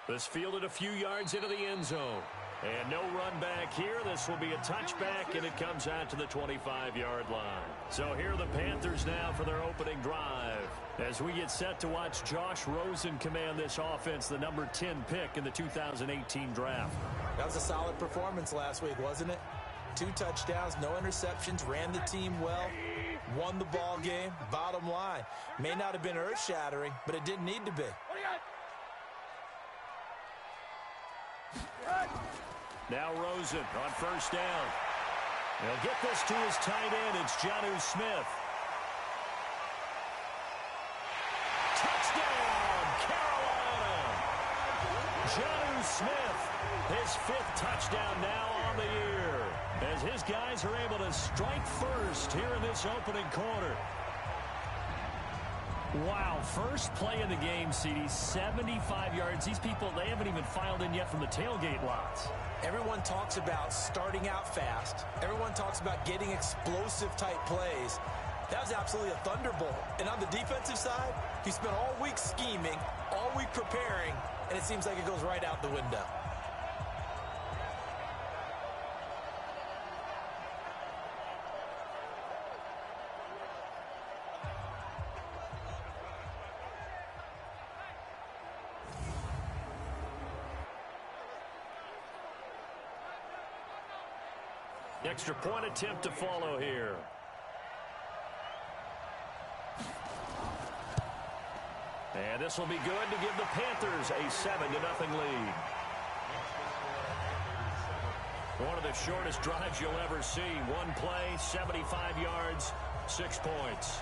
This fielded a few yards into the end zone. And no run back here. This will be a touchback, and it comes out to the 25-yard line. So here are the Panthers now for their opening drive. As we get set to watch Josh Rosen command this offense, the number 10 pick in the 2018 draft. That was a solid performance last week, wasn't it? 2 touchdowns, no interceptions, ran the team well, won the ball game. Bottom line, may not have been earth-shattering, but it didn't need to be. Now Rosen on first down. He'll get this to his tight end. It's Jonnu Smith. Touchdown, Carolina! Jonnu Smith, his 5th touchdown now on the year, as his guys are able to strike first here in this opening quarter. Wow, first play of the game, CD, 75 yards. These people, they haven't even filed in yet from the tailgate lots. Everyone talks about starting out fast. Everyone talks about getting explosive-type plays. That was absolutely a thunderbolt. And on the defensive side, he spent all week scheming, all week preparing, and it seems like it goes right out the window. Extra point attempt to follow here. And this will be good to give the Panthers a 7-0 lead. One of the shortest drives you'll ever see. One play, 75 yards, 6 points.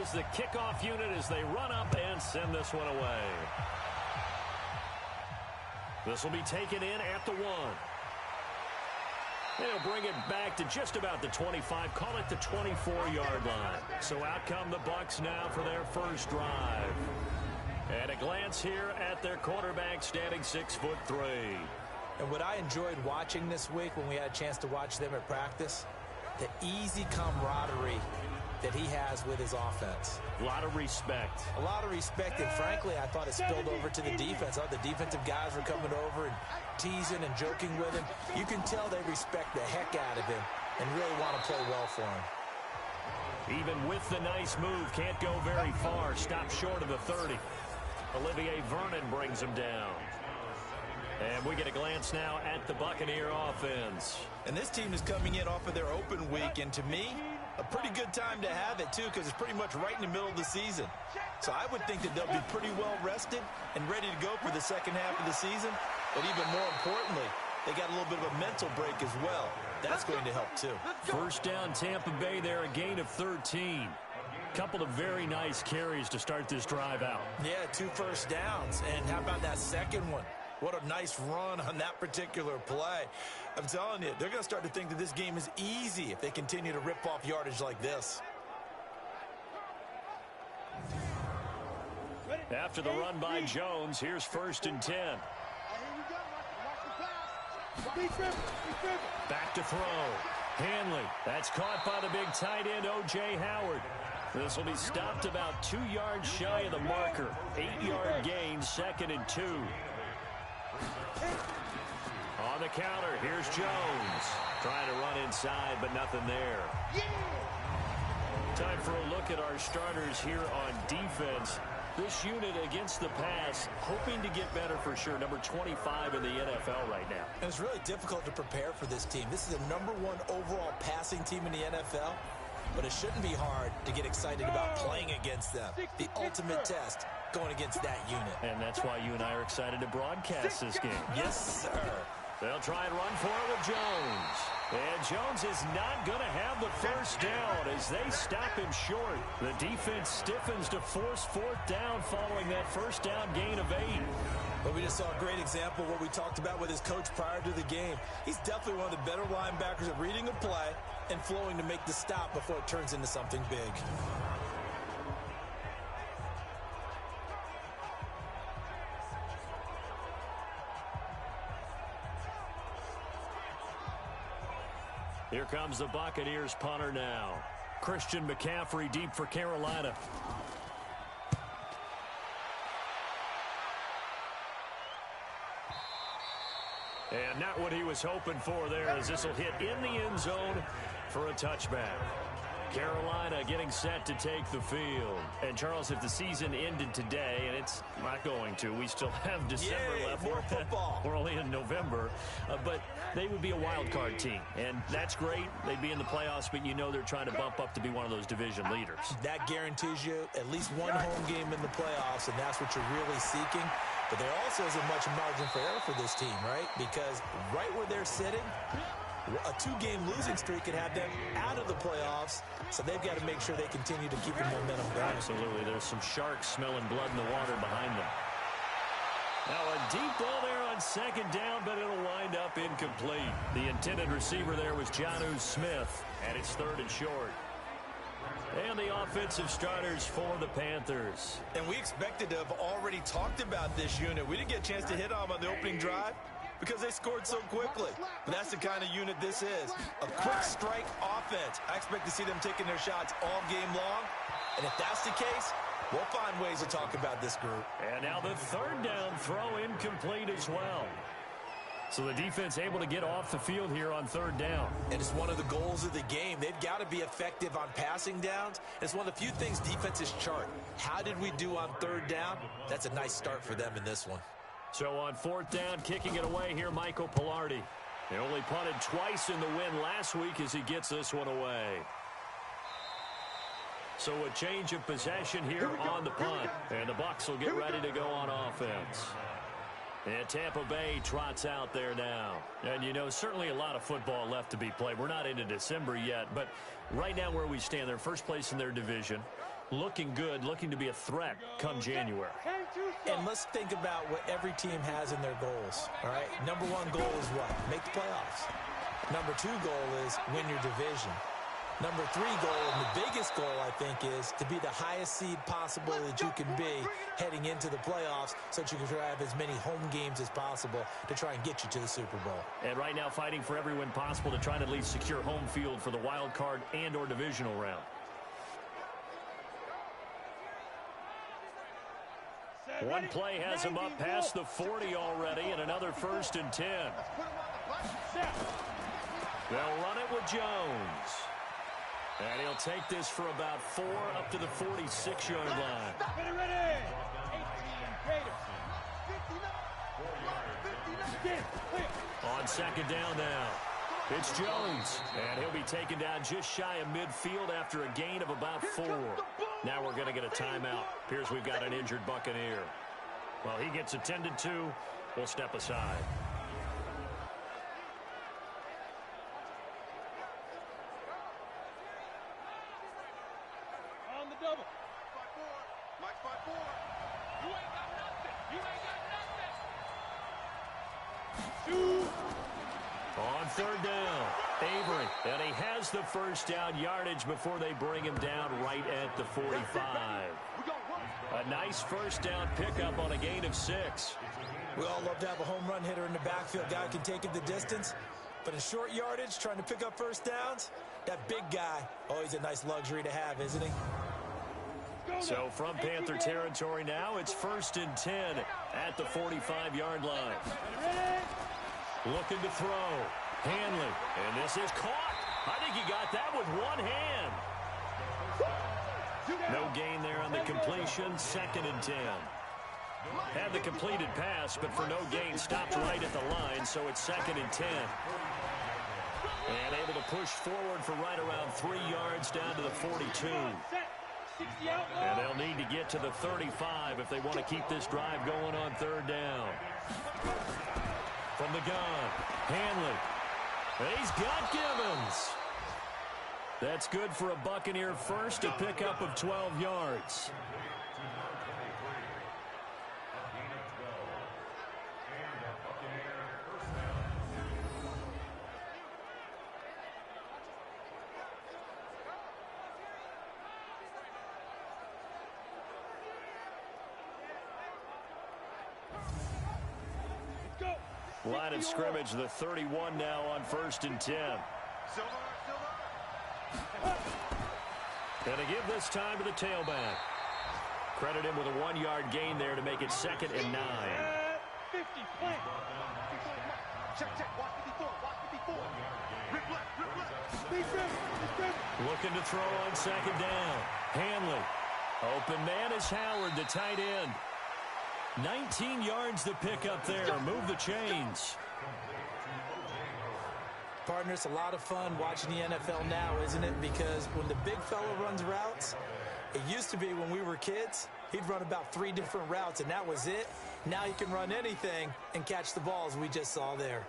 Is the kickoff unit as they run up and send this one away. This will be taken in at the 1. They'll bring it back to just about the 25, call it the 24-yard line. So out come the Bucs now for their first drive. And a glance here at their quarterback, standing 6'3". And what I enjoyed watching this week when we had a chance to watch them at practice, the easy camaraderie that he has with his offense. A lot of respect. A lot of respect, and frankly, I thought it spilled over to the defense. All the defensive guys were coming over and teasing and joking with him. You can tell they respect the heck out of him and really want to play well for him. Even with the nice move, can't go very far. Stop short of the 30. Olivier Vernon brings him down. And we get a glance now at the Buccaneer offense. And this team is coming in off of their open week, and to me, a pretty good time to have it, too, because it's pretty much right in the middle of the season. So I would think that they'll be pretty well rested and ready to go for the second half of the season. But even more importantly, they got a little bit of a mental break as well. That's going to help, too. First down, Tampa Bay there, a gain of 13. Couple of very nice carries to start this drive out. Yeah, 2 first downs. And how about that second one? What a nice run on that particular play. I'm telling you, they're going to start to think that this game is easy if they continue to rip off yardage like this. After the run by Jones, here's 1st and 10. Back to throw. Hanley. That's caught by the big tight end, O.J. Howard. This will be stopped about 2 yards shy of the marker. 8-yard gain, 2nd and 2. On the counter, here's Jones. Trying to run inside, but nothing there. Time for a look at our starters here on defense. This unit against the pass, hoping to get better for sure. Number 25 in the NFL right now. And it's really difficult to prepare for this team. This is the #1 overall passing team in the NFL. But it shouldn't be hard to get excited about playing against them. The ultimate test going against that unit. And that's why you and I are excited to broadcast this game. Yes, sir. They'll try and run for it with Jones. And Jones is not going to have the first down as they stop him short. The defense stiffens to force 4th down following that first down gain of 8. But we just saw a great example of what we talked about with his coach prior to the game. He's definitely one of the better linebackers at reading a play and flowing to make the stop before it turns into something big. Here comes the Buccaneers punter now. Christian McCaffrey deep for Carolina. And not what he was hoping for there, as this will hit in the end zone for a touchback. Carolina getting set to take the field. And, Charles, if the season ended today, and it's not going to, we still have December left. More football. We're only in November. But they would be a wild card team. And that's great. They'd be in the playoffs, but you know they're trying to bump up to be one of those division leaders. That guarantees you at least one home game in the playoffs, and that's what you're really seeking. But there also isn't much margin for error for this team, right? Because right where they're sitting, a two-game losing streak could have them out of the playoffs, so they've got to make sure they continue to keep the momentum going. Absolutely. There's some sharks smelling blood in the water behind them. Now a deep ball there on second down, but it'll wind up incomplete. The intended receiver there was Jonnu Smith, and it's 3rd and short. And the offensive starters for the Panthers. And we expected to have already talked about this unit. We didn't get a chance to hit on them on the opening drive because they scored so quickly. But that's the kind of unit this is. A quick strike offense. I expect to see them taking their shots all game long. And if that's the case, we'll find ways to talk about this group. And now the 3rd down throw incomplete as well. So the defense able to get off the field here on 3rd down. And it's one of the goals of the game. They've got to be effective on passing downs. It's one of the few things defenses chart. How did we do on 3rd down? That's a nice start for them in this one. So on 4th down, kicking it away here, Michael Pilardi. He only punted twice in the win last week as he gets this one away. So a change of possession here on the punt. And the Bucs will get ready to go on offense. And Tampa Bay trots out there now. And, you know, certainly a lot of football left to be played. We're not into December yet, but right now where we stand, they're first place in their division. Looking good, looking to be a threat come January. And let's think about what every team has in their goals, all right? Number 1 goal is what? Make the playoffs. Number 2 goal is win your division. Number 3 goal, and the biggest goal, I think, is to be the highest seed possible that you can be heading into the playoffs so that you can have as many home games as possible to try and get you to the Super Bowl. And right now fighting for every win possible to try to at least secure home field for the wild card and or divisional round. One play has him up past the 40 already, and another 1st and 10. They'll run it with Jones. And he'll take this for about 4 up to the 46-yard line. On 2nd down now, it's Jones. And he'll be taken down just shy of midfield after a gain of about 4. Now we're going to get a timeout. Appears we've got an injured Buccaneer. Well, he gets attended to. We'll step aside. On 3rd down, Avery, and he has the 1st down yardage before they bring him down right at the 45. A nice 1st down pickup on a gain of 6. We all love to have a home run hitter in the backfield. Guy can take it the distance. But in short yardage, trying to pick up 1st downs, that big guy, always a nice luxury to have, isn't he? So from Panther territory now, it's 1st and 10 at the 45-yard line. Looking to throw. Hanley. And this is caught. I think he got that with one hand. No gain there on the completion. 2nd and 10. Had the completed pass, but for no gain, stopped right at the line, so it's 2nd and 10. And able to push forward for right around 3 yards down to the 42. And they'll need to get to the 35 if they want to keep this drive going on 3rd down. From the gun, Hanley. And he's got Gibbons. That's good for a Buccaneer first, a pickup of 12 yards. Line of scrimmage, the 31 now on 1st and 10. And to give this time to the tailback. Credit him with a 1-yard gain there to make it 2nd and 9. 50, play. Check, watch 54, watch 54. Rip left. Looking to throw on 2nd down. Hanley. Open man is Howard, the tight end. 19 yards to pick up there. Move the chains. Partner, it's a lot of fun watching the NFL now, isn't it? Because when the big fella runs routes, it used to be when we were kids, he'd run about 3 different routes, and that was it. Now he can run anything and catch the balls we just saw there.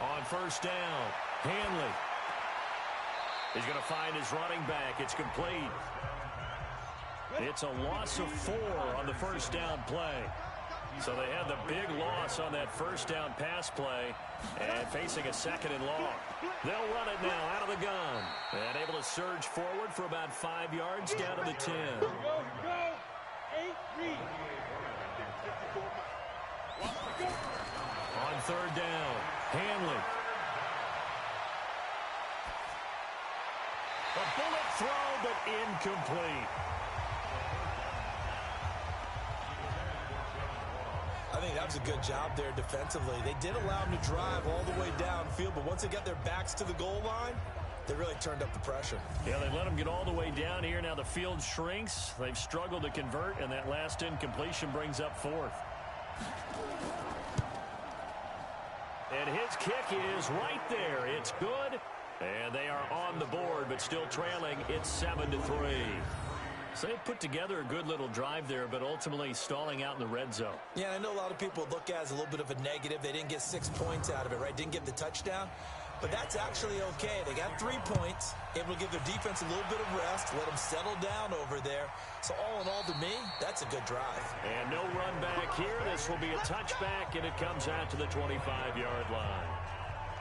On 1st down, Hanley. He's going to find his running back. It's complete. It's a loss of 4 on the 1st down play. So they had the big loss on that 1st down pass play and facing a 2nd and long. They'll run it now out of the gun and able to surge forward for about 5 yards down to the 10. Go. 8-3. On 3rd down, Hanley. A bullet throw, but incomplete. I think that was a good job there defensively. They did allow him to drive all the way downfield, but once they got their backs to the goal line, they really turned up the pressure. Yeah, they let them get all the way down here. Now the field shrinks. They've struggled to convert, and that last incompletion brings up 4th. And his kick is right there. It's good. And they are on the board, but still trailing. It's 7-3. So they put together a good little drive there, but ultimately stalling out in the red zone. Yeah, I know a lot of people look at it as a little bit of a negative. They didn't get 6 points out of it, right? Didn't get the touchdown. But that's actually okay. They got 3 points, able to give their defense a little bit of rest, let them settle down over there. So all in all, to me, that's a good drive. And no run back here. This will be a touchback, and it comes out to the 25-yard line.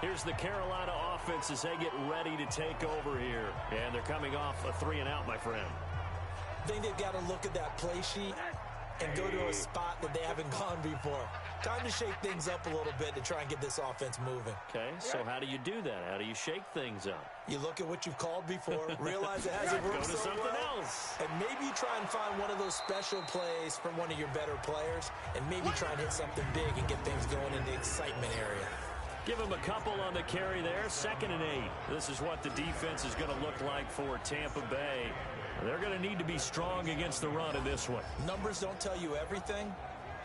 Here's the Carolina offense as they get ready to take over here. And they're coming off a 3-and-out, my friend. I think they've got to look at that play sheet and go to a spot that they haven't gone before. Time to shake things up a little bit to try and get this offense moving. Okay, so how do you do that? How do you shake things up? You look at what you've called before, realize it hasn't worked so well. Go to something else. And maybe you try and find one of those special plays from one of your better players, and maybe try and hit something big and get things going in the excitement area. Give him a couple on the carry there. 2nd and 8. This is what the defense is going to look like for Tampa Bay. They're going to need to be strong against the run in this one. Numbers don't tell you everything,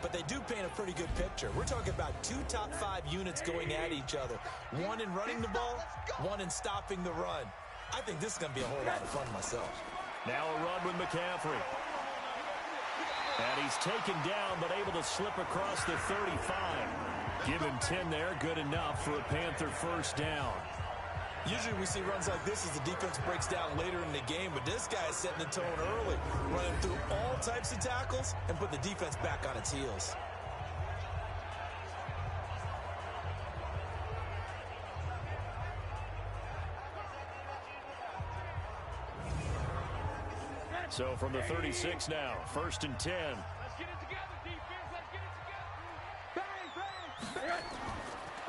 but they do paint a pretty good picture. We're talking about 2 top 5 units going at each other. One in running the ball, one in stopping the run. I think this is going to be a whole lot of fun myself. Now a run with McCaffrey. And he's taken down, but able to slip across the 35. Give him 10 there, good enough for a Panther 1st down. Usually we see runs like this as the defense breaks down later in the game, but this guy is setting the tone early, running through all types of tackles and put the defense back on its heels. So from the 36 now, 1st and 10. Let's get it together, defense. Let's get it together. Bang.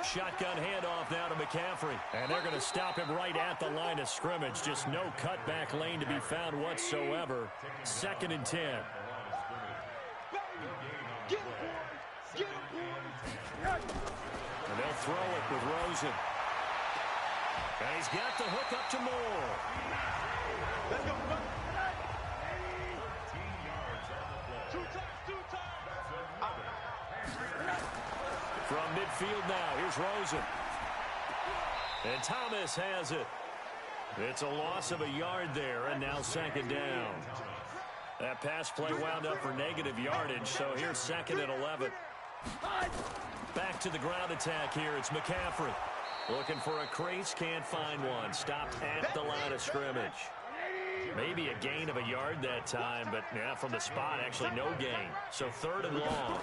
Shotgun handoff now to McCaffrey. And they're going to stop him right at the line of scrimmage. Just no cutback lane to be found whatsoever. 2nd and 10. And they'll throw it with Rosen. And he's got the hook up to Moore. Let's go. From midfield now, here's Rosen. And Thomas has it. It's a loss of a yard there, and now 2nd down. That pass play wound up for negative yardage, so here's 2nd and 11. Back to the ground attack here. It's McCaffrey. Looking for a crease, can't find one. Stopped at the line of scrimmage. Maybe a gain of a yard that time, but yeah, from the spot, actually no gain. So 3rd and long.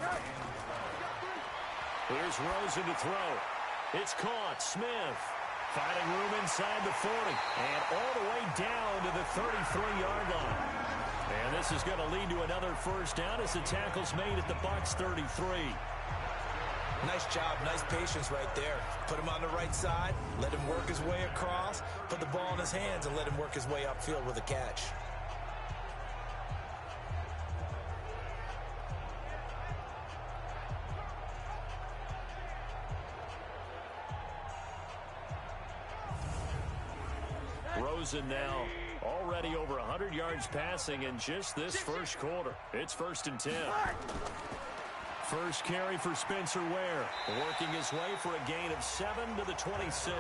Here's Rosen to throw. It's caught. Smith. Finding room inside the 40 and all the way down to the 33-yard line. And this is going to lead to another first down as the tackle's made at the Bucs 33. Nice job, nice patience right there. Put him on the right side, let him work his way across, put the ball in his hands, and let him work his way upfield with a catch. Rosen now already over 100 yards passing in just this first quarter. It's 1st and 10. First carry for Spencer Ware, working his way for a gain of 7 to the 26.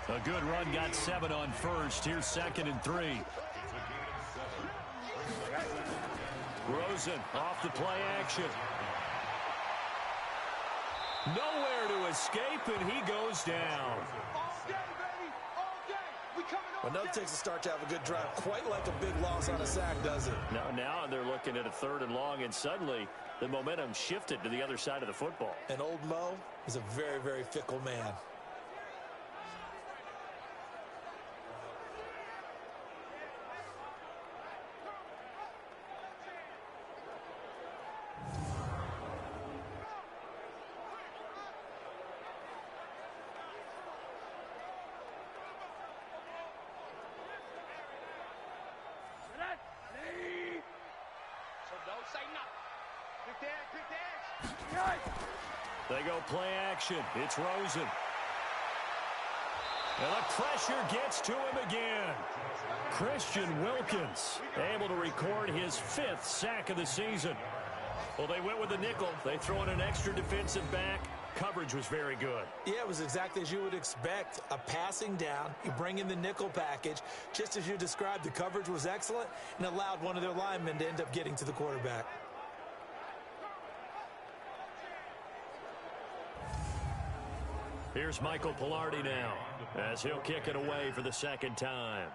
A good run got 7 on first. Here's 2nd and 3. Rosen off the play action. Nowhere to escape, and he goes down. Well, no, it takes a start to have a good drive. Quite like a big loss on a sack, does it? Now they're looking at a 3rd and long, and suddenly the momentum shifted to the other side of the football. And old Mo is a very, very fickle man. They go play action. It's Rosen. And the pressure gets to him again. Christian Wilkins able to record his 5th sack of the season. Well, they went with the nickel. They throw in an extra defensive back. Coverage was very good. Yeah, it was exactly as you would expect. A passing down. You bring in the nickel package. Just as you described, the coverage was excellent and allowed one of their linemen to end up getting to the quarterback. Here's Michael Pilardi now as he'll kick it away for the 2nd time.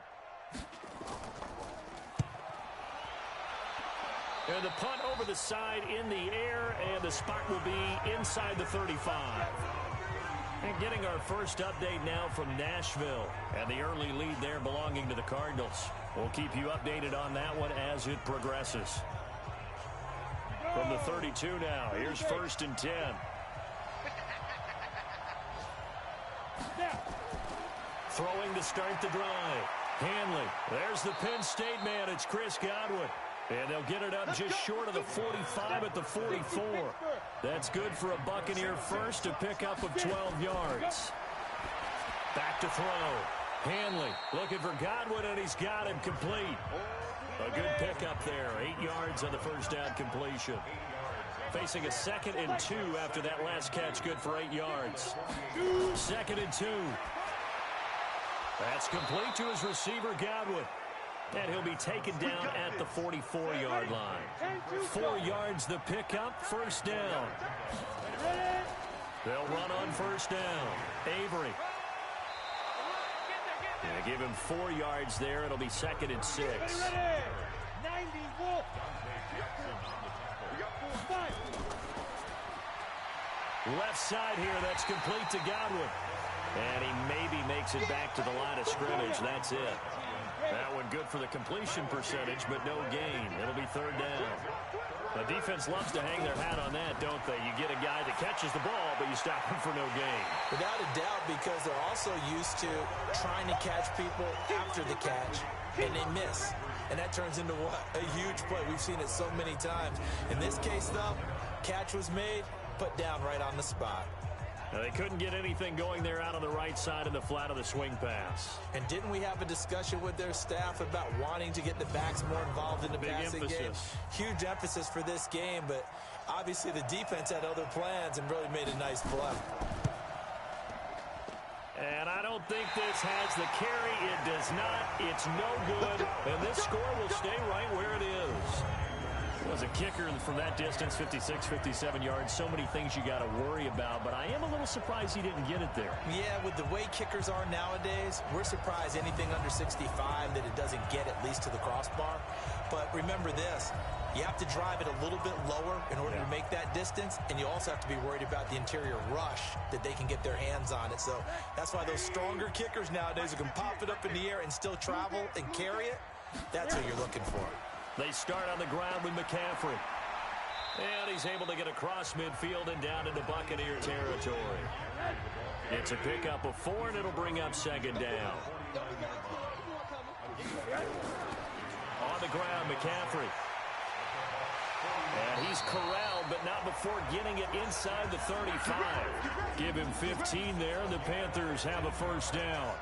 And the punt over the side in the air, and the spot will be inside the 35. And getting our first update now from Nashville, and the early lead there belonging to the Cardinals. We'll keep you updated on that one as it progresses. From the 32 now, here's 1st and 10. Throwing to start the drive. Hanley. There's the Penn State man. It's Chris Godwin. And they'll get it up just short of the 45 at the 44. That's good for a Buccaneer first, a pickup of 12 yards. Back to throw. Hanley looking for Godwin, and he's got him complete. A good pickup there. 8 yards on the first down completion. Facing a 2nd and 2 after that last catch, good for 8 yards. 2nd and 2. That's complete to his receiver, Godwin. And he'll be taken down at the 44-yard line. 4 yards the pickup, first down. They'll run on first down. Avery. And give him 4 yards there. It'll be 2nd and 6. Left side here, that's complete to Godwin. And he maybe makes it back to the line of scrimmage. That's it. That one good for the completion percentage, but no gain. It'll be 3rd down. The defense loves to hang their hat on that, don't they? You get a guy that catches the ball, but you stop him for no gain. Without a doubt, because they're also used to trying to catch people after the catch, and they miss. And that turns into what? A huge play. We've seen it so many times. In this case, though, catch was made, put down right on the spot. Now, they couldn't get anything going there out on the right side in the flat of the swing pass. And didn't we have a discussion with their staff about wanting to get the backs more involved in the passing game? Huge emphasis for this game, but obviously the defense had other plans and really made a nice play. And I don't think this has the carry. It does not. It's no good. And this score will stay right where it is. As a kicker from that distance, 56, 57 yards, so many things you got to worry about, but I am a little surprised he didn't get it there. Yeah, with the way kickers are nowadays, we're surprised anything under 65 that it doesn't get at least to the crossbar. But remember this, you have to drive it a little bit lower in order to make that distance, and you also have to be worried about the interior rush that they can get their hands on it. So that's why those stronger kickers nowadays who can pop it up in the air and still travel and carry it, that's what you're looking for. They start on the ground with McCaffrey. And he's able to get across midfield and down into Buccaneer territory. It's a pickup of 4, and it'll bring up second down. On the ground, McCaffrey. And he's corralled, but not before getting it inside the 35. Give him 15 there, and the Panthers have a first down.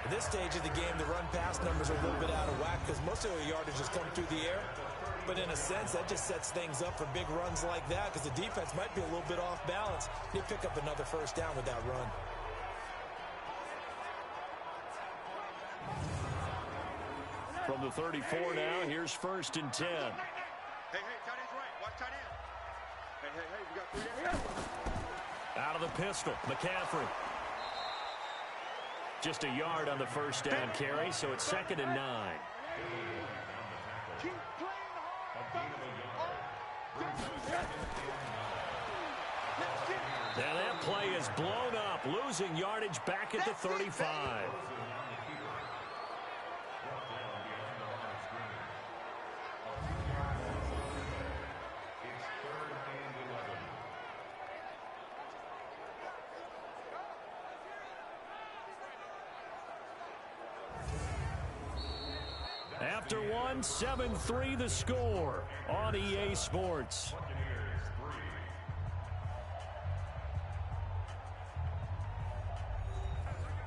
At this stage of the game, the run-pass numbers are a little bit out of whack because most of the yardage has come through the air. But in a sense, that just sets things up for big runs like that because the defense might be a little bit off balance. They pick up another first down with that run. From the 34 now, here's first and 10. Hey, tight end's right. Watch tight end. Hey, we got 3 down here. Out of the pistol, McCaffrey. Just a yard on the first down carry, so it's second and 9. Keep playing hard. Now that play is blown up, losing yardage back at the 35. After one, 7-3 the score on EA Sports.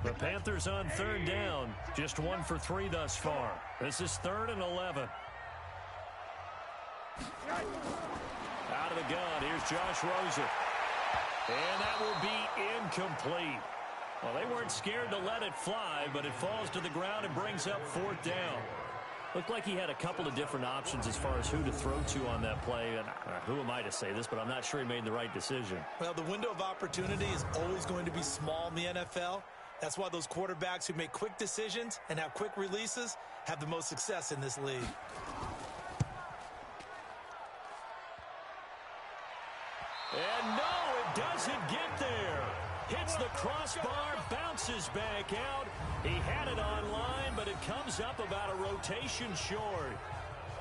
The Panthers on third down, just 1 for 3 thus far. This is 3rd and 11. Out of the gun, here's Josh Rosen. And that will be incomplete. Well, they weren't scared to let it fly, but it falls to the ground and brings up 4th down. Looked like he had a couple of different options as far as who to throw to on that play. And who am I to say this, but I'm not sure he made the right decision. Well, the window of opportunity is always going to be small in the NFL. That's why those quarterbacks who make quick decisions and have quick releases have the most success in this league. And no, it doesn't get there. Hits the crossbar, bounces back out. He had it on line, but it comes up about a rotation short.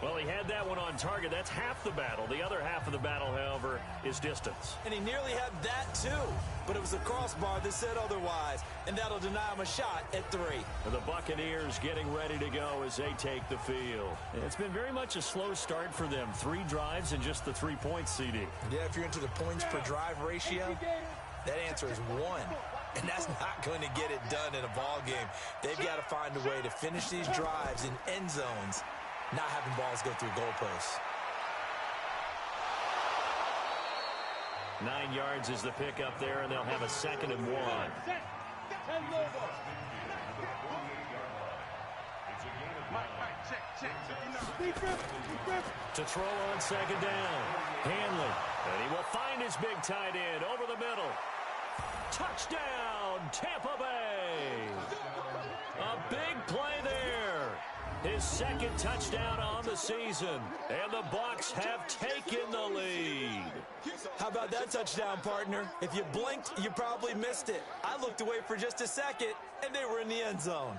Well, he had that one on target. That's half the battle. The other half of the battle, however, is distance. And he nearly had that, too. But it was a crossbar that said otherwise. And that'll deny him a shot at 3. The Buccaneers getting ready to go as they take the field. It's been very much a slow start for them. 3 drives and just the 3 points, CD. Yeah, if you're into the points per drive ratio, that answer is 1. And that's not going to get it done in a ball game. They've got to find a way to finish these drives in end zones, not having balls go through goalposts. 9 yards is the pickup there, and they'll have a 2nd and 1. To throw on 2nd down. Hanley. And he will find his big tight end over the middle. Touchdown, Tampa Bay. A big play there. His 2nd touchdown on the season. And the Bucs have taken the lead. How about that touchdown, partner? If you blinked, you probably missed it. I looked away for just a second, and they were in the end zone.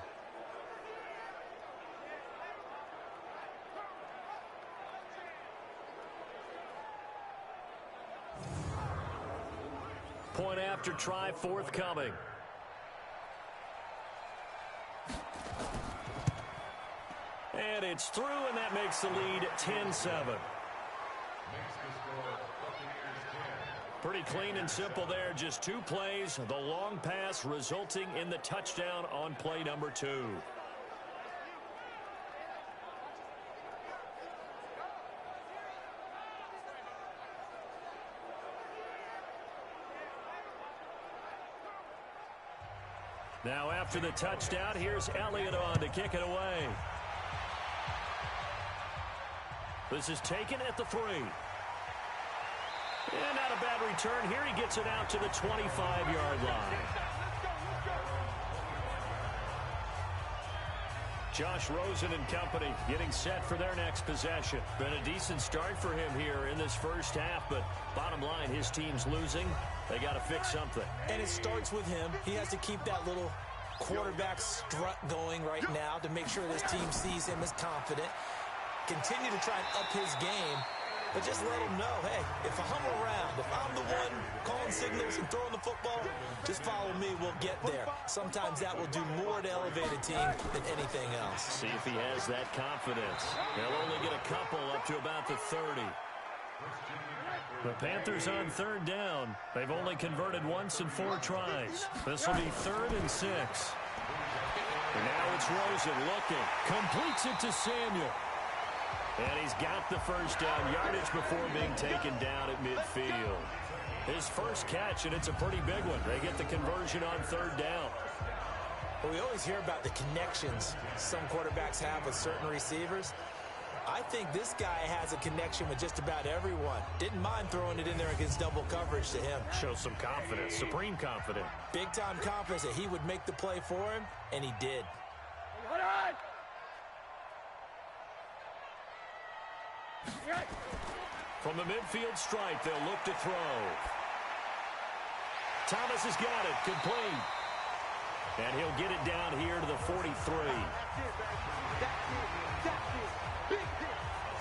Point after try forthcoming. And it's through, and that makes the lead 10-7. Pretty clean and simple there. Just 2 plays. The long pass resulting in the touchdown on play number 2. Now after the touchdown, here's Elliott on to kick it away. This is taken at the 3. And not a bad return here. He gets it out to the 25-yard line. Josh Rosen and company getting set for their next possession. Been a decent start for him here in this first half, but bottom line, his team's losing. They got to fix something. And it starts with him. He has to keep that little quarterback strut going right now to make sure this team sees him as confident. Continue to try and up his game, but just let him know, hey, if I'm around, if I'm the one calling signals and throwing the football, just follow me, we'll get there. Sometimes that will do more to elevate a team than anything else. See if he has that confidence. They'll only get a couple up to about the 30. The Panthers on 3rd down. They've only converted once in 4 tries. This will be 3rd and 6. And now it's Rosen looking. Completes it to Samuel. And he's got the first down yardage before being taken down at midfield. His first catch, and it's a pretty big one. They get the conversion on 3rd down. Well, we always hear about the connections some quarterbacks have with certain receivers. I think this guy has a connection with just about everyone. Didn't mind throwing it in there against double coverage to him. Shows some confidence, supreme confidence. Big-time confidence that he would make the play for him, and he did. From the midfield stripe, they'll look to throw. Thomas has got it, complete. And he'll get it down here to the 43.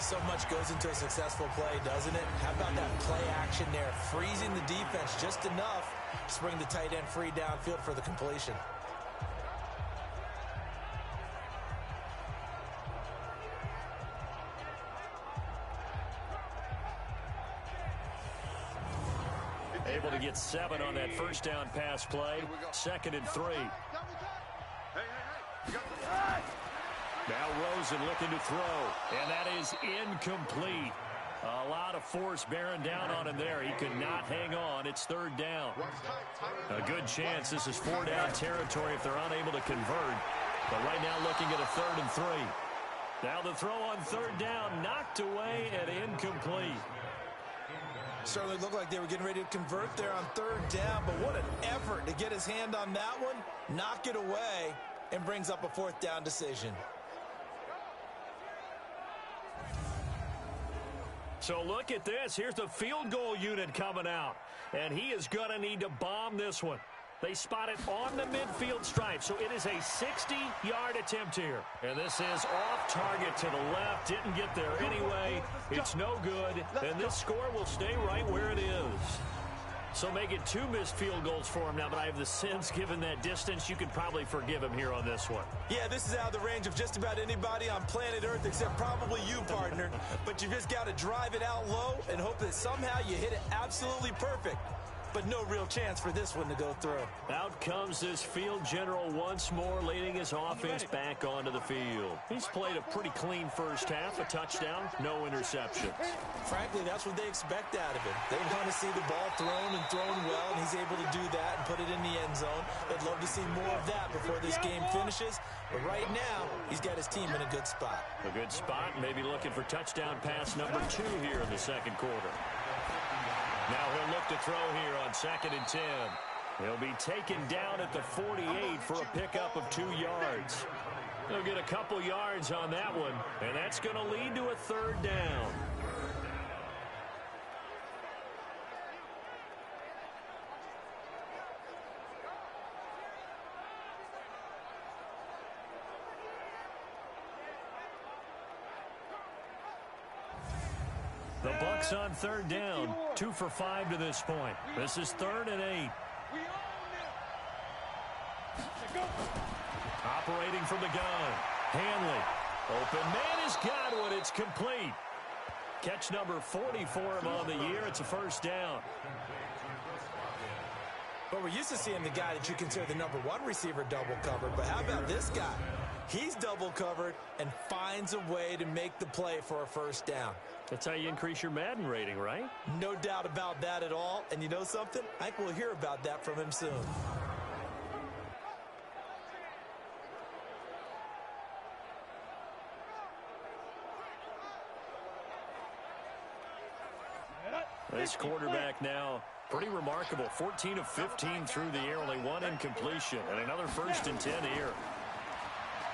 So much goes into a successful play, doesn't it? How about that play action there? Freezing the defense just enough to bring the tight end free downfield for the completion. Able to get 7 on that first down pass play. 2nd and 3. Now Rosen looking to throw, and that is incomplete. A lot of force bearing down on him there. He could not hang on. It's 3rd down. A good chance this is 4-down territory if they're unable to convert. But right now looking at a 3rd and 3. Now the throw on 3rd down, knocked away and incomplete. Certainly looked like they were getting ready to convert there on 3rd down, but what an effort to get his hand on that one, knock it away, and brings up a 4th down decision. So look at this. Here's the field goal unit coming out, and he is going to need to bomb this one. They spot it on the midfield stripe, so it is a 60-yard attempt here. And this is off target to the left. Didn't get there anyway. It's no good, and this score will stay right where it is. So make it 2 missed field goals for him now, but I have the sense, given that distance, you could probably forgive him here on this one. Yeah, this is out of the range of just about anybody on planet Earth except probably you, partner. But you just got to drive it out low and hope that somehow you hit it absolutely perfect. But no real chance for this one to go through. Out comes this field general once more, leading his offense back onto the field. He's played a pretty clean first half, a touchdown, no interceptions. Frankly, that's what they expect out of him. They want to see the ball thrown and thrown well, and he's able to do that and put it in the end zone. They'd love to see more of that before this game finishes. But right now, he's got his team in a good spot. A good spot, maybe looking for touchdown pass number 2 here in the second quarter. Now he'll look to throw here on 2nd and 10. He'll be taken down at the 48 for a pickup of 2 yards. He'll get a couple yards on that one, and that's going to lead to a 3rd down. The Bucs on 3rd down, 2 for 5 to this point. This is 3rd and 8. Operating from the gun, Hanley. Open man has got one. It's complete. Catch number 40 for him on the year. It's a first down. But we're used to seeing the guy that you consider the number 1 receiver double covered. But how about this guy? He's double covered and finds a way to make the play for a first down. That's how you increase your Madden rating, right? No doubt about that at all. And you know something? I think we'll hear about that from him soon. This quarterback now, pretty remarkable. 14 of 15 through the air, only one incompletion. And another 1st and 10 here.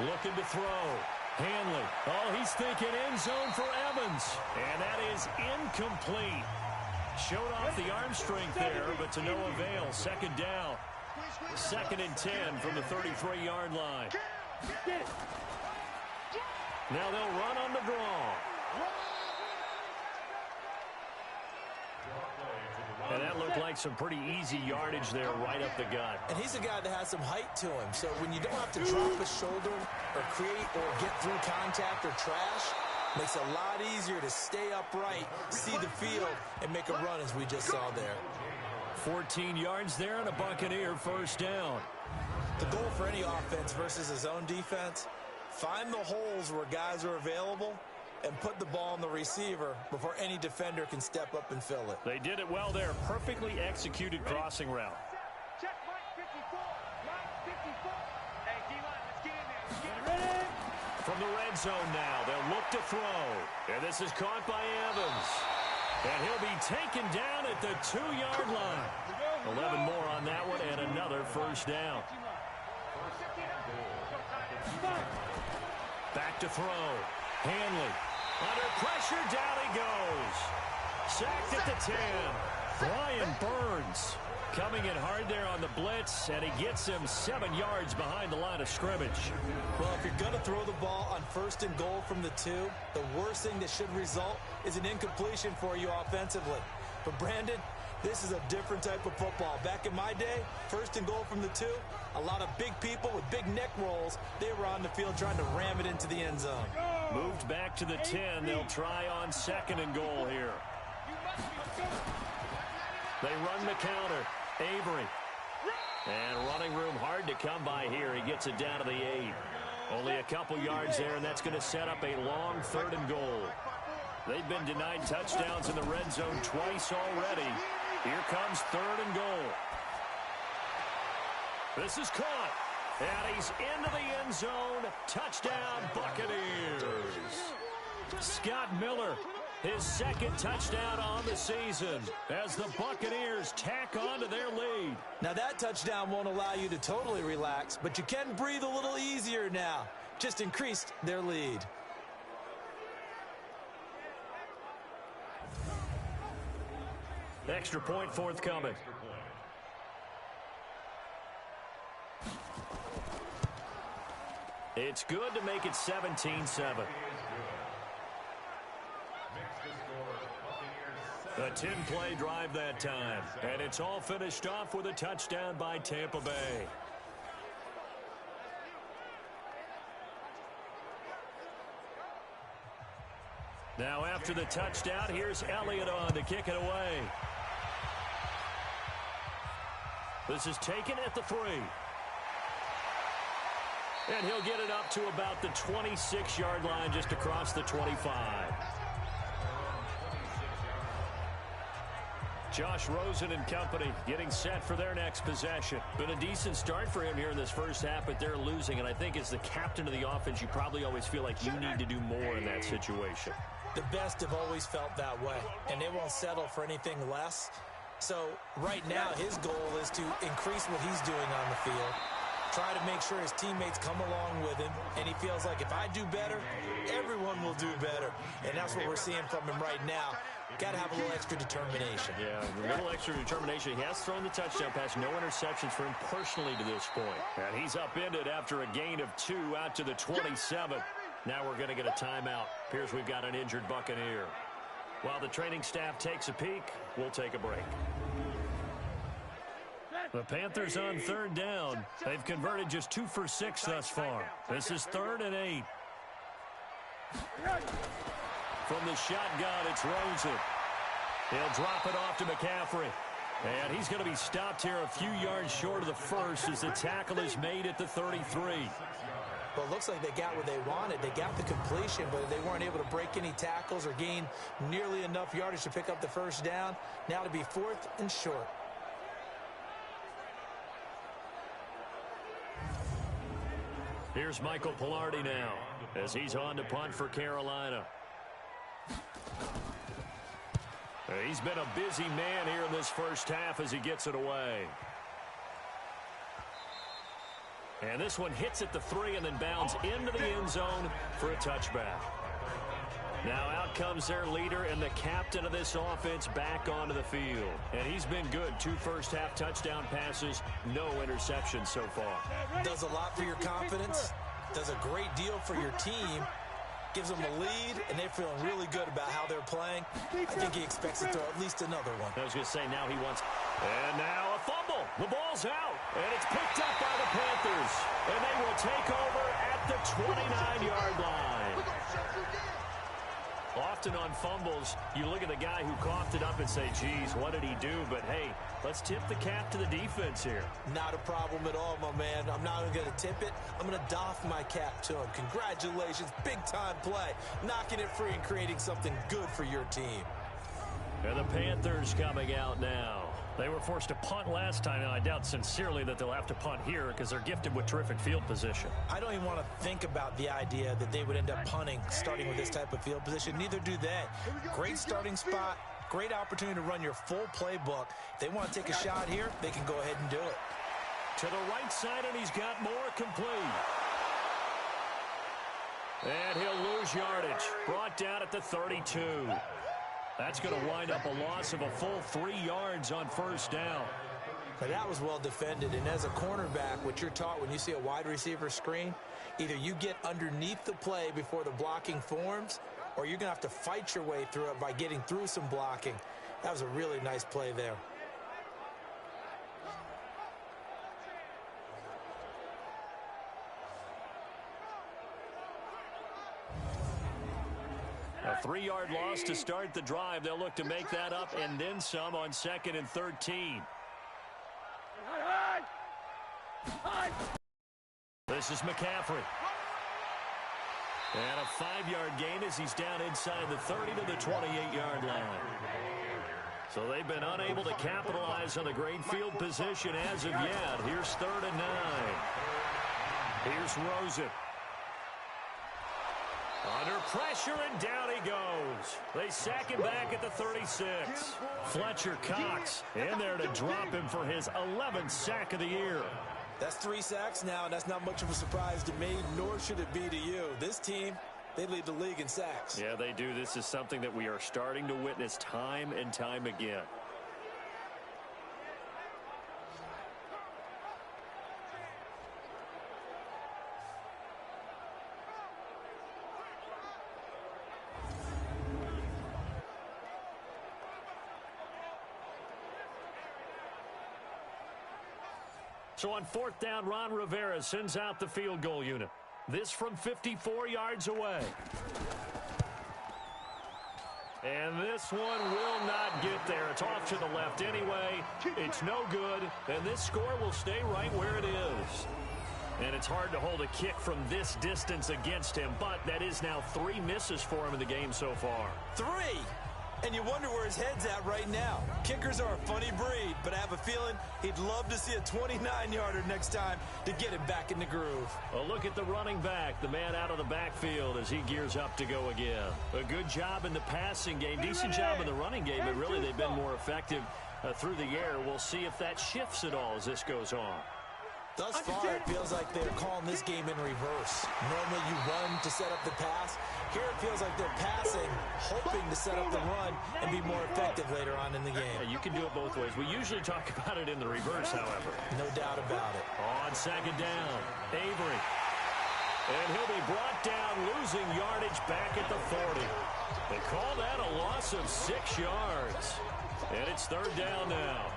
Looking to throw. Hanley. Oh, he's thinking end zone for Evans. And that is incomplete. Showed off the arm strength there, but to no avail. 2nd down. 2nd and 10 from the 33-yard line. Now they'll run on the draw. And that looked like some pretty easy yardage there right up the gut. And he's a guy that has some height to him. So when you don't have to drop a shoulder or create or get through contact or trash, makes it a lot easier to stay upright, see the field, and make a run as we just saw there. 14 yards there and a Buccaneer 1st down. The goal for any offense versus his own defense, find the holes where guys are available and put the ball on the receiver before any defender can step up and fill it. They did it well there. Perfectly executed crossing route. Check Mike 54. Mike 54. Hey, D-line, let's get in there. Let's get ready. From the red zone now, they'll look to throw. And this is caught by Evans. And he'll be taken down at the 2-yard line. 11 more on that one and another 1st down. Back to throw. Hanley. Under pressure, down he goes. Sacked at the 10. Brian Burns coming in hard there on the blitz, and he gets him 7 yards behind the line of scrimmage. Well, if you're going to throw the ball on 1st and goal from the 2, the worst thing that should result is an incompletion for you offensively. But, Brandon, this is a different type of football. Back in my day, 1st and goal from the 2, a lot of big people with big neck rolls, they were on the field trying to ram it into the end zone. Moved back to the 10. They'll try on 2nd and goal here. They run the counter. Avery. And running room hard to come by here. He gets it down to the 8. Only a couple yards there, and that's going to set up a long 3rd and goal. They've been denied touchdowns in the red zone twice already. Here comes 3rd and goal. This is caught. And he's into the end zone. Touchdown, Buccaneers. Scott Miller, his 2nd touchdown on the season as the Buccaneers tack on to their lead. Now that touchdown won't allow you to totally relax, but you can breathe a little easier now. Just increased their lead. Extra point forthcoming. It's good to make it 17-7. A 10-play drive that time. And it's all finished off with a touchdown by Tampa Bay. Now after the touchdown, here's Elliott on to kick it away. This is taken at the 3. And he'll get it up to about the 26-yard line just across the 25. Josh Rosen and company getting set for their next possession. Been a decent start for him here in this first half, but they're losing. And I think as the captain of the offense, you probably always feel like you need to do more in that situation. The best have always felt that way, and they won't settle for anything less. So right now, his goal is to increase what he's doing on the field, try to make sure his teammates come along with him, and he feels like if I do better, everyone will do better. And that's what we're seeing from him right now. Got to have a little extra determination. Yeah, a little extra determination. He has thrown the touchdown pass. No interceptions for him personally to this point. And he's upended after a gain of 2 out to the 27. Now we're going to get a timeout. Appears we've got an injured Buccaneer. While the training staff takes a peek, we'll take a break. The Panthers on 3rd down. They've converted just 2 for 6 thus far. This is 3rd and 8. From the shotgun, it's Rosen. He'll drop it off to McCaffrey. And he's going to be stopped here a few yards short of the first as the tackle is made at the 33. Well, it looks like they got what they wanted. They got the completion, but they weren't able to break any tackles or gain nearly enough yardage to pick up the first down. Now to be 4th and short. Here's Michael Pilardi now as he's on to punt for Carolina. He's been a busy man here in this first half as he gets it away. And this one hits at the 3 and then bounds into the end zone for a touchback. Now out comes their leader and the captain of this offense back onto the field. And he's been good. 2 first-half touchdown passes, no interceptions so far. Does a lot for your confidence, does a great deal for your team, gives them a lead, and they're feeling really good about how they're playing. I think he expects to throw at least another one. I was going to say now he wants. And now a fumble. The ball's out, and it's picked up by the Panthers. And they will take over at the 29-yard line. Often on fumbles, you look at the guy who coughed it up and say, geez, what did he do? But, hey, let's tip the cap to the defense here. Not a problem at all, my man. I'm not even going to tip it. I'm going to doff my cap to him. Congratulations, big-time play. Knocking it free and creating something good for your team. And the Panthers coming out now. They were forced to punt last time, and I doubt sincerely that they'll have to punt here because they're gifted with terrific field position. I don't even want to think about the idea that they would end up punting starting with this type of field position. Neither do they. Great starting spot, great opportunity to run your full playbook. If they want to take a shot here, they can go ahead and do it. To the right side, and he's got more complete. And he'll lose yardage. Brought down at the 32. That's going to wind up a loss of a full 3 yards on first down. But that was well defended, and as a cornerback, what you're taught when you see a wide receiver screen, either you get underneath the play before the blocking forms, or you're going to have to fight your way through it by getting through some blocking. That was a really nice play there. A 3-yard loss to start the drive. They'll look to make that up and then some on 2nd and 13. This is McCaffrey. And a 5-yard gain as he's down inside the 30 to the 28-yard line. So they've been unable to capitalize on the great field position as of yet. Here's 3rd and 9. Here's Rosen. Under pressure, and down he goes. They sack him back at the 36. Fletcher Cox in there to drop him for his 11th sack of the year. That's 3 sacks now, and that's not much of a surprise to me, nor should it be to you. This team, they lead the league in sacks. Yeah, they do. This is something that we are starting to witness time and time again. So on 4th down, Ron Rivera sends out the field goal unit. This from 54 yards away. And this one will not get there. It's off to the left anyway. It's no good. And this score will stay right where it is. And it's hard to hold a kick from this distance against him. But that is now 3 misses for him in the game so far. 3? And you wonder where his head's at right now. Kickers are a funny breed, but I have a feeling he'd love to see a 29-yarder next time to get him back in the groove. Well, look at the running back, the man out of the backfield as he gears up to go again. A good job in the passing game, decent job in the running game, but really they've been more effective through the air. We'll see if that shifts at all as this goes on. Thus far, it feels like they're calling this game in reverse. Normally you run to set up the pass. Here it feels like they're passing, hoping to set up the run and be more effective later on in the game. Yeah, you can do it both ways. We usually talk about it in the reverse, however. No doubt about it. On 2nd down, Avery. And he'll be brought down, losing yardage back at the 40. They call that a loss of 6 yards. And it's 3rd down now.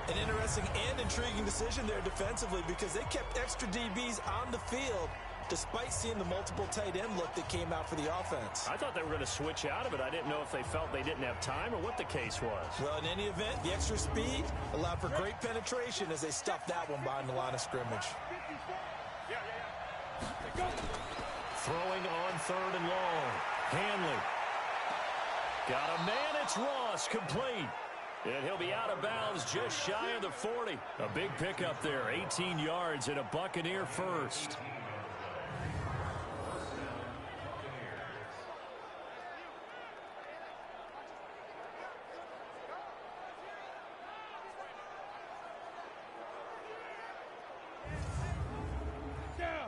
An interesting and intriguing decision there defensively because they kept extra DBs on the field despite seeing the multiple tight end look that came out for the offense. I thought they were going to switch out of it. I didn't know if they felt they didn't have time or what the case was. Well, in any event, the extra speed allowed for great penetration as they stuffed that one behind the line of scrimmage. Throwing on 3rd and long. Hanley. Got a man, it's Ross, complete. And he'll be out of bounds just shy of the 40. A big pickup there, 18 yards and a Buccaneer first.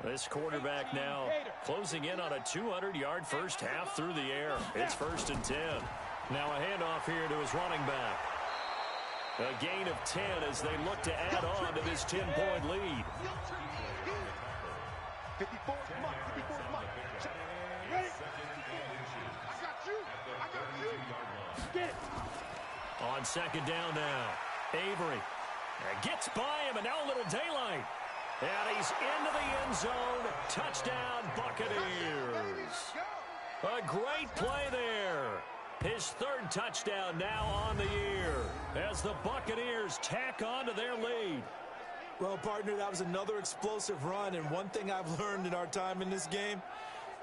This quarterback now closing in on a 200-yard first half through the air. It's 1st and 10. Now a handoff here to his running back. A gain of 10 as they look to add on to this 10-point lead. 54, come on, 54, come on. Ready? I got you. Get it. On 2nd down now, Avery gets by him, and now a little daylight. And he's into the end zone. Touchdown, Buccaneers. A great play there. His 3rd touchdown now on the year as the Buccaneers tack on to their lead. Well, partner, that was another explosive run, and one thing I've learned in our time in this game,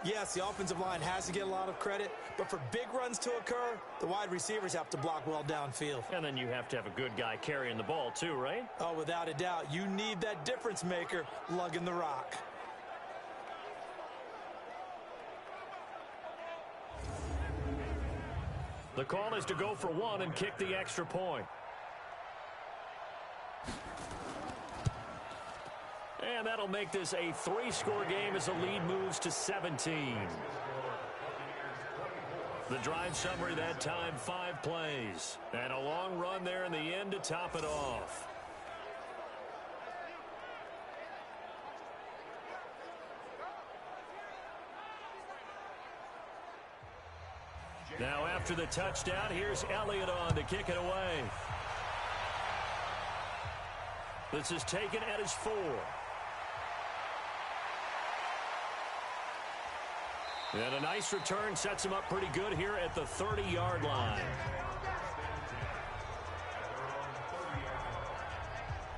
yes, the offensive line has to get a lot of credit, but for big runs to occur, the wide receivers have to block well downfield. And then you have to have a good guy carrying the ball too, right? Oh, without a doubt. You need that difference maker lugging the rock. The call is to go for 1 and kick the extra point. And that'll make this a 3-score game as the lead moves to 17. The drive summary that time, 5 plays. And a long run there in the end to top it off. Now after the touchdown, here's Elliott on to kick it away. This is taken at his 4. And a nice return sets him up pretty good here at the 30-yard line.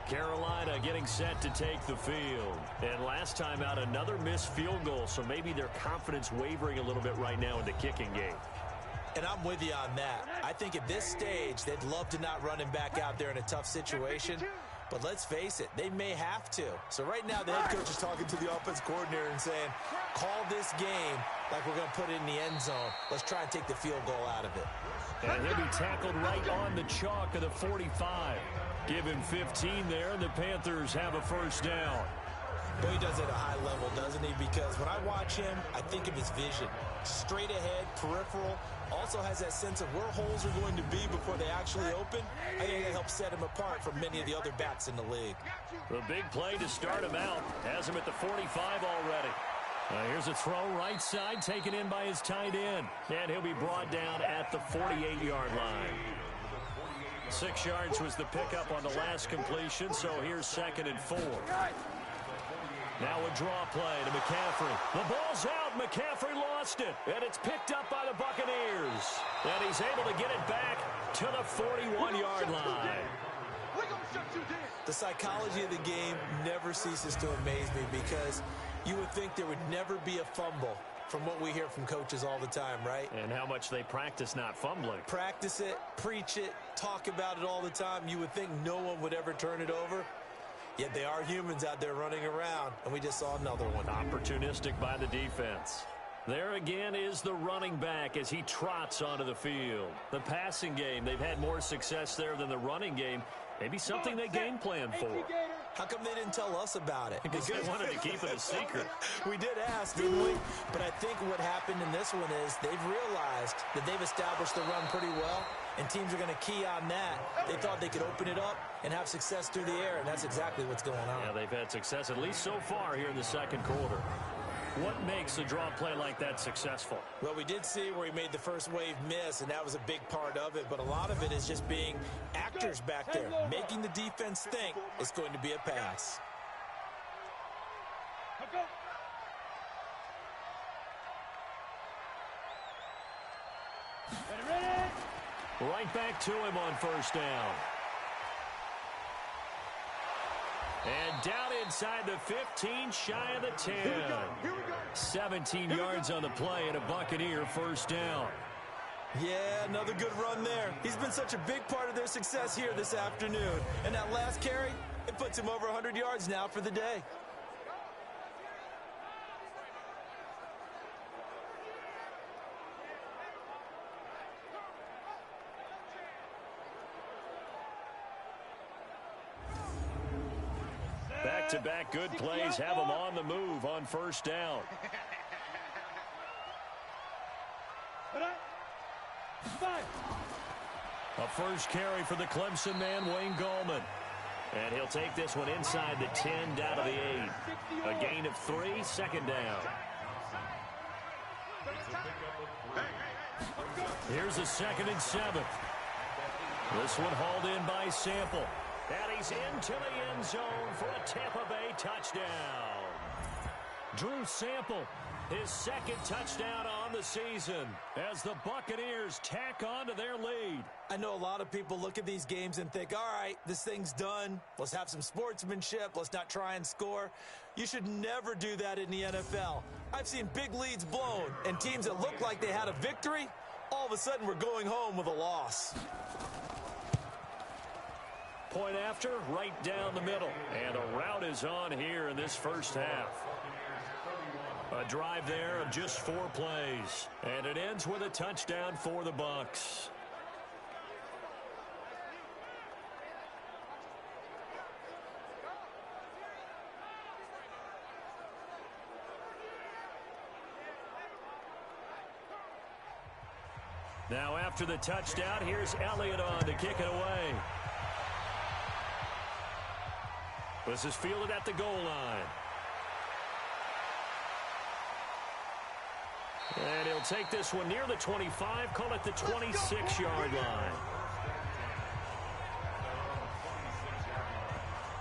Carolina getting set to take the field. And last time out, another missed field goal, so maybe their confidence wavering a little bit right now in the kicking game. And I'm with you on that. I think at this stage, they'd love to not run him back out there in a tough situation. But let's face it, they may have to. So right now, the head coach is talking to the offense coordinator and saying, call this game like we're going to put it in the end zone. Let's try and take the field goal out of it. And he'll be tackled right on the chalk of the 45. Give him 15 there, and the Panthers have a first down. Boy, he does it at a high level, doesn't he? Because when I watch him, I think of his vision. Straight ahead, peripheral, also has that sense of where holes are going to be before they actually open. I think that helps set him apart from many of the other backs in the league. The big play to start him out has him at the 45 already. Here's a throw right side, taken in by his tight end. And he'll be brought down at the 48-yard line. 6 yards was the pickup on the last completion, so here's 2nd and 4. Now a draw play to McCaffrey. The ball's out. McCaffrey lost it. And it's picked up by the Buccaneers. And he's able to get it back to the 41-yard line. The psychology of the game never ceases to amaze me because you would think there would never be a fumble from what we hear from coaches all the time, right? And how much they practice not fumbling. Practice it, preach it, talk about it all the time. You would think no one would ever turn it over. Yet they are humans out there running around, and we just saw another one. Opportunistic by the defense. There again is the running back as he trots onto the field. The passing game, they've had more success there than the running game. Maybe something they game plan for. How come they didn't tell us about it? Because they wanted to keep it a secret. We did ask, didn't we? But I think what happened in this one is they've realized that they've established the run pretty well, and teams are going to key on that. They thought they could open it up and have success through the air, and that's exactly what's going on. Yeah, they've had success at least so far here in the second quarter. What makes a draw play like that successful? Well, we did see where he made the first wave miss, and that was a big part of it. But a lot of it is just being actors back there, making the defense think it's going to be a pass. Right back to him on first down. And down inside the 15, shy of the 10. 17 yards on the play and a Buccaneer first down. Yeah, another good run there. He's been such a big part of their success here this afternoon. And that last carry, it puts him over 100 yards now for the day. Back Back-to-back good plays have them on the move on first down. A first carry for the Clemson man, Wayne Gallman. And he'll take this one inside the 10 down to the 8. A gain of 3, second down. Here's a 2nd and 7. This one hauled in by Sample. And he's into the end zone for a Tampa Bay touchdown. Drew Sample, his 2nd touchdown on the season as the Buccaneers tack on to their lead. I know a lot of people look at these games and think, all right, this thing's done. Let's have some sportsmanship. Let's not try and score. You should never do that in the NFL. I've seen big leads blown, and teams that look like they had a victory, all of a sudden we're going home with a loss. Point after, right down the middle. And a rout is on here in this first half. A drive there of just 4 plays. And it ends with a touchdown for the Bucs. Now after the touchdown, here's Elliott on to kick it away. This is fielded at the goal line. And he'll take this one near the 25, call it the 26-yard line.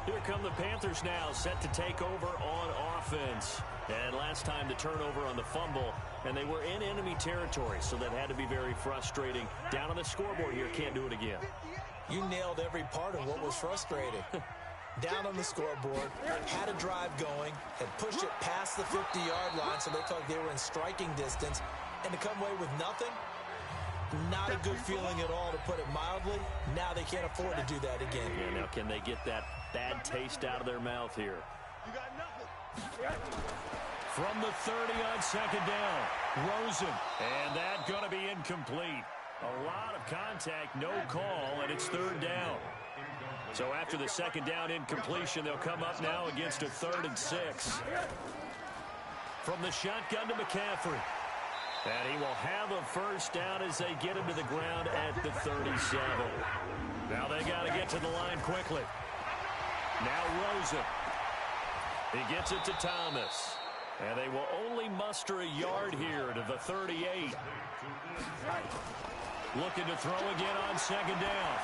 Here come the Panthers now, set to take over on offense. And last time the turnover on the fumble, and they were in enemy territory, so that had to be very frustrating. Down on the scoreboard here, can't do it again. You nailed every part of what was frustrating. Down on the scoreboard, had a drive going, had pushed it past the 50-yard line so they thought they were in striking distance, and to come away with nothing, not a good feeling at all, to put it mildly. Now they can't afford to do that again. Yeah, now can they get that bad taste out of their mouth here? You got nothing. From the 30 on second down, Rosen, and that going to be incomplete. A lot of contact, no call, and it's 3rd down. So after the second down incompletion, they'll come up now against a 3rd and 6. From the shotgun to McCaffrey. And he will have a first down as they get him to the ground at the 37. Now they got to get to the line quickly. Now Rosen. He gets it to Thomas. And they will only muster a yard here to the 38. Looking to throw again on second down.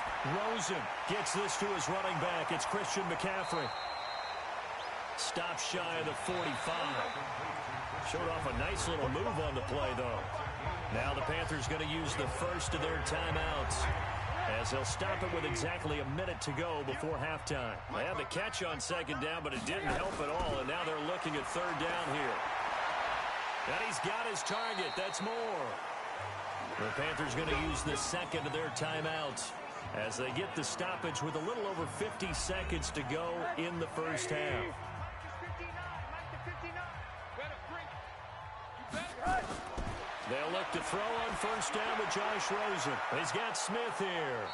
Rosen gets this to his running back. It's Christian McCaffrey. Stop shy of the 45. Showed off a nice little move on the play, though. Now the Panthers going to use the first of their timeouts, as they'll stop it with exactly a minute to go before halftime. They had the catch on second down, but it didn't help at all, and now they're looking at 3rd down here. And he's got his target. That's more. The Panthers going to use the second of their timeouts as they get the stoppage with a little over 50 seconds to go in the first half. They'll look to throw on first down with Josh Rosen. He's got Smith here.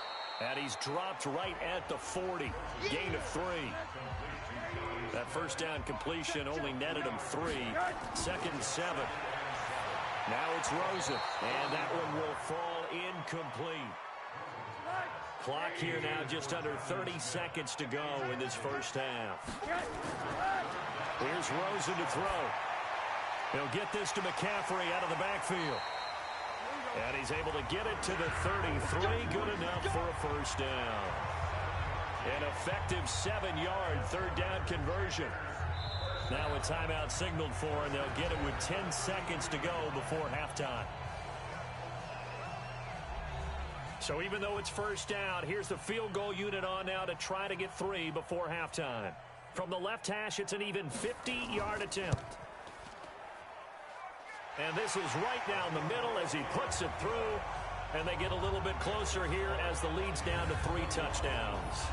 And he's dropped right at the 40. Gain of 3. That first down completion only netted him 3. 2nd and 7. Now it's Rosen, and that one will fall incomplete. Clock here now just under 30 seconds to go in this first half. Here's Rosen to throw. He'll get this to McCaffrey out of the backfield. And he's able to get it to the 33. Good enough for a first down. An effective 7-yard 3rd down conversion. Now a timeout signaled for, and they'll get it with 10 seconds to go before halftime. So even though it's first down, here's the field goal unit on now to try to get 3 before halftime. From the left hash, it's an even 50-yard attempt. And this is right down the middle as he puts it through. And they get a little bit closer here as the lead's down to 3 touchdowns.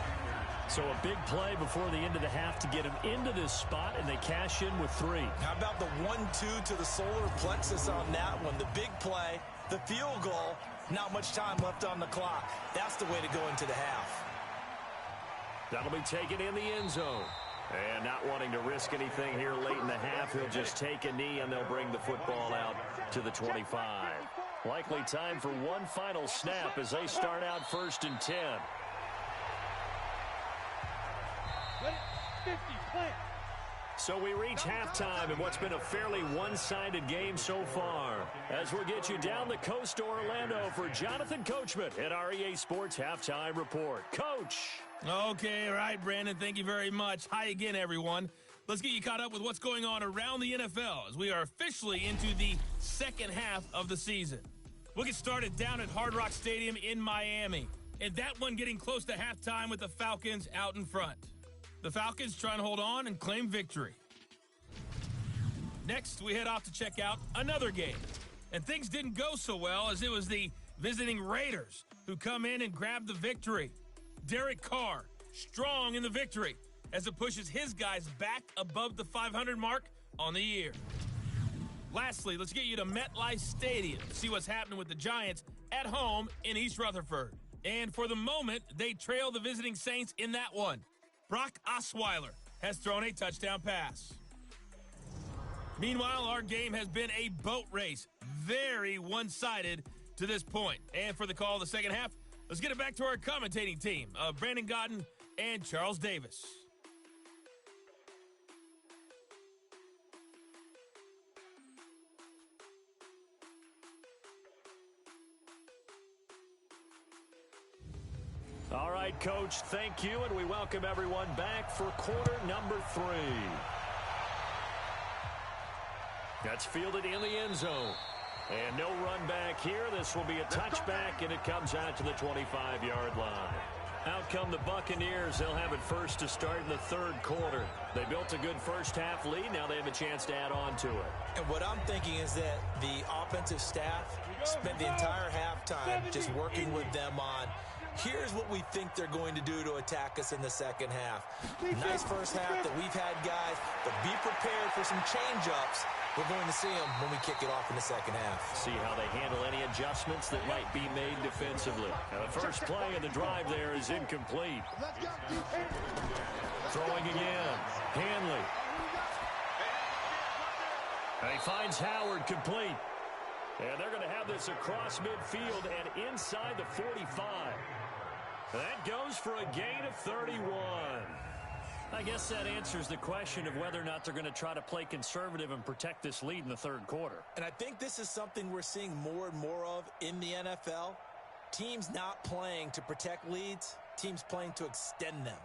So a big play before the end of the half to get him into this spot, and they cash in with 3. How about the 1-2 to the solar plexus on that one? The big play, the field goal, not much time left on the clock. That's the way to go into the half. That'll be taken in the end zone. And not wanting to risk anything here late in the half, he'll just take a knee and they'll bring the football out to the 25. Likely time for one final snap as they start out 1st and 10. 50, plant. So we reach halftime in what's been a fairly one-sided game so far. As we'll get you down the coast to Orlando for Jonathan Coachman at our EA Sports Halftime Report. Coach! Okay, all right, Brandon, thank you very much. Hi again, everyone. Let's get you caught up with what's going on around the NFL as we are officially into the second half of the season. We'll get started down at Hard Rock Stadium in Miami, and that one getting close to halftime with the Falcons out in front. The Falcons trying to hold on and claim victory. Next, we head off to check out another game. And things didn't go so well as it was the visiting Raiders who come in and grab the victory. Derek Carr, strong in the victory as it pushes his guys back above the 500 mark on the year. Lastly, let's get you to MetLife Stadium to see what's happening with the Giants at home in East Rutherford. And for the moment, they trail the visiting Saints in that one. Brock Osweiler has thrown a touchdown pass. Meanwhile, our game has been a boat race, very one-sided to this point. And for the call of the second half, let's get it back to our commentating team of Brandon Godden and Charles Davis. All right, Coach, thank you, and we welcome everyone back for quarter number 3. That's fielded in the end zone. And no run back here. This will be a touchback, and it comes out to the 25-yard line. Out come the Buccaneers. They'll have it first to start in the third quarter. They built a good first-half lead. Now they have a chance to add on to it. And what I'm thinking is that the offensive staff spent the entire halftime just working with them on here's what we think they're going to do to attack us in the second half. Nice first half that we've had, guys, but be prepared for some change-ups. We're going to see them when we kick it off in the second half. See how they handle any adjustments that might be made defensively. Now, the first play of the drive there is incomplete. Throwing again. Hanley. And he finds Howard complete. And they're going to have this across midfield and inside the 45. That goes for a gain of 31. I guess that answers the question of whether or not they're going to try to play conservative and protect this lead in the third quarter. And I think this is something we're seeing more and more of in the NFL. Teams not playing to protect leads, teams playing to extend them.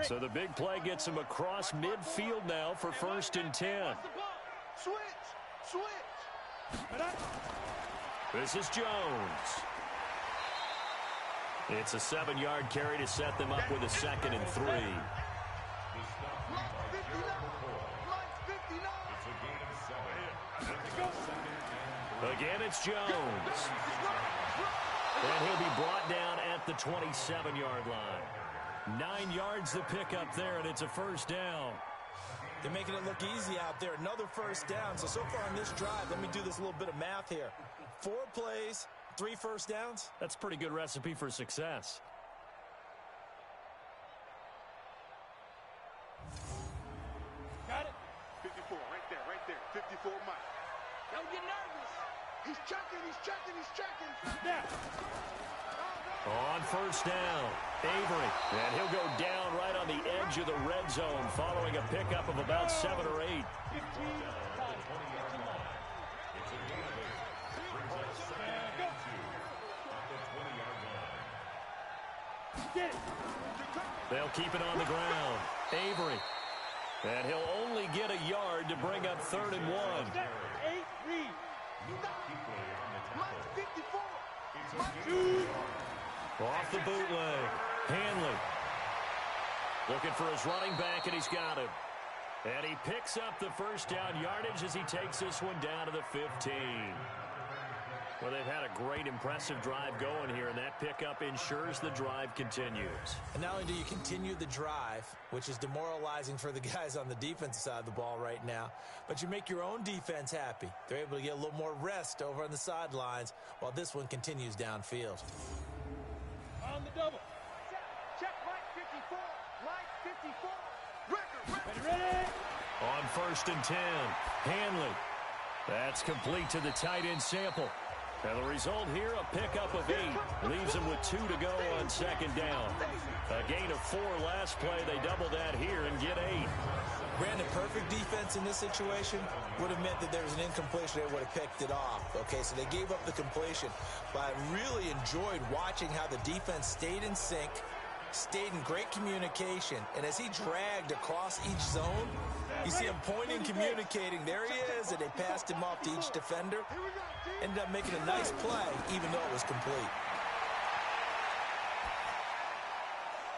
So the big play gets him across midfield now for 1st and 10. Switch. This is Jones. It's a 7-yard carry to set them up with a 2nd and 3. Again, it's Jones. And he'll be brought down at the 27-yard line. 9 yards the pickup there, and it's a first down. They're making it look easy out there. Another first down. So far on this drive, let me do this little bit of math here. 4 plays, 3 first downs. That's a pretty good recipe for success. Got it? 54, right there. 54, Mike. Don't get nervous. He's checking. Now. On first down, Avery. And he'll go down right on the edge of the red zone following a pickup of about 7 or 8. They'll keep it on the ground. Avery. And he'll only get a yard to bring up 3rd and 1. Off the bootleg. Hanley. Looking for his running back, and he's got him. And he picks up the first down yardage as he takes this one down to the 15. Well, they've had a great, impressive drive going here, and that pickup ensures the drive continues. And not only do you continue the drive, which is demoralizing for the guys on the defensive side of the ball right now, but you make your own defense happy. They're able to get a little more rest over on the sidelines while this one continues downfield. On the double. Check, Mike, 54. Ready. On 1st and 10, Hanley. That's complete to the tight end Sample. And the result here, a pickup of 8. Leaves him with 2 to go on 2nd down. A gain of 4 last play. They double that here and get 8. Brandon, perfect defense in this situation would have meant that there was an incompletion. They would have picked it off. Okay, so they gave up the completion. But I really enjoyed watching how the defense stayed in sync, stayed in great communication. And as he dragged across each zone, you see him pointing, communicating. There he is, and they passed him off to each defender. Ended up making a nice play, even though it was complete.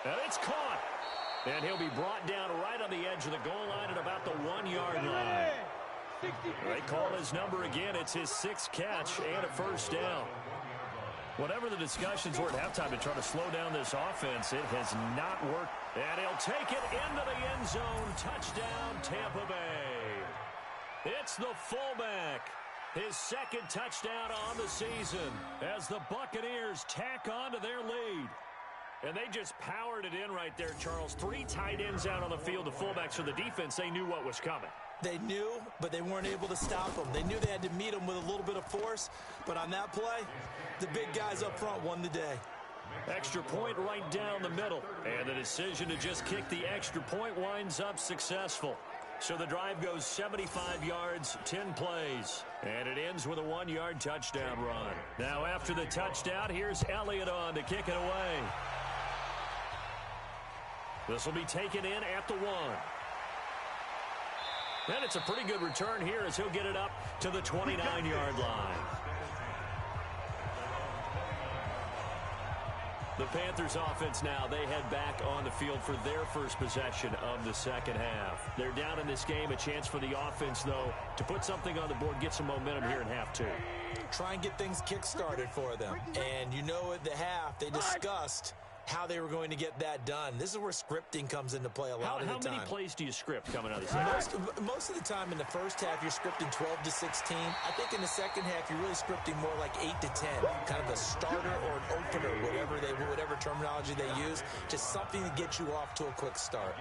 And it's caught. And he'll be brought down right on the edge of the goal line at about the 1-yard line. They call his number again. It's his 6th catch and a 1st down. Whatever the discussions were at halftime to try to slow down this offense, it has not worked. And he'll take it into the end zone. Touchdown, Tampa Bay. It's the fullback. His 2nd touchdown on the season as the Buccaneers tack on to their lead. And they just powered it in right there, Charles. 3 tight ends out on the field, the fullbacks for the defense. They knew what was coming. They knew, but they weren't able to stop them. They knew they had to meet them with a little bit of force. But on that play, the big guys up front won the day. Extra point right down the middle. And the decision to just kick the extra point winds up successful. So the drive goes 75 yards, 10 plays. And it ends with a 1-yard touchdown run. Now after the touchdown, here's Elliott on to kick it away. This will be taken in at the 1. And it's a pretty good return here as he'll get it up to the 29-yard line. The Panthers offense now, they head back on the field for their first possession of the second half. They're down in this game, a chance for the offense, though, to put something on the board, get some momentum here in half 2. Try and get things kick-started for them. And you know at the half, they discussed how they were going to get that done. This is where scripting comes into play a lot of the time. How many plays do you script coming out of the second? Most of the time in the first half, you're scripting 12 to 16. I think in the second half, you're really scripting more like 8 to 10. Kind of a starter or an opener, whatever terminology they use. Just something to get you off to a quick start.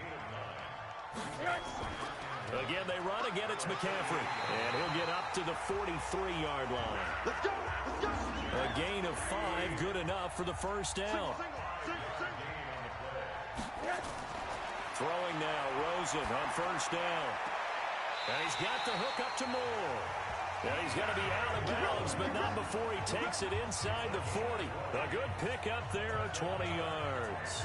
Again, they run. Again, it's McCaffrey. And he'll get up to the 43-yard line. Let's go. Let's go. A gain of 5, good enough for the first down. Throwing now, Rosen on first down. And he's got the hook up to Moore. And he's going to be out of bounds, but not before he takes it inside the 40. A good pickup there of 20 yards.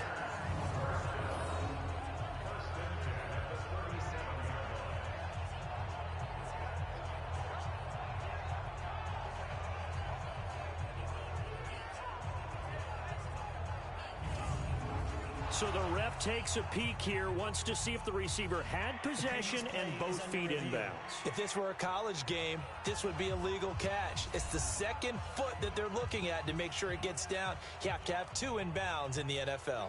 So the ref takes a peek here, wants to see if the receiver had possession and both feet inbounds. If this were a college game, this would be a legal catch. It's the second foot that they're looking at to make sure it gets down. You have to have 2 inbounds in the NFL.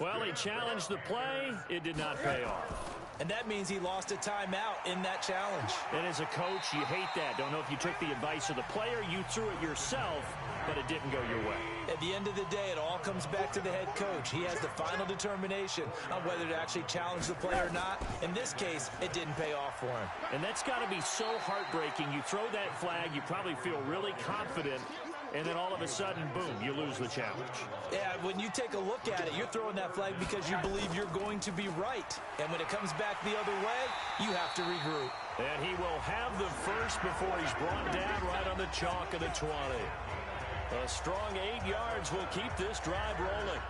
Well, he challenged the play. It did not pay off. And that means he lost a timeout in that challenge. And as a coach, you hate that. Don't know if you took the advice of the player. You threw it yourself, but it didn't go your way. At the end of the day, it all comes back to the head coach. He has the final determination on whether to actually challenge the play or not. In this case, it didn't pay off for him. And that's got to be so heartbreaking. You throw that flag, you probably feel really confident, and then all of a sudden, boom, you lose the challenge. Yeah, when you take a look at it, you're throwing that flag because you believe you're going to be right. And when it comes back the other way, you have to regroup. And he will have the first before he's brought down right on the chalk of the 20. A strong 8 yards will keep this drive rolling.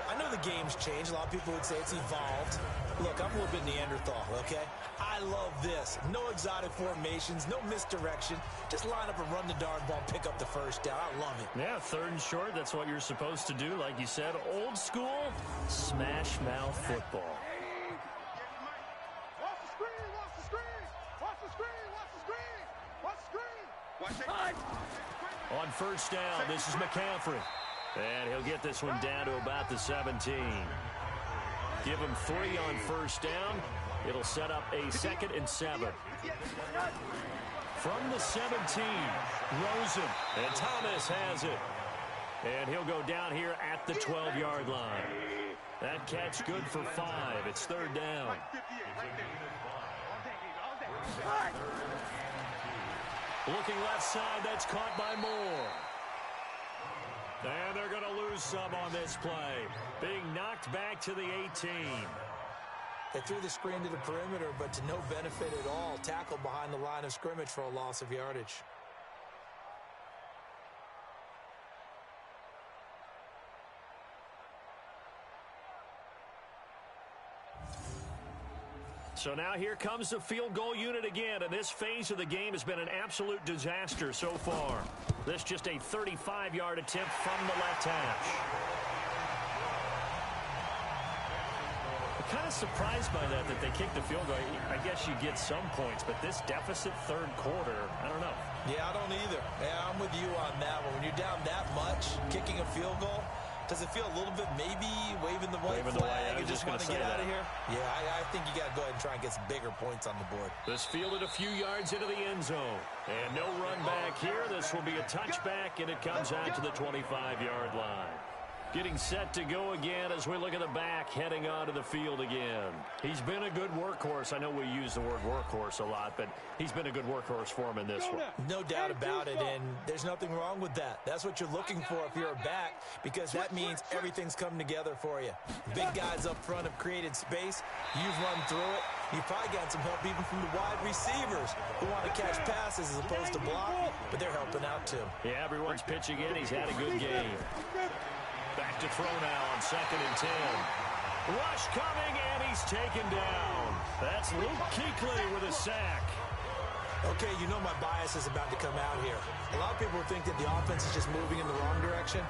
I know the game's changed. A lot of people would say it's evolved. Look, I'm a little bit Neanderthal, okay? I love this. No exotic formations, no misdirection. Just line up and run the darn ball, pick up the first down. I love it. Yeah, 3rd and short, that's what you're supposed to do. Like you said, old school, smash mouth football. Watch the screen, watch the screen, watch the screen, watch the screen, watch the screen. Watch it. On first down, this is McCaffrey. And he'll get this one down to about the 17. Give him 3 on first down. It'll set up a 2nd and 7. From the 17, Rosen. And Thomas has it. And he'll go down here at the 12-yard line. That catch good for 5. It's 3rd down. Looking left side, that's caught by Moore. And they're going to lose some on this play. Being knocked back to the 18. They threw the screen to the perimeter, but to no benefit at all. Tackled behind the line of scrimmage for a loss of yardage. So now here comes the field goal unit again, and this phase of the game has been an absolute disaster so far. This just a 35-yard attempt from the left hash. I'm kind of surprised by that they kicked the field goal. I guess you get some points, but this deficit 3rd quarter, I don't know. Yeah, I don't either. Yeah, I'm with you on that one. When you're down that much, kicking a field goal, does it feel a little bit maybe waving the white flag and just want to get out of here? Yeah, I think you got to go ahead and try and get some bigger points on the board. This fielded a few yards into the end zone. And no run back here. This will be a touchback, and it comes out to the 25-yard line. Getting set to go again as we look at the back, heading onto the field again. He's been a good workhorse. I know we use the word workhorse a lot, but he's been a good workhorse for him in this one. No doubt about it, and there's nothing wrong with that. That's what you're looking for if you're a back, because that means everything's come together for you. Big guys up front have created space. You've run through it. You've probably gotten some help even from the wide receivers who want to catch passes as opposed to block, but they're helping out too. Yeah, everyone's pitching in. He's had a good game. Back to throw now on 2nd and 10. Rush coming, and he's taken down. That's Luke Kuechly with a sack. Okay, you know my bias is about to come out here. A lot of people think that the offense is just moving in the wrong direction.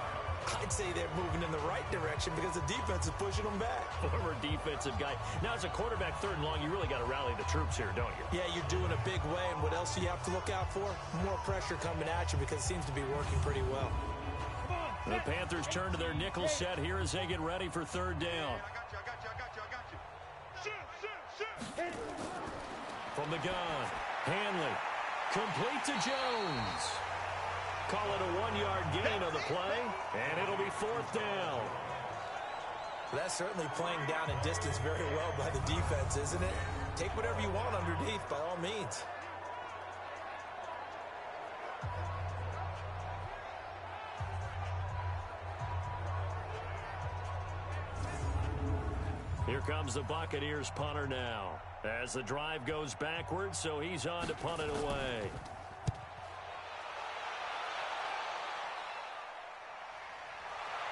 I'd say they're moving in the right direction because the defense is pushing them back. Former defensive guy. Now, as a quarterback 3rd and long, you really got to rally the troops here, don't you? Yeah, you're doing a big way, and what else do you have to look out for? More pressure coming at you because it seems to be working pretty well. The Panthers turn to their nickel set here as they get ready for 3rd down. From the gun, Hanley, complete to Jones. Call it a 1-yard gain on the play, and it'll be 4th down. That's certainly playing down in distance very well by the defense, isn't it? Take whatever you want underneath, by all means. Here comes the Buccaneers punter now. As the drive goes backwards, so he's on to punt it away.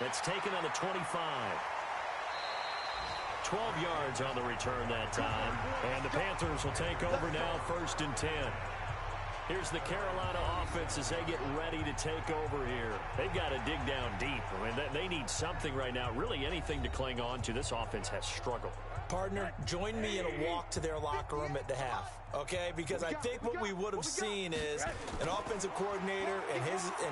That's taken on the 25. 12 yards on the return that time. And the Panthers will take over now, 1st and 10. Here's the Carolina offense as they get ready to take over here. They've got to dig down deep. I mean, they need something right now, really anything to cling on to. This offense has struggled. Partner, join me in a walk to their locker room at the half, okay? Because I think what we would have seen is an offensive coordinator and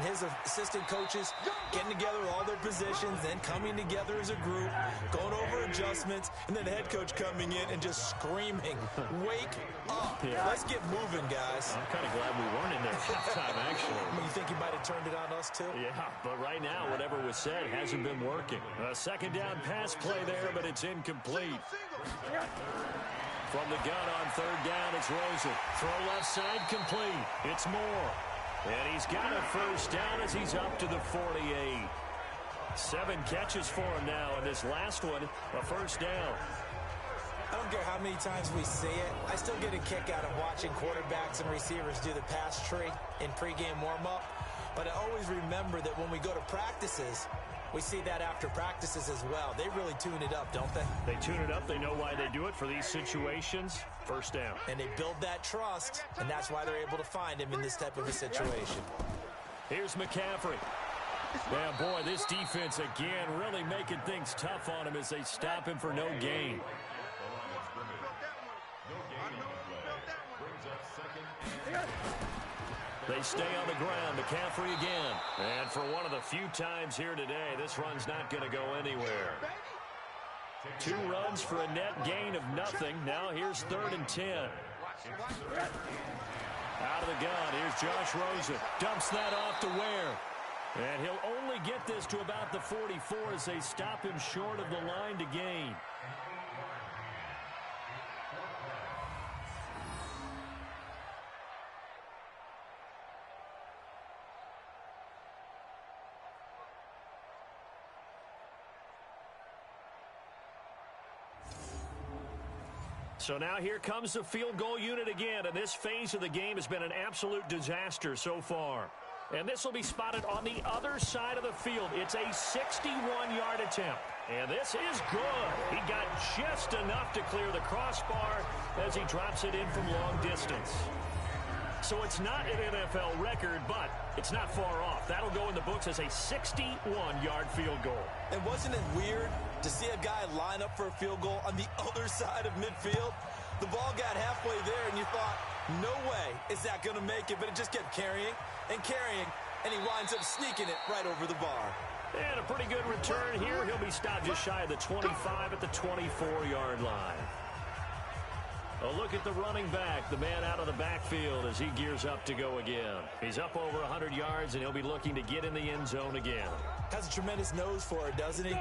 his assistant coaches getting together with all their positions, then coming together as a group, going over adjustments, and then the head coach coming in and just screaming, "Wake up. Yeah. Let's get moving, guys." I'm kind of glad we weren't in there halftime, actually. You think he might have turned it on us, too? Yeah, but right now, whatever was said hasn't been working. A 2nd down pass play there, but it's incomplete. From the gun on 3rd down, it's Rosen. Throw left side complete. It's Moore. And he's got a 1st down as he's up to the 48. 7 catches for him now, and this last one, a 1st down. I don't care how many times we see it. I still get a kick out of watching quarterbacks and receivers do the pass tree in pregame warm-up. But I always remember that when we go to practices, we see that after practices as well. They really tune it up, don't they? They tune it up. They know why they do it for these situations. 1st down. And they build that trust, and that's why they're able to find him in this type of a situation. Here's McCaffrey. Yeah, boy, this defense again really making things tough on him as they stop him for no gain. They stay on the ground. McCaffrey again. And for one of the few times here today, this run's not going to go anywhere. 2 runs for a net gain of nothing. Now here's 3rd and 10. Out of the gun, here's Josh Rosen. Dumps that off to Ware. And he'll only get this to about the 44 as they stop him short of the line to gain. So now here comes the field goal unit again, and this phase of the game has been an absolute disaster so far. And this will be spotted on the other side of the field. It's a 61-yard attempt. And this is good. He got just enough to clear the crossbar as he drops it in from long distance. So it's not an NFL record, but it's not far off. That'll go in the books as a 61-yard field goal. And wasn't it weird to see a guy line up for a field goal on the other side of midfield? The ball got halfway there, and you thought, no way is that going to make it, but it just kept carrying and carrying, and he winds up sneaking it right over the bar. And a pretty good return here. He'll be stopped just shy of the 25 at the 24-yard line. A look at the running back, the man out of the backfield as he gears up to go again. He's up over 100 yards, and he'll be looking to get in the end zone again. Has a tremendous nose for it, doesn't he?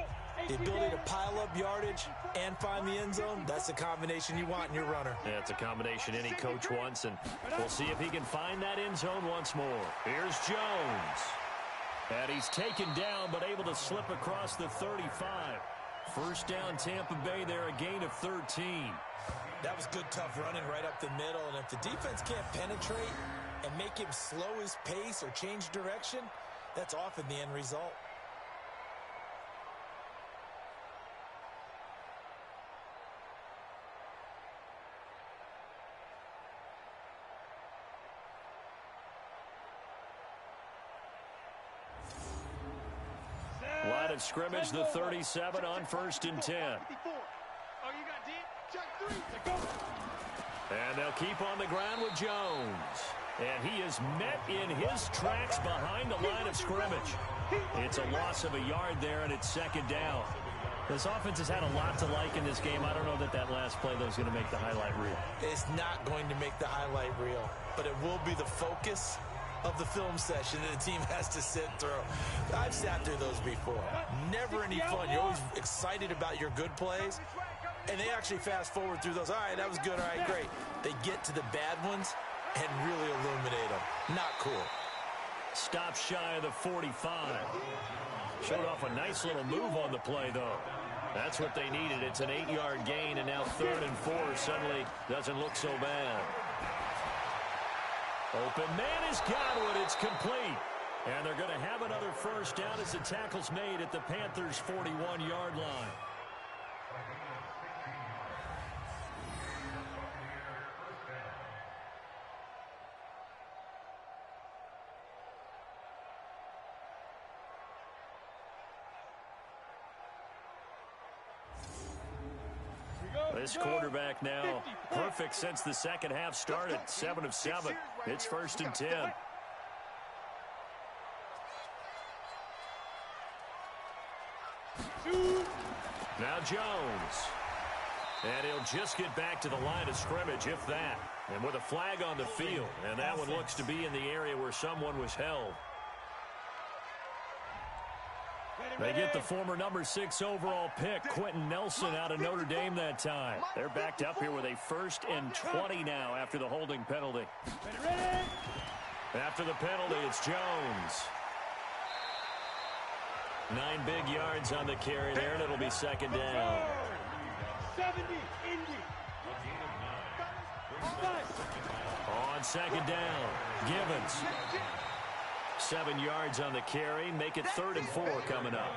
The ability to pile up yardage and find the end zone, that's the combination you want in your runner. Yeah, it's a combination any coach wants, and we'll see if he can find that end zone once more. Here's Jones. And he's taken down, but able to slip across the 35. First down, Tampa Bay there, a gain of 13. That was good, tough running right up the middle, and if the defense can't penetrate and make him slow his pace or change direction, that's often the end result. Line of scrimmage, the 37 on 1st and 10. And they'll keep on the ground with Jones. And he is met in his tracks behind the line of scrimmage. It's a loss of a yard there, and it's 2nd down. This offense has had a lot to like in this game. I don't know that that last play, though, is going to make the highlight reel. It's not going to make the highlight reel, but it will be the focus of the film session that the team has to sit through. I've sat through those before. Never any fun. You're always excited about your good plays, and they actually fast forward through those. All right, that was good. All right, great. They get to the bad ones and really illuminate them. Not cool. Stop shy of the 45. Showed off a nice little move on the play, though. That's what they needed. It's an 8-yard gain, and now 3rd and 4 suddenly doesn't look so bad. Open man is Godwin. It's complete. And they're going to have another first down as the tackle's made at the Panthers' 41-yard line. This quarterback now perfect since the second half started. 7 of 7. It's 1st and 10. Now Jones. And he'll just get back to the line of scrimmage, if that. And with a flag on the field. And that one looks to be in the area where someone was held. They get the former number 6 overall pick, Quentin Nelson, out of Notre Dame that time. They're backed up here with a 1st and 20 now after the holding penalty. After the penalty, it's Jones. 9 big yards on the carry there, and it'll be 2nd down. 70, Indy. On 2nd down, Givens. 7 yards on the carry. Make it 3rd and 4 coming up.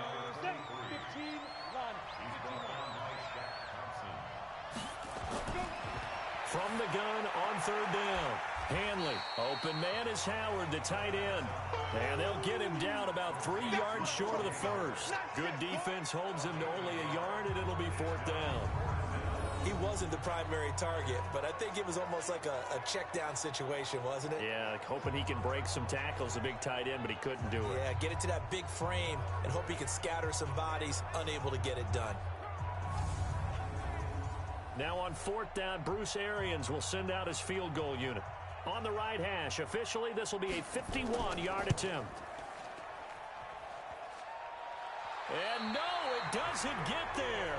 From the gun on 3rd down. Hanley. Open man is Howard, the tight end. And they'll get him down about 3 yards short of the first. Good defense holds him to only a yard, and it'll be 4th down. He wasn't the primary target, but I think it was almost like a check down situation, wasn't it? Yeah, like hoping he can break some tackles, a big tight end, but he couldn't do it. Yeah, get it to that big frame and hope he can scatter some bodies, unable to get it done. Now on 4th down, Bruce Arians will send out his field goal unit. On the right hash, officially, this will be a 51-yard attempt. And no, it doesn't get there.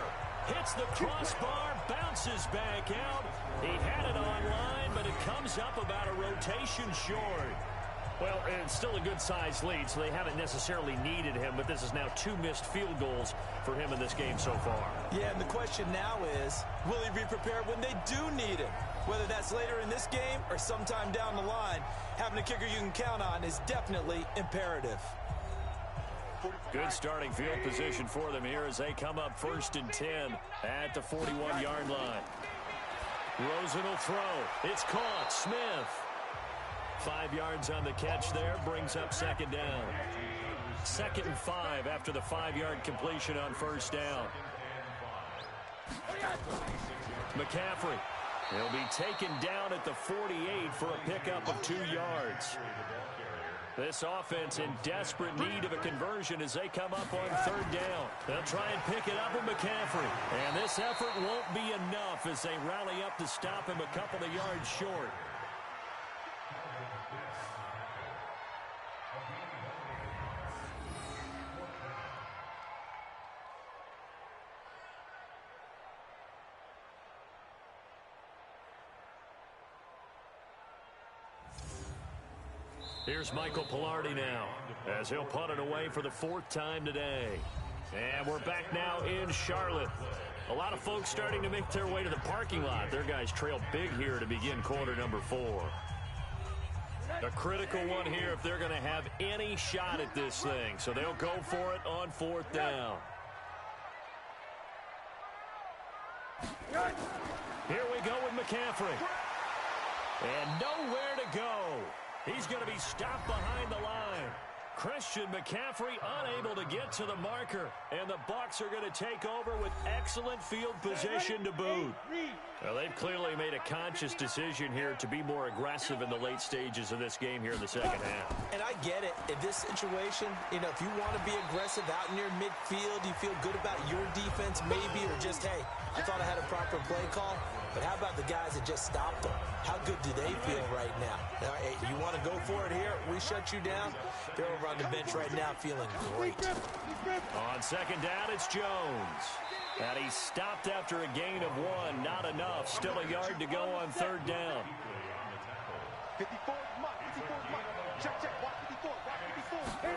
Hits the crossbar, bounces back out. He had it online, but it comes up about a rotation short. Well, it's still a good-sized lead, so they haven't necessarily needed him, but this is now 2 missed field goals for him in this game so far. Yeah, and the question now is, will he be prepared when they do need him? Whether that's later in this game or sometime down the line, having a kicker you can count on is definitely imperative. Good starting field position for them here as they come up 1st and 10 at the 41-yard line. Rosen will throw. It's caught. Smith. 5 yards on the catch there. Brings up 2nd down. 2nd and 5 after the 5-yard completion on 1st down. McCaffrey. He'll be taken down at the 48 for a pickup of 2 yards. This offense in desperate need of a conversion as they come up on 3rd down. They'll try and pick it up with McCaffrey. And this effort won't be enough as they rally up to stop him a couple of yards short. Here's Michael Pilardi now as he'll punt it away for the 4th time today. And we're back now in Charlotte. A lot of folks starting to make their way to the parking lot. Their guys trail big here to begin quarter number 4. A critical one here if they're going to have any shot at this thing. So they'll go for it on 4th down. Here we go with McCaffrey. And nowhere to go. He's going to be stopped behind the line. Christian McCaffrey unable to get to the marker. And the Bucs are going to take over with excellent field position to boot. Well, they've clearly made a conscious decision here to be more aggressive in the late stages of this game here in the 2nd half. And I get it. In this situation, you know, if you want to be aggressive out near midfield, you feel good about your defense maybe, or just, hey, I thought I had a proper play call. But how about the guys that just stopped them? How good do they feel right now? Now, hey, you want to go for it here? We shut you down. They're over on the bench right now feeling great. On 2nd down, it's Jones. And he stopped after a gain of 1. Not enough. Still a yard to go on 3rd down. 54 mark, 54 mark. Check, check, watch 54, watch 54.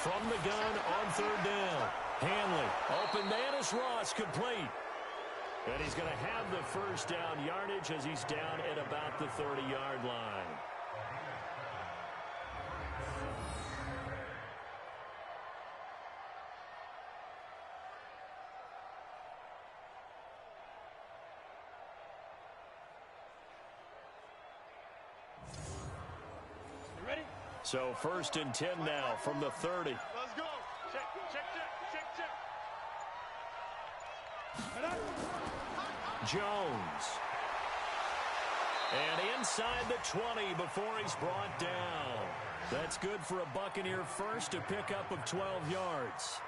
From the gun on 3rd down. Hanley, open man is Ross, complete. And he's going to have the 1st down yardage as he's down at about the 30-yard line. You ready? So 1st and 10 now from the 30. Let's go. Check, check, check, check, check. Jones. And inside the 20 before he's brought down. That's good for a Buccaneer first, a pickup of 12 yards.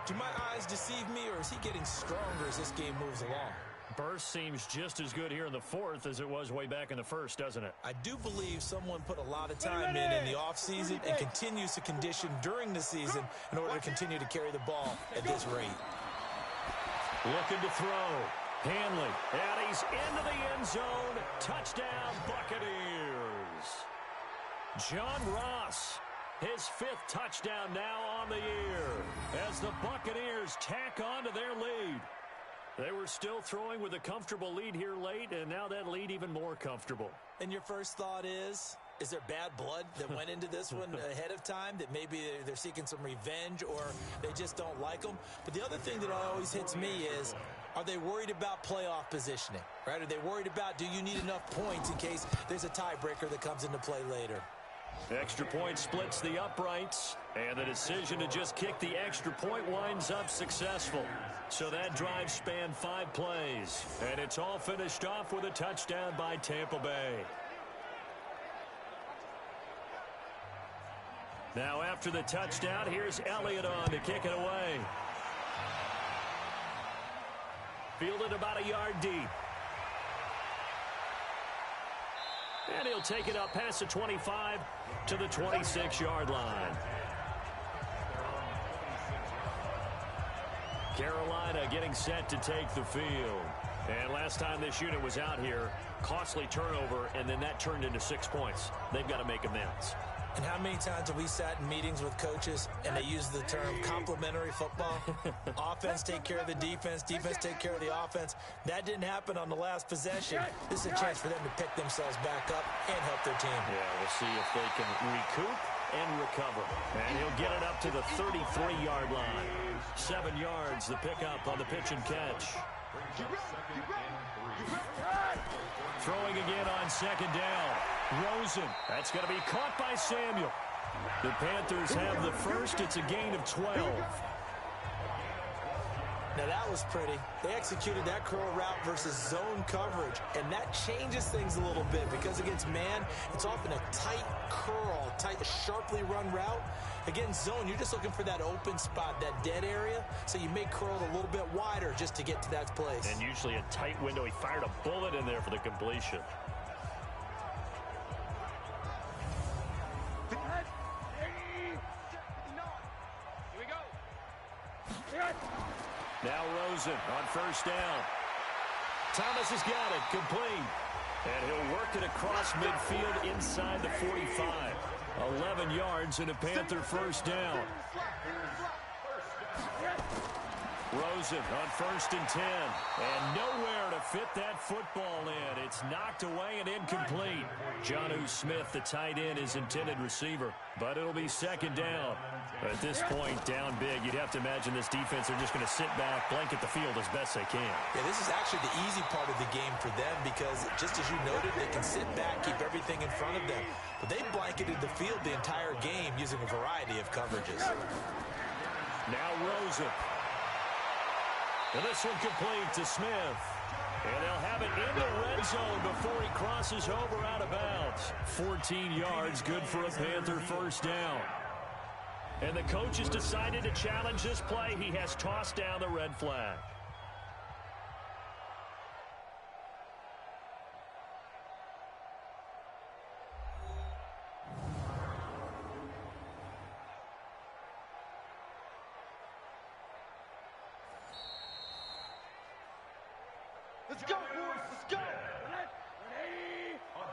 Do my eyes deceive me, or is he getting stronger as this game moves along? Burst seems just as good here in the 4th as it was way back in the 1st, doesn't it? I do believe someone put a lot of time in the offseason and continues to condition during the season in order to continue to carry the ball at this rate. Looking to throw. Hanley, and he's into the end zone. Touchdown, Buccaneers. John Ross, his 5th touchdown now on the year as the Buccaneers tack on to their lead. They were still throwing with a comfortable lead here late, and now that lead even more comfortable. And your first thought is there bad blood that went into this one ahead of time, that maybe they're seeking some revenge or they just don't like them? But the other thing that always hits me is, are they worried about playoff positioning, right? Are they worried about, do you need enough points in case there's a tiebreaker that comes into play later? Extra point splits the uprights, and the decision to just kick the extra point winds up successful. So that drive spanned 5 plays, and it's all finished off with a touchdown by Tampa Bay. Now after the touchdown, here's Elliott on to kick it away. Fielded about a yard deep. And he'll take it up past the 25 to the 26-yard line. Carolina getting set to take the field. And last time this unit was out here, costly turnover, and then that turned into 6 points. They've got to make amends. And how many times have we sat in meetings with coaches and they use the term complementary football? Offense take care of the defense, defense take care of the offense. That didn't happen on the last possession. This is a chance for them to pick themselves back up and help their team. Yeah, we'll see if they can recoup and recover. And he'll get it up to the 33-yard line. 7 yards, the pickup on the pitch and catch. Throwing again on second down. Rosen. That's going to be caught by Samuel. The Panthers have the first. It's a gain of 12. Now that was pretty. They executed that curl route versus zone coverage, and that changes things a little bit because against man, it's often a tight curl, tight, sharply run route. Against zone, you're just looking for that open spot, that dead area, so you may curl it a little bit wider just to get to that place. And usually a tight window. He fired a bullet in there for the completion. Now Rosen on first down. Thomas has got it, complete. And he'll work it across midfield inside the 45. 11 yards and a Panther first down. Rosen on first and 10. And nowhere to fit that football in. It's knocked away and incomplete. Jonnu Smith, the tight end, is intended receiver. But it'll be second down. At this point, down big, you'd have to imagine this defense are just going to sit back, blanket the field as best they can. Yeah, this is actually the easy part of the game for them because, just as you noted, they can sit back, keep everything in front of them. But they blanketed the field the entire game using a variety of coverages. Now Rosen. And this one complete to Smith. And they'll have it in the red zone before he crosses over out of bounds. 14 yards, good for a Panther first down. And the coach has decided to challenge this play. He has tossed down the red flag. Let's go, boys. Let's go. A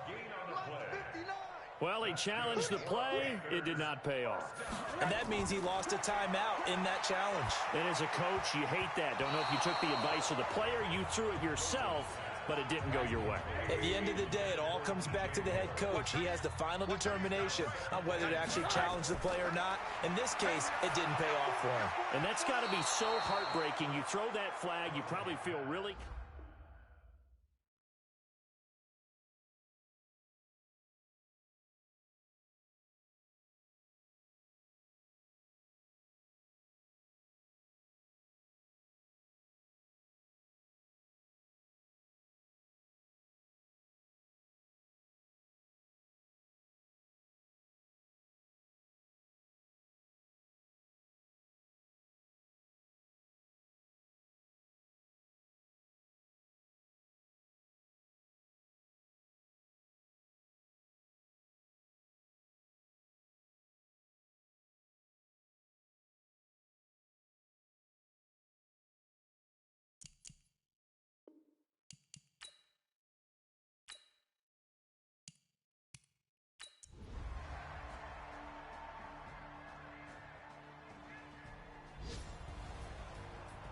gain on the play. 59. Well, he challenged the play. It did not pay off. And that means he lost a timeout in that challenge. And as a coach, you hate that. Don't know if you took the advice of the player. You threw it yourself, but it didn't go your way. At the end of the day, it all comes back to the head coach. He has the final determination on whether to actually challenge the play or not. In this case, it didn't pay off for him. And that's got to be so heartbreaking. You throw that flag, you probably feel really...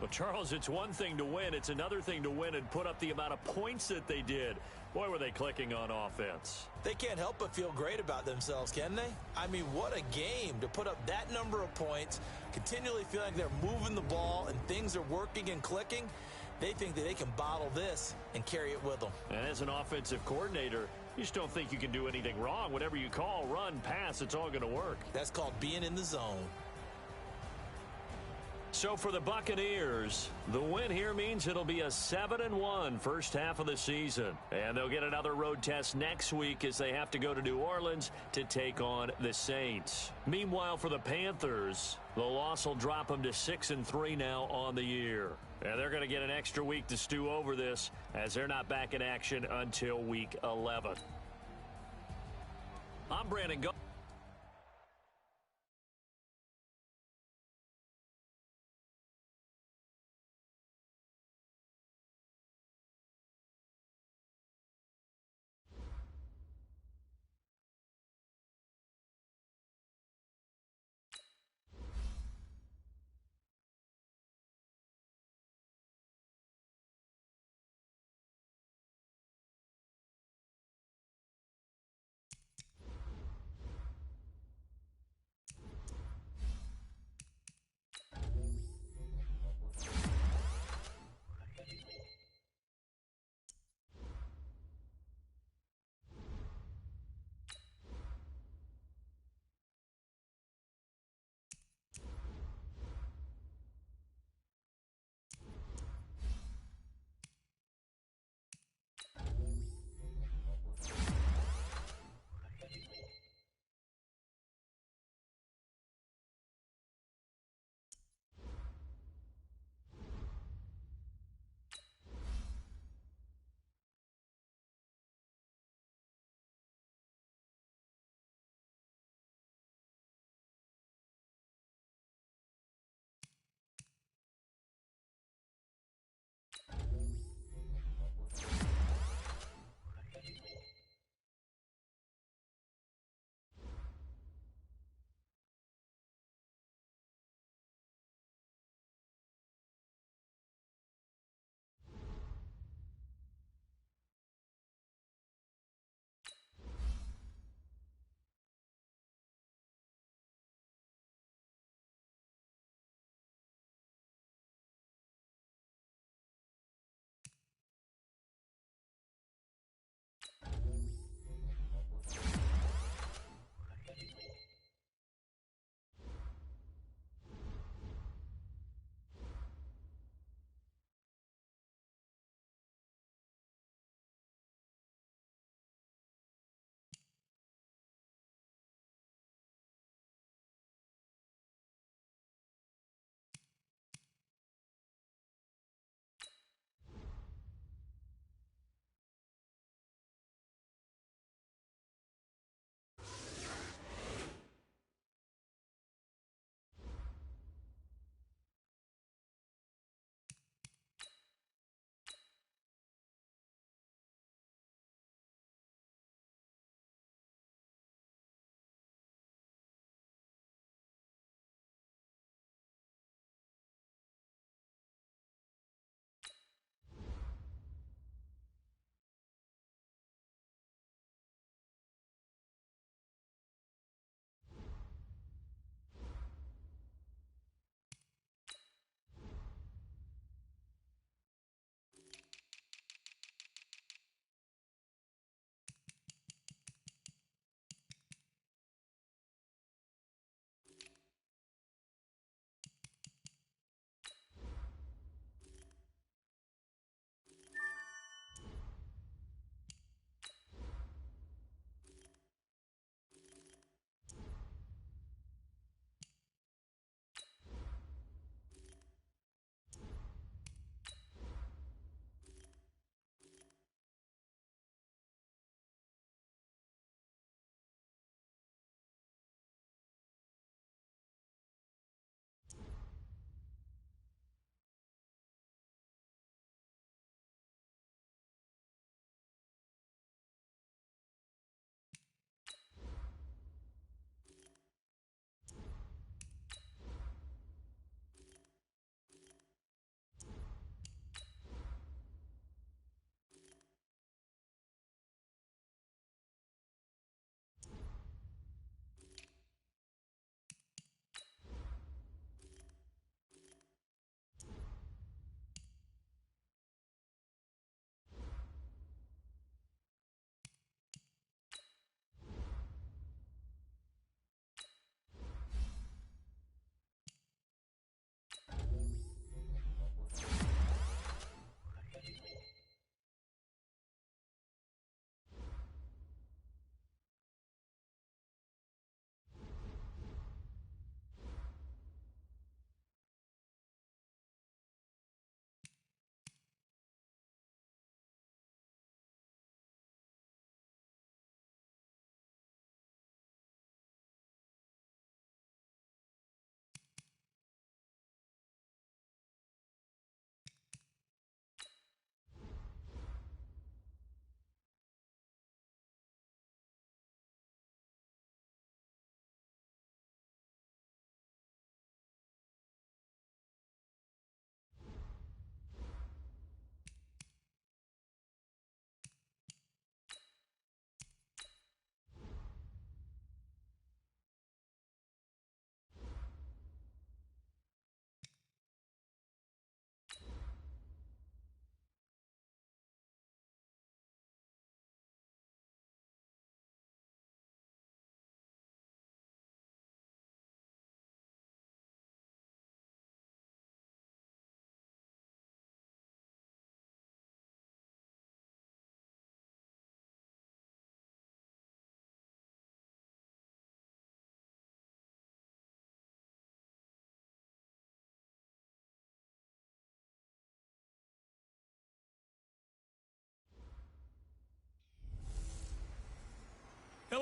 But, Charles, it's one thing to win. It's another thing to win and put up the amount of points that they did. Boy, were they clicking on offense. They can't help but feel great about themselves, can they? I mean, what a game to put up that number of points, continually feel like they're moving the ball and things are working and clicking. They think that they can bottle this and carry it with them. And as an offensive coordinator, you just don't think you can do anything wrong. Whatever you call, run, pass, it's all going to work. That's called being in the zone. So for the Buccaneers, the win here means it'll be a 7-1 first half of the season. And they'll get another road test next week as they have to go to New Orleans to take on the Saints. Meanwhile, for the Panthers, the loss will drop them to 6-3 now on the year. And they're going to get an extra week to stew over this as they're not back in action until week 11. I'm Brandon Go.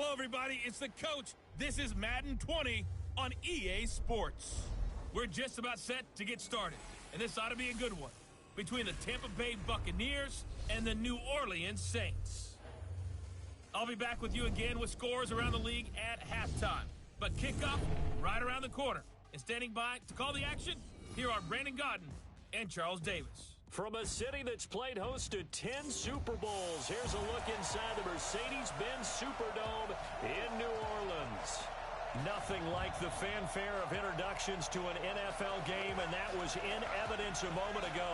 Hello, everybody. It's the coach. This is Madden 20 on EA Sports. We're just about set to get started, and this ought to be a good one between the Tampa Bay Buccaneers and the New Orleans Saints. I'll be back with you again with scores around the league at halftime. But kickoff right around the corner. And standing by to call the action, here are Brandon Godden and Charles Davis. From a city that's played host to 10 Super Bowls, here's a look inside the Mercedes-Benz Superdome in New Orleans. Nothing like the fanfare of introductions to an NFL game, and that was in evidence a moment ago.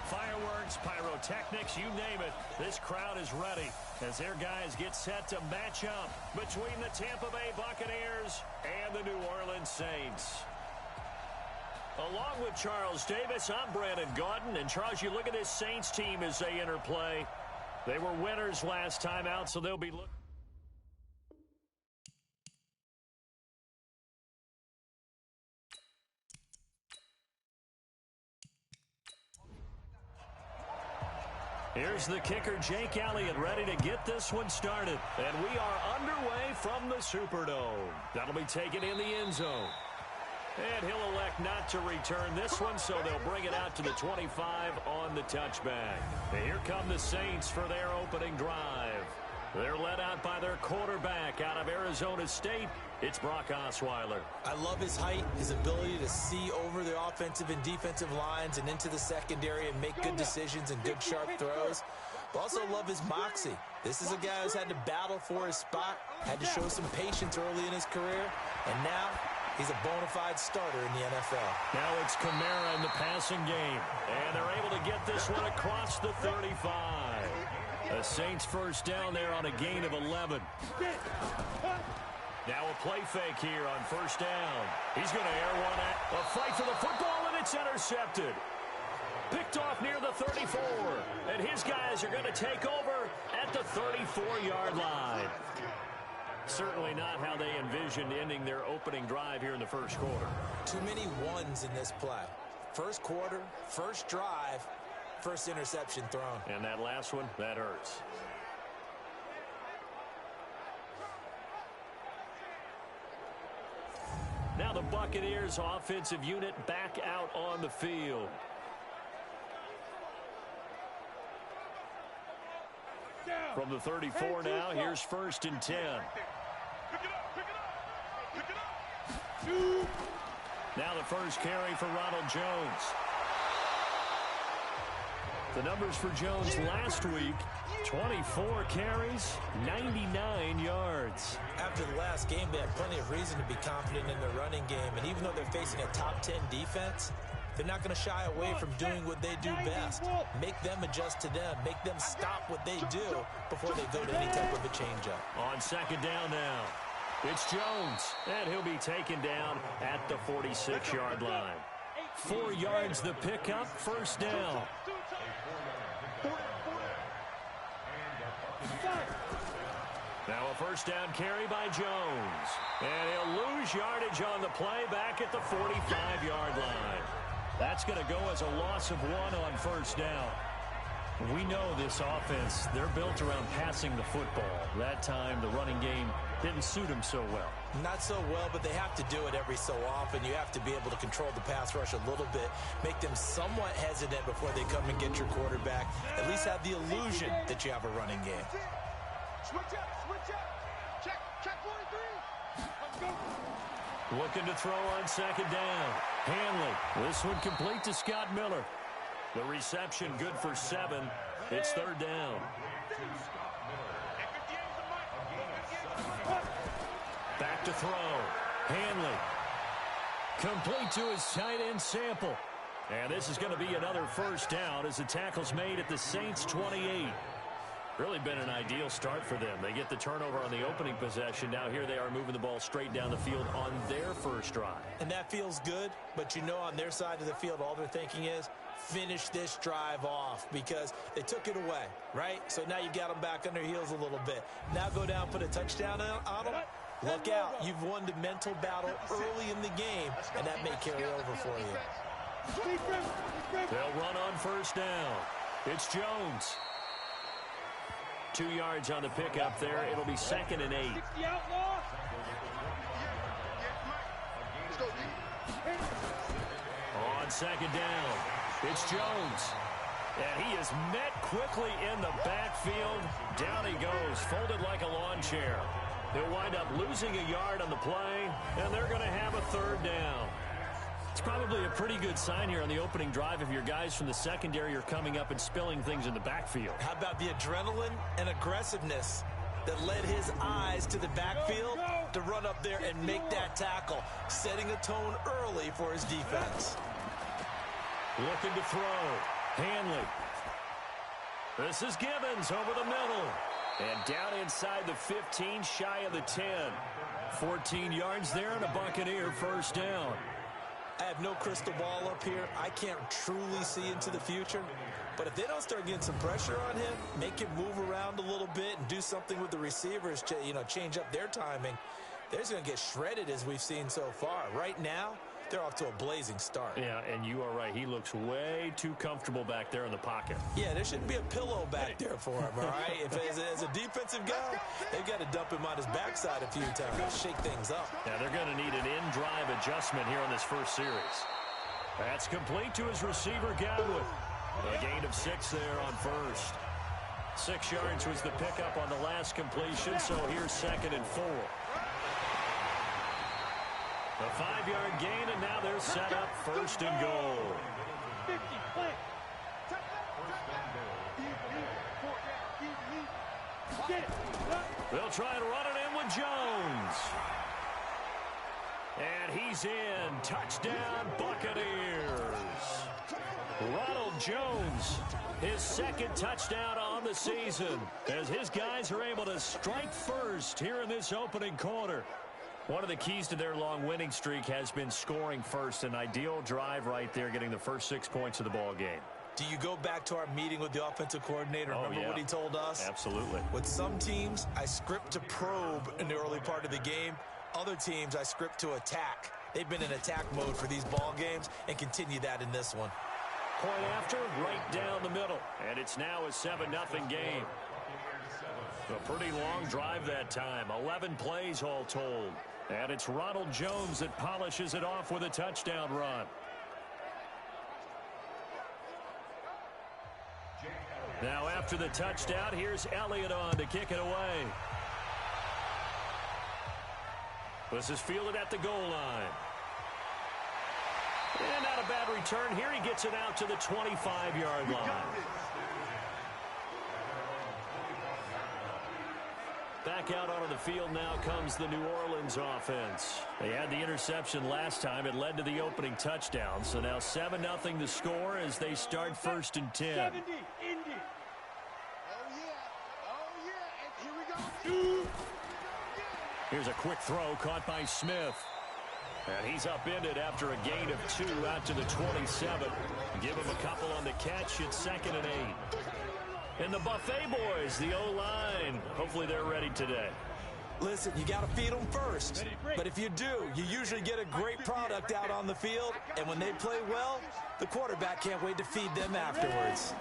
Fireworks, pyrotechnics, you name it. This crowd is ready as their guys get set to match up between the Tampa Bay Buccaneers and the New Orleans Saints. Along with Charles Davis, I'm Brandon Godden. And Charles, you look at this Saints team as they interplay. They were winners last time out, so they'll be looking. Here's the kicker, Jake Elliott, ready to get this one started. And we are underway from the Superdome. That'll be taken in the end zone. And he'll elect not to return this one, so they'll bring it out to the 25 on the touchback. And here come the Saints for their opening drive. They're led out by their quarterback out of Arizona State. It's Brock Osweiler. I love his height, his ability to see over the offensive and defensive lines and into the secondary and make good decisions and good sharp throws. But also love his moxie. This is a guy who's had to battle for his spot, had to show some patience early in his career, and now he's a bona fide starter in the NFL. Now it's Kamara in the passing game, and they're able to get this one across the 35. The Saints first down there on a gain of 11. Now a play fake here on first down. He's going to air one at a fight for the football, and it's intercepted. Picked off near the 34, and his guys are going to take over at the 34-yard line. Certainly not how they envisioned ending their opening drive here in the first quarter. Too many ones in this play. First quarter, first drive, first interception thrown. And that last one, that hurts. Now the Buccaneers offensive unit back out on the field. From the 34 now, here's first and 10. Now the first carry for Ronald Jones. The numbers for Jones last week, 24 carries, 99 yards. After the last game, they had plenty of reason to be confident in their running game. And even though they're facing a top 10 defense, they're not going to shy away from doing what they do best. Make them adjust to them. Make them stop what they do before they go to any type of a changeup. On second down now, it's Jones. And he'll be taken down at the 46-yard line. 4 yards the pickup, first down. Now a first down carry by Jones. And he'll lose yardage on the play back at the 45-yard line. That's going to go as a loss of 1 on first down. We know this offense, they're built around passing the football. That time, the running game didn't suit them so well. Not so well, but they have to do it every so often. You have to be able to control the pass rush a little bit, make them somewhat hesitant before they come and get your quarterback. At least have the illusion that you have a running game. Switch up. Check 43. Let's go. Looking to throw on second down. Hanley. This one complete to Scott Miller. The reception good for 7. It's third down. Back to throw. Hanley. Complete to his tight end Sample. And this is going to be another first down as the tackle's made at the Saints 28. Really been an ideal start for them. They get the turnover on the opening possession. Now here they are moving the ball straight down the field on their first drive. And that feels good, but you know on their side of the field all they're thinking is finish this drive off because they took it away, right? So now you got them back on their heels a little bit. Now go down, put a touchdown on them. Look out. You've won the mental battle early in the game, and that may carry over for you. They'll run on first down. It's Jones. 2 yards on the pickup there. It'll be 2nd and 8. On 2nd down, it's Jones. And he is met quickly in the backfield. Down he goes, folded like a lawn chair. He'll wind up losing a yard on the play, and they're going to have a 3rd down. It's probably a pretty good sign here on the opening drive if your guys from the secondary are coming up and spilling things in the backfield. How about the adrenaline and aggressiveness that led his eyes to the backfield to run up there and make that tackle, setting a tone early for his defense. Looking to throw. Hanley. This is Gibbons over the middle. And down inside the 15, shy of the 10. 14 yards there and a Buccaneer 1st down. I have no crystal ball up here. I can't truly see into the future. But if they don't start getting some pressure on him, make him move around a little bit and do something with the receivers, change up their timing, they're just going to get shredded as we've seen so far. Right now, they're off to a blazing start. Yeah, and you are right. He looks way too comfortable back there in the pocket. Yeah, there shouldn't be a pillow back there for him, all right? As a defensive guy, they've got to dump him on his backside a few times, shake things up. Yeah, they're going to need an in-drive adjustment here on this first series. That's complete to his receiver, Godwin. A gain of 6 there on 1st. 6 yards was the pickup on the last completion, so here's 2nd and 4. A 5-yard gain, and now they're set up 1st and goal. They'll try and run it in with Jones. And he's in. Touchdown, Buccaneers. Ronald Jones, his 2nd touchdown on the season, as his guys are able to strike first here in this opening quarter. One of the keys to their long winning streak has been scoring first. An ideal drive right there, getting the first 6 points of the ball game. Do you go back to our meeting with the offensive coordinator? Remember what he told us? Absolutely. With some teams, I script to probe in the early part of the game. Other teams, I script to attack. They've been in attack mode for these ball games and continue that in this one. Point after, right down the middle. And it's now a 7-0 game. A pretty long drive that time. 11 plays all told. And it's Ronald Jones that polishes it off with a touchdown run. Now after the touchdown, here's Elliott on to kick it away. This is fielded at the goal line. And not a bad return here. He gets it out to the 25-yard line. Back out onto the field now comes the New Orleans offense. They had the interception last time. It led to the opening touchdown. So now 7-0 the score as they start 1st and 10. 70, Indy. Oh, yeah. And here we go. Here's a quick throw caught by Smith. And he's upended after a gain of 2 out to the 27. Give him a couple on the catch. It's 2nd and 8. And the Buffet boys, the O-line, hopefully they're ready today. Listen, you got to feed them first. But if you do, you usually get a great product out on the field. And when they play well, the quarterback can't wait to feed them afterwards.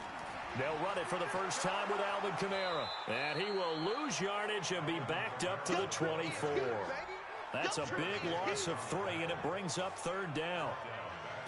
They'll run it for the first time with Alvin Kamara. And he will lose yardage and be backed up to the 24. That's a big loss of 3, and it brings up 3rd down.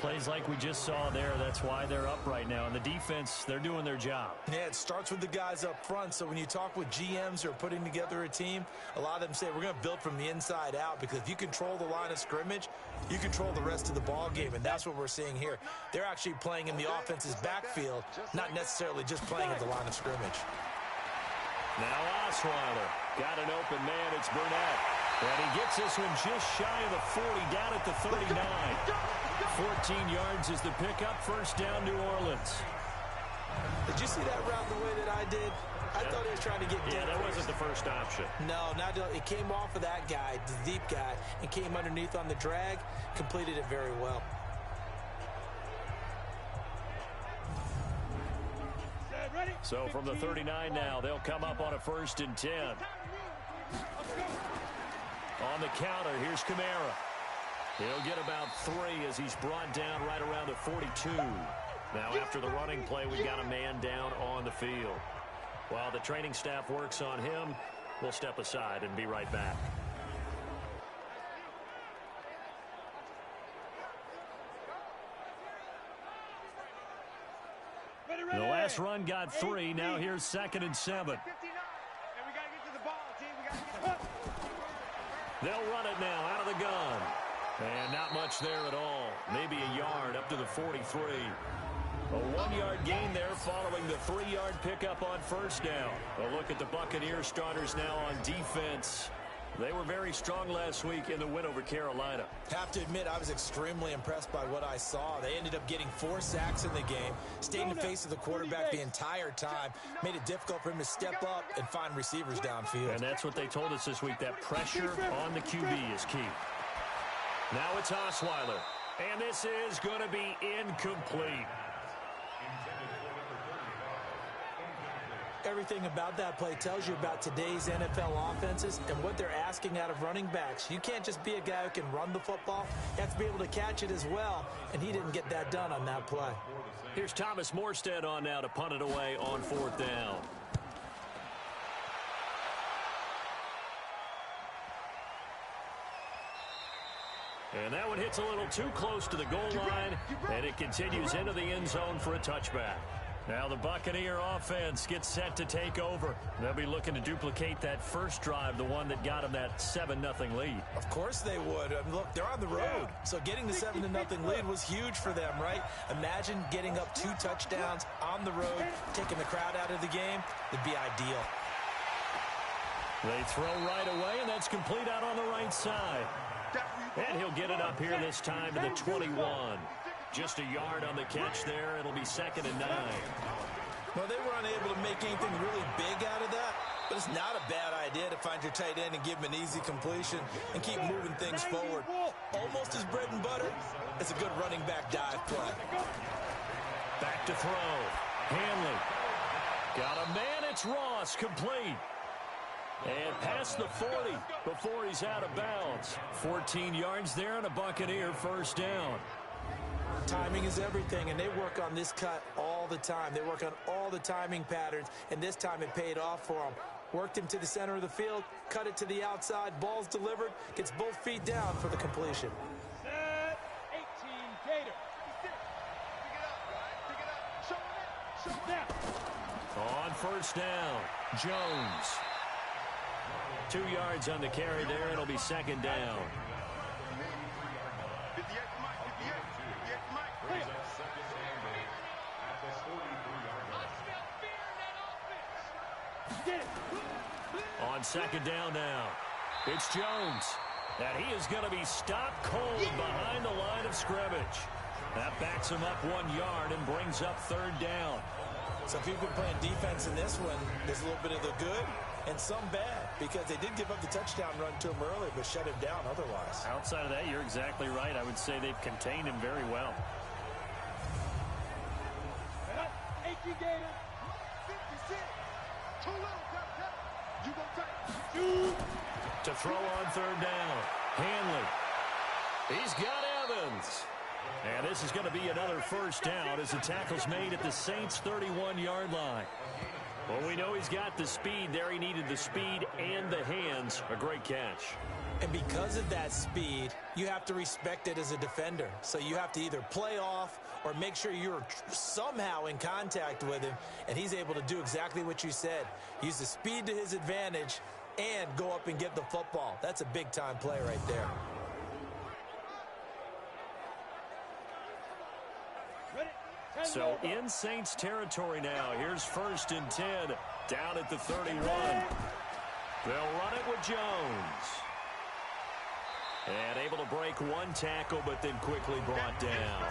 Plays like we just saw there, that's why they're up right now. And the defense, they're doing their job. Yeah, it starts with the guys up front. So when you talk with GMs who are putting together a team, a lot of them say we're going to build from the inside out, because if you control the line of scrimmage, you control the rest of the ball game, and that's what we're seeing here. They're actually playing in the offense's backfield, not necessarily just playing at the line of scrimmage. Now Osweiler got an open man. It's Burnett. And he gets this one just shy of the 40, down at the 39. 14 yards is the pickup. 1st down, New Orleans. Did you see that route the way that I did? I thought he was trying to get deep. Yeah, that wasn't the first option. No, it came off of that guy, the deep guy, and came underneath on the drag. Completed it very well. So from the 39 now, they'll come up on a 1st and 10. On the counter, here's Kamara. He'll get about 3 as he's brought down right around the 42. Now after the running play, we've got a man down on the field. While the training staff works on him, we'll step aside and be right back. The last run got 3. Now here's 2nd and 7. They'll run it now out of the gun. And not much there at all. Maybe a yard up to the 43. A 1-yard gain there following the 3-yard pickup on first down. A look at the Buccaneers starters now on defense. They were very strong last week in the win over Carolina. Have to admit, I was extremely impressed by what I saw. They ended up getting 4 sacks in the game, stayed in the face of the quarterback the entire time, made it difficult for him to step up and find receivers downfield. And that's what they told us this week, that pressure on the QB is key. Now it's Osweiler, and this is going to be incomplete. Everything about that play tells you about today's NFL offenses and what they're asking out of running backs. You can't just be a guy who can run the football. You have to be able to catch it as well, and he didn't get that done on that play. Here's Thomas Morstead on now to punt it away on 4th down. And that one hits a little too close to the goal line, and it continues into the end zone for a touchback. Now the Buccaneer offense gets set to take over. They'll be looking to duplicate that first drive, the one that got them that 7-0 lead. Of course they would. I mean, look, they're on the road. So getting the 7-0 lead was huge for them, right? Imagine getting up 2 touchdowns on the road, taking the crowd out of the game. It'd be ideal. They throw right away, and that's complete out on the right side. And he'll get it up here this time to the 21. Just a yard on the catch there. It'll be 2nd and 9. Well, they were unable to make anything really big out of that, but it's not a bad idea to find your tight end and give him an easy completion and keep moving things forward. Almost as bread and butter as a good running back dive play. Back to throw. Hanley. Got a man. It's Ross. Complete. And past the 40 before he's out of bounds. 14 yards there and a Buccaneer first down. Timing is everything, and they work on this cut all the time. They work on all the timing patterns, and this time it paid off for them. Worked him to the center of the field, cut it to the outside, ball's delivered, gets both feet down for the completion. Set, 18, Gator. Pick it up. On first down, Jones. 2 yards on the carry there. It'll be 2nd down. On 2nd down now, it's Jones. And he is going to be stopped cold behind the line of scrimmage. That backs him up 1 yard and brings up 3rd down. So if you've been playing defense in this one, there's a little bit of the good and some bad, because they did give up the touchdown run to him early, but shut him down otherwise. Outside of that, you're exactly right. I would say they've contained him very well. 18 Gator. 56. Too little. You go tight. To throw on 3rd down. Hanley. He's got Evans. And this is going to be another first down as the tackle's made at the Saints' 31-yard line. Well, we know he's got the speed there. He needed the speed and the hands. A great catch. And because of that speed, you have to respect it as a defender. So you have to either play off or make sure you're somehow in contact with him, and he's able to do exactly what you said. Use the speed to his advantage and go up and get the football. That's a big-time play right there. So in Saints territory now. Here's 1st and 10 down at the 31. They'll run it with Jones. And able to break 1 tackle, but then quickly brought down.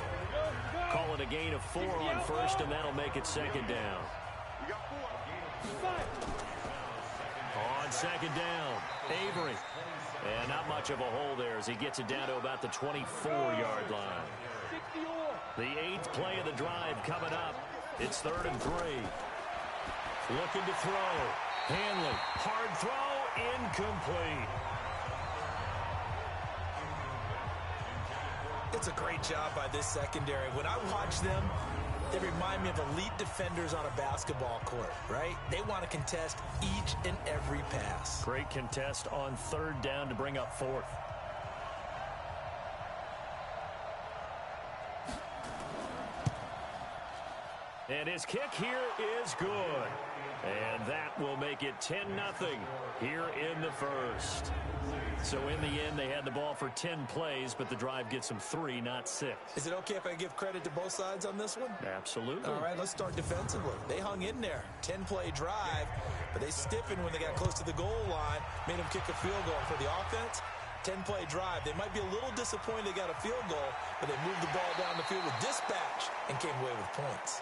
Call it a gain of 4 on 1st, and that'll make it 2nd down. On 2nd down, Avery. And not much of a hole there as he gets it down to about the 24-yard line. The 8th play of the drive coming up. It's 3rd and 3. Looking to throw. Hanley. Hard throw. Incomplete. It's a great job by this secondary. When I watch them, They remind me of elite defenders on a basketball court, right? They want to contest each and every pass. Great contest on third down to bring up fourth. And his kick here is good. And that will make it 10-0 here in the first. So in the end, they had the ball for 10 plays, but the drive gets them 3, not 6. Is it okay if I give credit to both sides on this one? Absolutely. All right, let's start defensively. They hung in there. 10-play drive, but they stiffened when they got close to the goal line, made them kick a field goal. For the offense, 10-play drive. They might be a little disappointed they got a field goal, but they moved the ball down the field with dispatch and came away with points.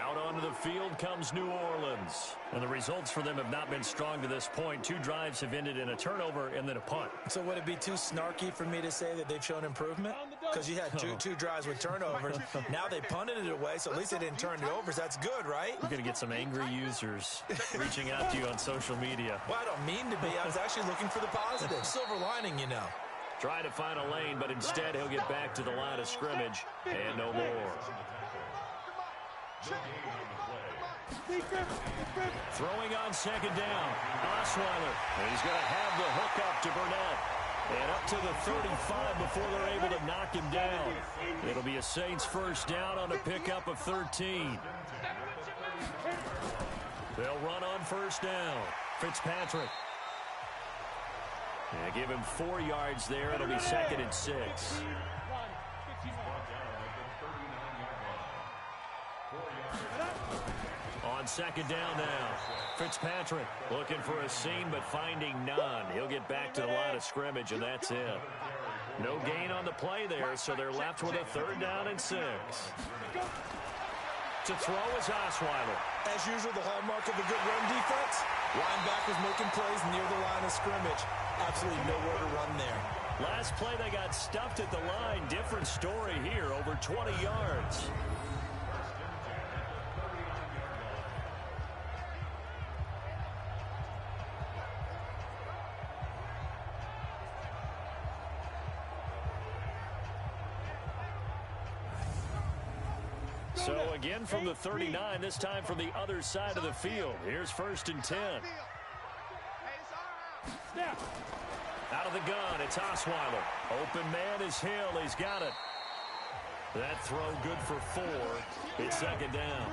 Out onto the field comes New Orleans. And the results for them have not been strong to this point. 2 drives have ended in a turnover and then a punt. So would it be too snarky for me to say that they've shown improvement? Because you had two drives with turnovers. Now they punted it away, so at least they didn't turn it over. So that's good, right? You're going to get some angry users reaching out to you on social media. Well, I don't mean to be. I was actually looking for the positive. Silver lining, you know. Trying to find a lane, but instead he'll get back to the line of scrimmage and no more. Throwing on second down, Osweiler. He's going to have the hook up to Burnett. And up to the 35 before they're able to knock him down. It'll be a Saints first down on a pickup of 13. They'll run on first down. Fitzpatrick. Yeah, give him 4 yards there. It'll be 2nd and 6. On second down now, Fitzpatrick looking for a seam but finding none. He'll get back to the line of scrimmage, and that's it. No gain on the play there, so they're left with a 3rd down and 6. To throw is Osweiler. As usual, the hallmark of a good run defense. Linebackers making plays near the line of scrimmage. Absolutely nowhere to run there. Last play, they got stuffed at the line. Different story here, over 20 yards. So again from the 39, this time from the other side of the field. Here's 1st and 10. Out of the gun, it's Osweiler. Open man is Hill. He's got it. That throw good for 4. It's 2nd down.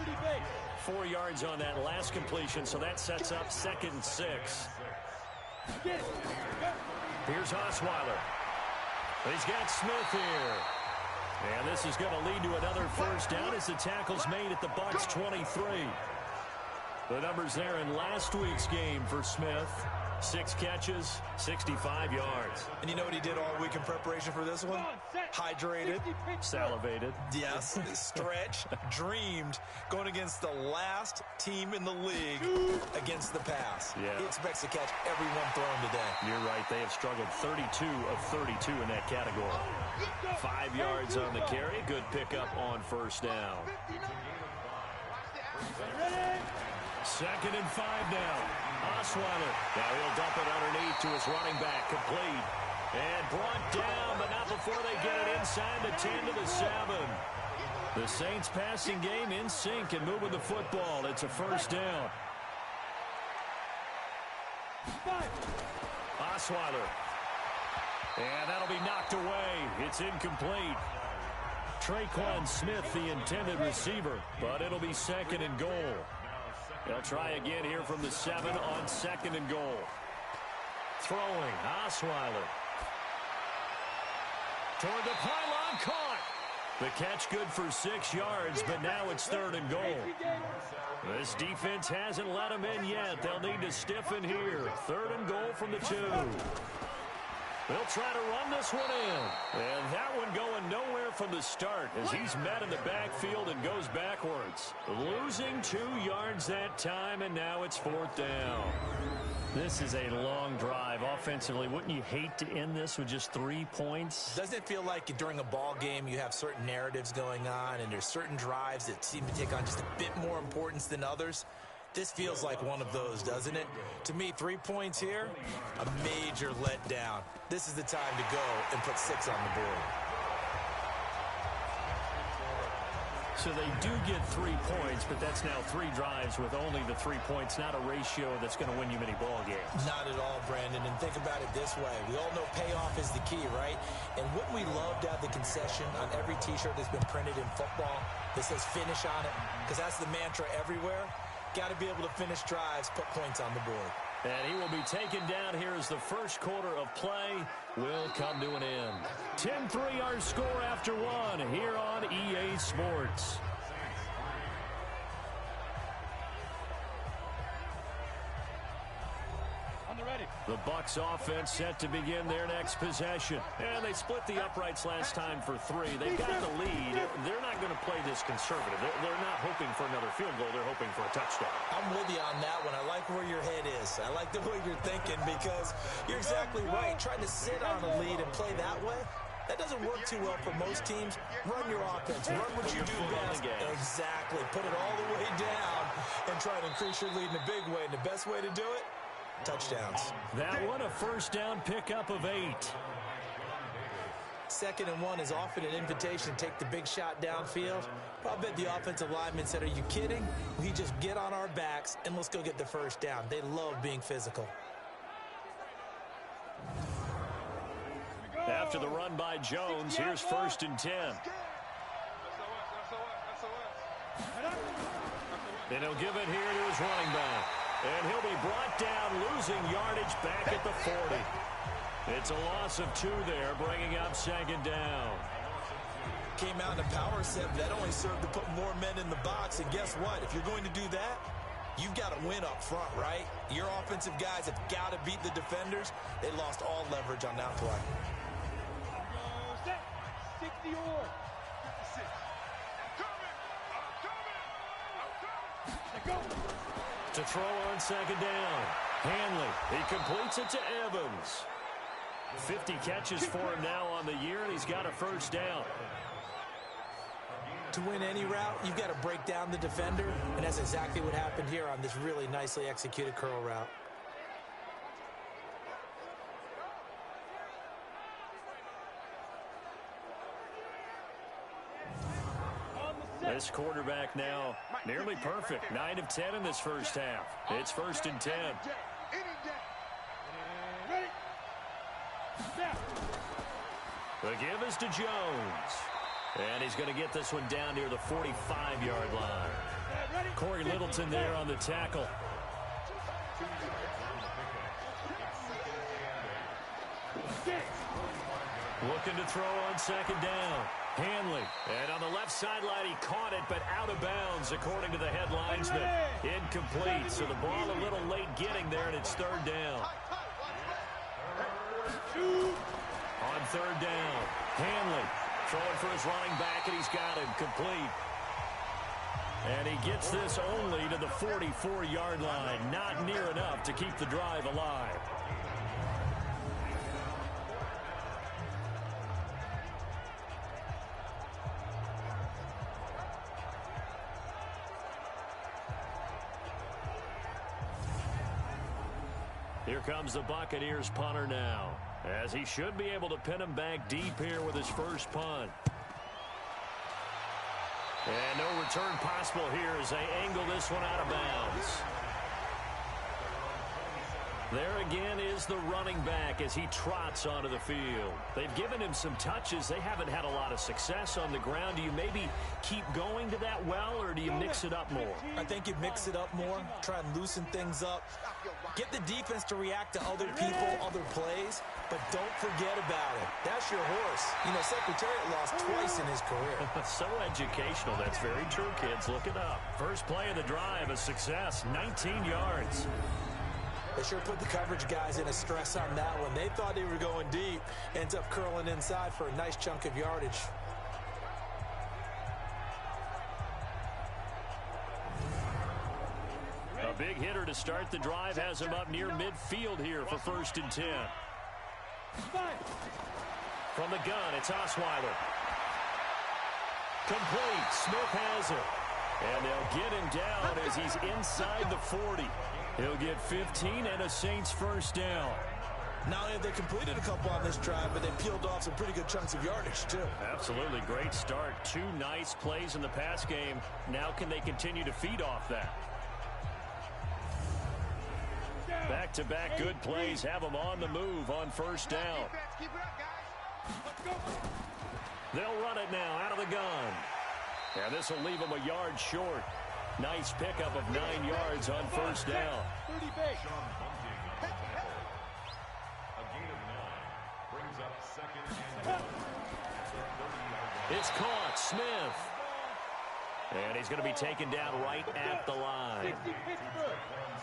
4 yards on that last completion, so that sets up 2nd and 6. Here's Osweiler. He's got Smith here. And this is going to lead to another first down as the tackle's made at the Bucs 23. The numbers there in last week's game for Smith. 6 catches, 65 yards. And you know what he did all week in preparation for this one? Hydrated. Salivated. Yes. Stretched. Dreamed. Going against the last team in the league against the pass. Yeah. He expects to catch every one thrown today. You're right. They have struggled 32 of 32 in that category. 5 yards on the carry. Good pickup on first down. 2nd and 5 now. Osweiler. Now he'll dump it underneath to his running back. Complete. And brought down, but not before they get it inside the 10 to the 7. The Saints passing game in sync and moving the football. It's a first down. Osweiler. And that'll be knocked away. It's incomplete. Traquan Smith, the intended receiver, but it'll be 2nd and goal. They'll try again here from the 7 on 2nd and goal. Throwing, Osweiler. Toward the pylon, caught. The catch good for 6 yards, but now it's 3rd and goal. This defense hasn't let them in yet. They'll need to stiffen here. 3rd and goal from the 2. They'll try to run this one in. And that one going nowhere from the start as he's met in the backfield and goes backwards. Losing 2 yards that time, and now it's 4th down. This is a long drive offensively. Wouldn't you hate to end this with just 3 points? Doesn't it feel like during a ball game you have certain narratives going on and there's certain drives that seem to take on just a bit more importance than others? This feels like one of those, doesn't it? To me, 3 points here, a major letdown. This is the time to go and put 6 on the board. So they do get 3 points, but that's now 3 drives with only the 3 points, not a ratio that's going to win you many ball games. Not at all, Brandon. And think about it this way. We all know payoff is the key, right? And wouldn't we love to have the concession on every T-shirt that's been printed in football that says finish on it? Because that's the mantra everywhere. Got to be able to finish drives, put points on the board. And he will be taken down here as the first quarter of play will come to an end. 10-3 our score after one here on EA Sports. The Bucs offense set to begin their next possession. And they split the uprights last time for 3. They've got the lead. They're not going to play this conservative. They're not hoping for another field goal. They're hoping for a touchdown. I'm with you on that one. I like where your head is. I like the way you're thinking because you're exactly right. Trying to sit on a lead and play that way, that doesn't work too well for most teams. Run your offense. Run what you do best. Exactly. Put it all the way down and try to increase your lead in a big way. And the best way to do it, touchdowns. That one a first down pickup of 8. 2nd and 1 is often an invitation to take the big shot downfield. I bet the offensive lineman said, are you kidding? We just get on our backs and let's go get the first down. They love being physical. After the run by Jones, here's 1st and 10. And he'll give it here to his running back. And he'll be brought down, losing yardage back at the 40. It's a loss of 2 there, bringing up 2nd down. Came out in a power set, but that only served to put more men in the box. And guess what? If you're going to do that, you've got to win up front, right? Your offensive guys have got to beat the defenders. They lost all leverage on that play. 60 or 56. I'm coming. To throw on 2nd down. Hanley, he completes it to Evans. 50 catches for him now on the year, and he's got a first down. To win any route, you've got to break down the defender, and that's exactly what happened here on this really nicely executed curl route. This quarterback now nearly perfect. 9 of 10 in this first half. It's 1st and 10. The give is to Jones. And he's going to get this one down near the 45-yard line. Corey Littleton there on the tackle. Looking to throw on 2nd down. Hanley, and on the left sideline, he caught it, but out of bounds, according to the head linesman. Incomplete, so the ball a little late getting there, and it's 3rd down. On 3rd down, Hanley throwing for his running back, and he's got him complete. And he gets this only to the 44-yard line, not near enough to keep the drive alive. Here comes the Buccaneers punter now, as he should be able to pin him back deep here with his first punt. And no return possible here as they angle this one out of bounds. There again is the running back as he trots onto the field. They've given him some touches. They haven't had a lot of success on the ground. Do you maybe keep going to that well, or do you mix it up more? I think you mix it up more, try and loosen things up. Get the defense to react to other people, other plays, but don't forget about it. That's your horse. You know, Secretariat lost twice in his career. So educational. That's very true, kids. Look it up. First play of the drive, a success, 19 yards. They sure put the coverage guys in a stress on that one. They thought they were going deep. Ends up curling inside for a nice chunk of yardage. A big hitter to start the drive has him up near midfield here for 1st and 10. From the gun, it's Osweiler. Complete. Smith has it. And they'll get him down as he's inside the 40. He'll get 15 and a Saints first down. Not only have they completed a couple on this drive, but they peeled off some pretty good chunks of yardage, too. Absolutely great start. 2 nice plays in the pass game. Now can they continue to feed off that? Back-to-back good plays have them on the move on first down. They'll run it now out of the gun. And this will leave them a yard short. Nice pickup of 9 yards on first down. It's caught. Smith. And he's going to be taken down right at the line.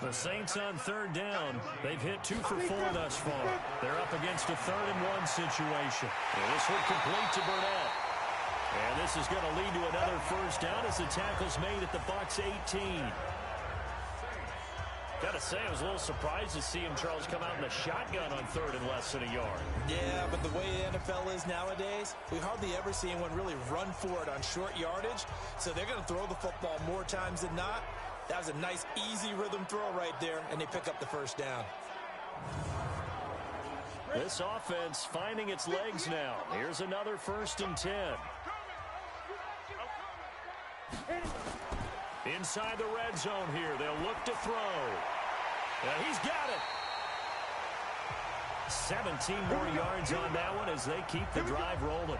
The Saints on third down. They've hit 2 for 4 thus far. They're up against a 3rd and 1 situation. And this one complete to Burnett. And this is going to lead to another first down as the tackle's made at the Bucs 18. Got to say, I was a little surprised to see him, Charles, come out in a shotgun on 3rd and less than a yard. Yeah, but the way the NFL is nowadays, we hardly ever see anyone really run for it on short yardage. So they're going to throw the football more times than not. That was a nice, easy rhythm throw right there, and they pick up the first down. This offense finding its legs now. Here's another 1st and 10. Inside the red zone here. They'll look to throw. And he's got it. 17 more yards on that one as they keep the drive rolling.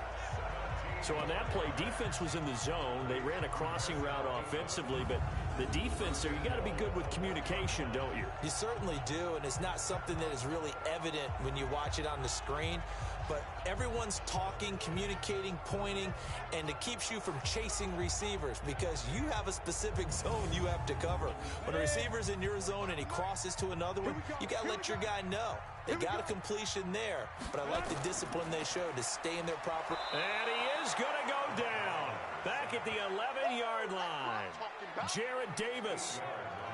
So on that play, defense was in the zone. They ran a crossing route offensively, but the defense there, you got to be good with communication, don't you? You certainly do, and it's not something that is really evident when you watch it on the screen. But everyone's talking, communicating, pointing, and it keeps you from chasing receivers because you have a specific zone you have to cover. When a receiver's in your zone and he crosses to another one, you got to let your guy know. They got a completion there, but I like the discipline they showed to stay in their proper. And he is going to go down. Back at the 11-yard line. Jared Davis.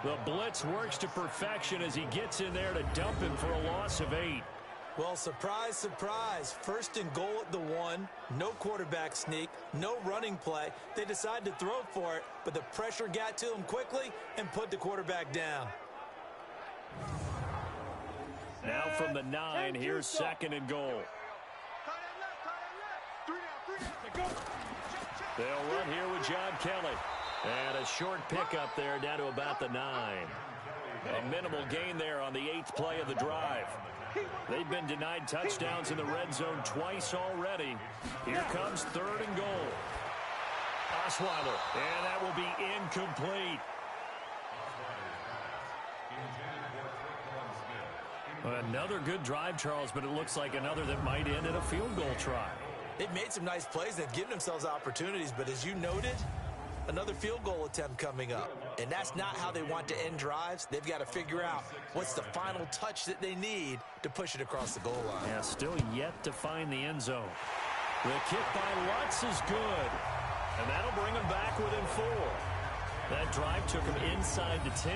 The blitz works to perfection as he gets in there to dump him for a loss of 8. Well, surprise, surprise. 1st and goal at the 1. No quarterback sneak. No running play. They decide to throw for it, but the pressure got to him quickly and put the quarterback down. Now from the 9, here's 2nd and goal. They'll run here with John Kelly. And a short pickup there down to about the 9. A minimal gain there on the 8th play of the drive. They've been denied touchdowns in the red zone twice already. Here comes 3rd and goal. Osweiler, and that will be incomplete. Another good drive, Charles, but it looks like another that might end in a field goal try. They've made some nice plays. They've given themselves opportunities, but as you noted, another field goal attempt coming up. And that's not how they want to end drives. They've got to figure out what's the final touch that they need to push it across the goal line. Yeah, still yet to find the end zone. The kick by Lutz is good. And that'll bring them back within 4. That drive took him inside the 10.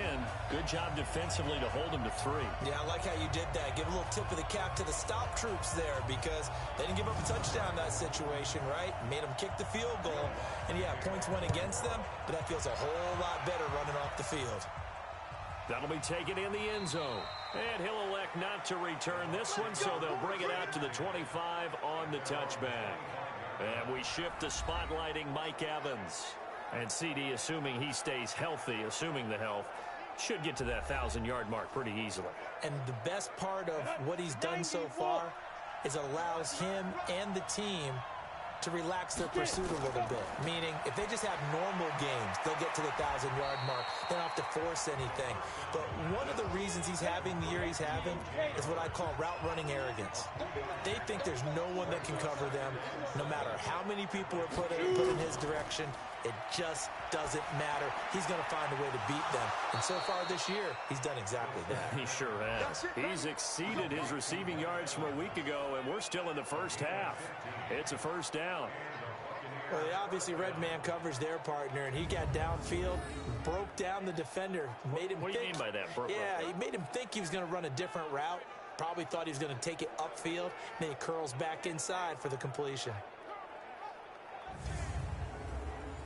Good job defensively to hold him to 3. Yeah, I like how you did that. Give a little tip of the cap to the stop troops there because they didn't give up a touchdown in that situation, right? Made them kick the field goal. And, yeah, points went against them, but that feels a whole lot better running off the field. That'll be taken in the end zone. And he'll elect not to return this one, so they'll bring it out to the 25 on the touchback. And we shift to spotlighting Mike Evans. And CD, assuming he stays healthy, assuming the health, should get to that 1,000-yard mark pretty easily. And the best part of what he's done so far is allows him and the team to relax their pursuit a little bit. Meaning, if they just have normal games, they'll get to the 1,000-yard mark. They don't have to force anything. But one of the reasons he's having the year he's having is what I call route running arrogance. They think there's no one that can cover them, no matter how many people are put in his direction. It just doesn't matter. He's going to find a way to beat them. And so far this year, he's done exactly that. He sure has. He's exceeded his receiving yards from a week ago, and we're still in the first half. It's a first down. Well, they obviously red man covers their partner, and he got downfield, broke down the defender, made him What do you mean by that? Yeah, he made him think he was going to run a different route. Probably thought he was going to take it upfield. Then he curls back inside for the completion.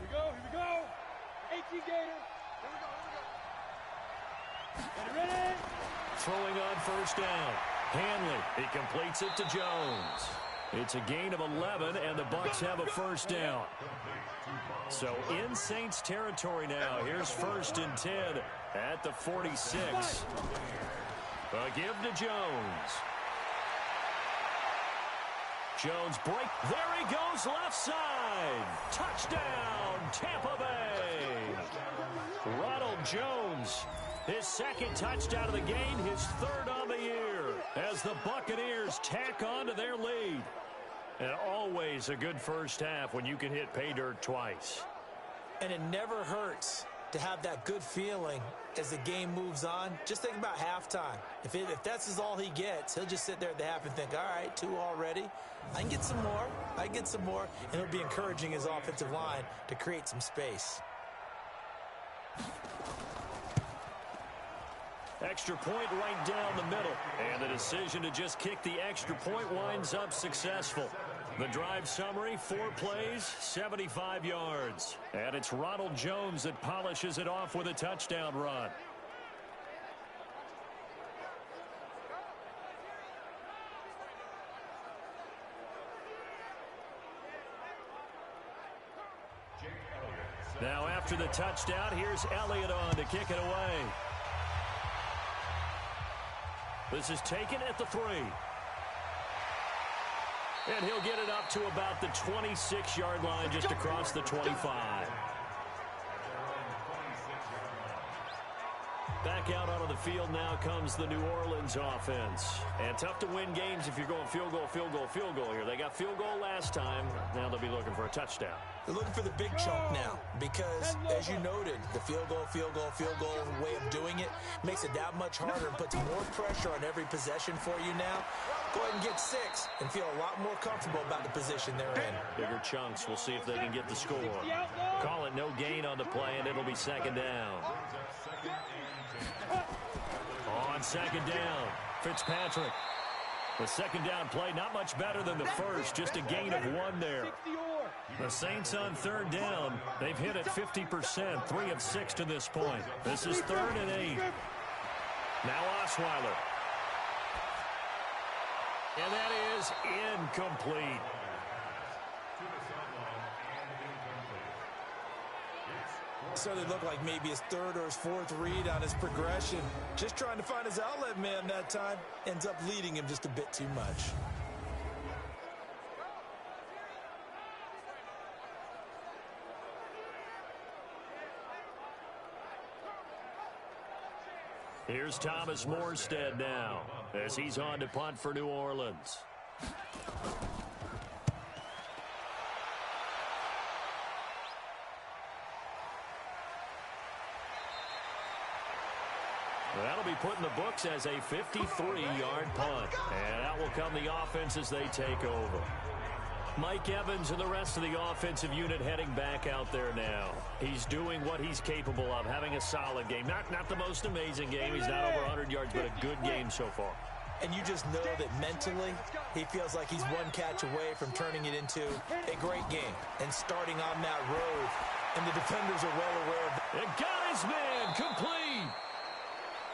Here we go. 18 throwing on first down. Hanley, he completes it to Jones. It's a gain of 11, and the Bucs have a first down. So in Saints territory now. Here's 1st and 10 at the 46. A give to Jones. Jones break. There he goes, left side. Touchdown, Tampa Bay. Ronald Jones, his 2nd touchdown of the game, his 3rd on the year, as the Buccaneers tack on to their lead. And always a good first half when you can hit pay dirt twice. And it never hurts to have that good feeling as the game moves on. Just think about halftime. If that's all he gets, he'll just sit there at the half and think, all right, 2 already. I can get some more. I can get some more. And it'll be encouraging his offensive line to create some space. Extra point right down the middle. And the decision to just kick the extra point winds up successful. The drive summary, 4 plays, 75 yards. And it's Ronald Jones that polishes it off with a touchdown run. Now after the touchdown, here's Elliott on to kick it away. This is taken at the 3. And he'll get it up to about the 26-yard line, just across the 25. Back out onto the field now comes the New Orleans offense. And tough to win games if you're going field goal, field goal, field goal here. They got field goal last time. Now they'll be looking for a touchdown. They're looking for the big chunk now because, as you noted, the field goal way of doing it makes it that much harder and puts more pressure on every possession for you now. Go ahead and get 6 and feel a lot more comfortable about the position they're in. Bigger chunks. We'll see if they can get the score. Call it no gain on the play, and it'll be 2nd down. On 2nd down, Fitzpatrick. The 2nd down play, not much better than the first, just a gain of 1 there. The Saints on 3rd down, they've hit at 50%, 3 of 6 to this point. This is 3rd and 8. Now Osweiler. And that is incomplete. So they look like maybe his 3rd or his 4th read on his progression. Just trying to find his outlet man that time. Ends up leading him just a bit too much. Here's Thomas Morstead now as he's on to punt for New Orleans. That'll be put in the books as a 53-yard punt. And out will come the offense as they take over. Mike Evans and the rest of the offensive unit heading back out there now. He's doing what he's capable of, having a solid game. Not the most amazing game. He's not over 100 yards, but a good game so far. And you just know that mentally he feels like he's 1 catch away from turning it into a great game and starting on that road. And the defenders are well aware of that. It got his man complete.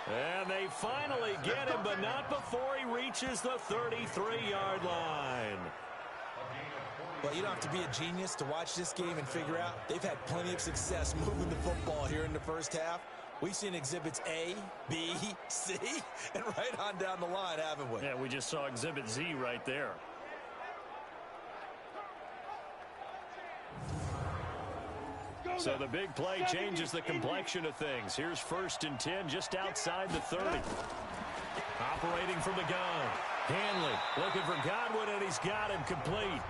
And they finally get him, but not before he reaches the 33-yard line. Well, you don't have to be a genius to watch this game and figure out they've had plenty of success moving the football here in the first half. We've seen exhibits A, B, C, and right on down the line, haven't we? Yeah, we just saw exhibit Z right there. So the big play changes the complexion of things. Here's 1st and 10 just outside the 30. Operating from the gun. Hanley looking for Godwin, and he's got him complete.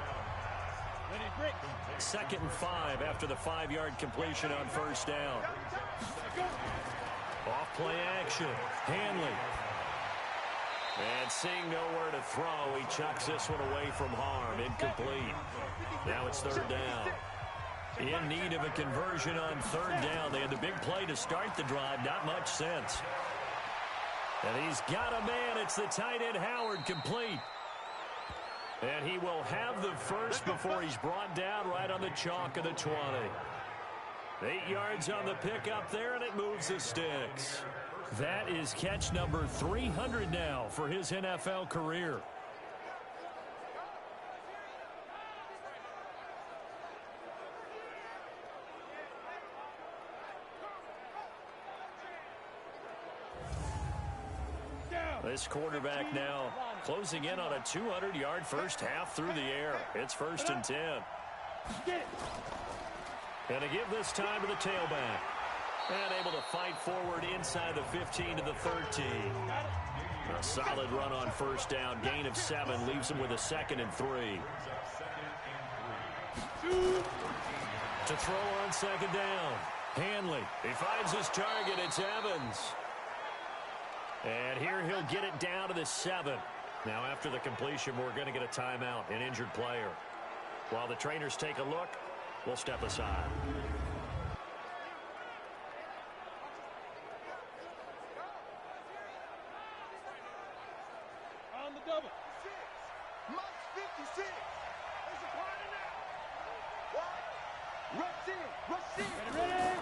2nd and 5 after the 5-yard completion on 1st down. Off play action. Hanley. And seeing nowhere to throw, he chucks this one away from harm. Incomplete. Now it's 3rd down. In need of a conversion on 3rd down. They had the big play to start the drive. Not much sense. And he's got a man. It's the tight end Howard, complete. And he will have the first before he's brought down right on the chalk of the 20. 8 yards on the pickup there, and it moves the sticks. That is catch number 300 now for his NFL career. This quarterback now closing in on a 200-yard first half through the air. It's 1st and 10. And to give this time to the tailback. And able to fight forward inside the 15 to the 13. A solid run on first down. Gain of 7 leaves him with a 2nd and 3. To throw on 2nd down. Hanley. He finds his target. It's Evans. And here he'll get it down to the 7. Now after the completion, we're going to get a timeout, an injured player. While the trainers take a look, we'll step aside. On the double. Max 56. There's a party now. What? Rush in. Rush in. Ready?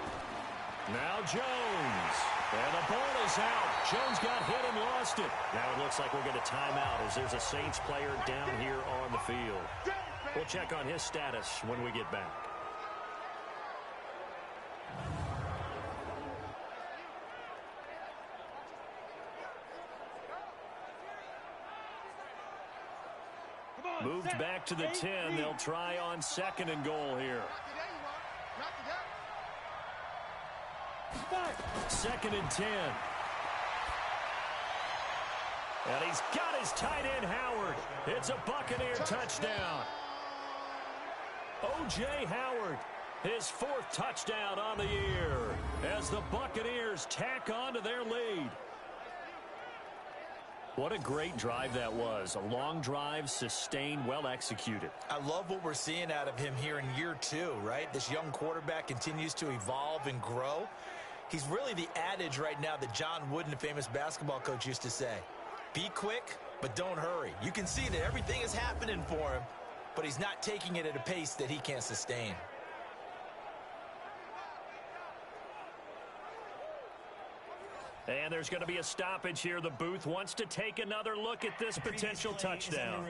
Now Jones. And the ball is out. Jones got hit and lost it. Now it looks like we'll get a timeout as there's a Saints player down here on the field. We'll check on his status when we get back. Moved back to the 10. They'll try on 2nd and goal here. 2nd and 10. And he's got his tight end, Howard. It's a Buccaneer touchdown. O.J. Howard, his 4th touchdown on the year as the Buccaneers tack on to their lead. What a great drive that was. A long drive, sustained, well executed. I love what we're seeing out of him here in year 2, right? This young quarterback continues to evolve and grow. He's really the adage right now that John Wooden, the famous basketball coach, used to say. Be quick, but don't hurry. You can see that everything is happening for him, but he's not taking it at a pace that he can't sustain. And there's going to be a stoppage here. The booth wants to take another look at this potential touchdown.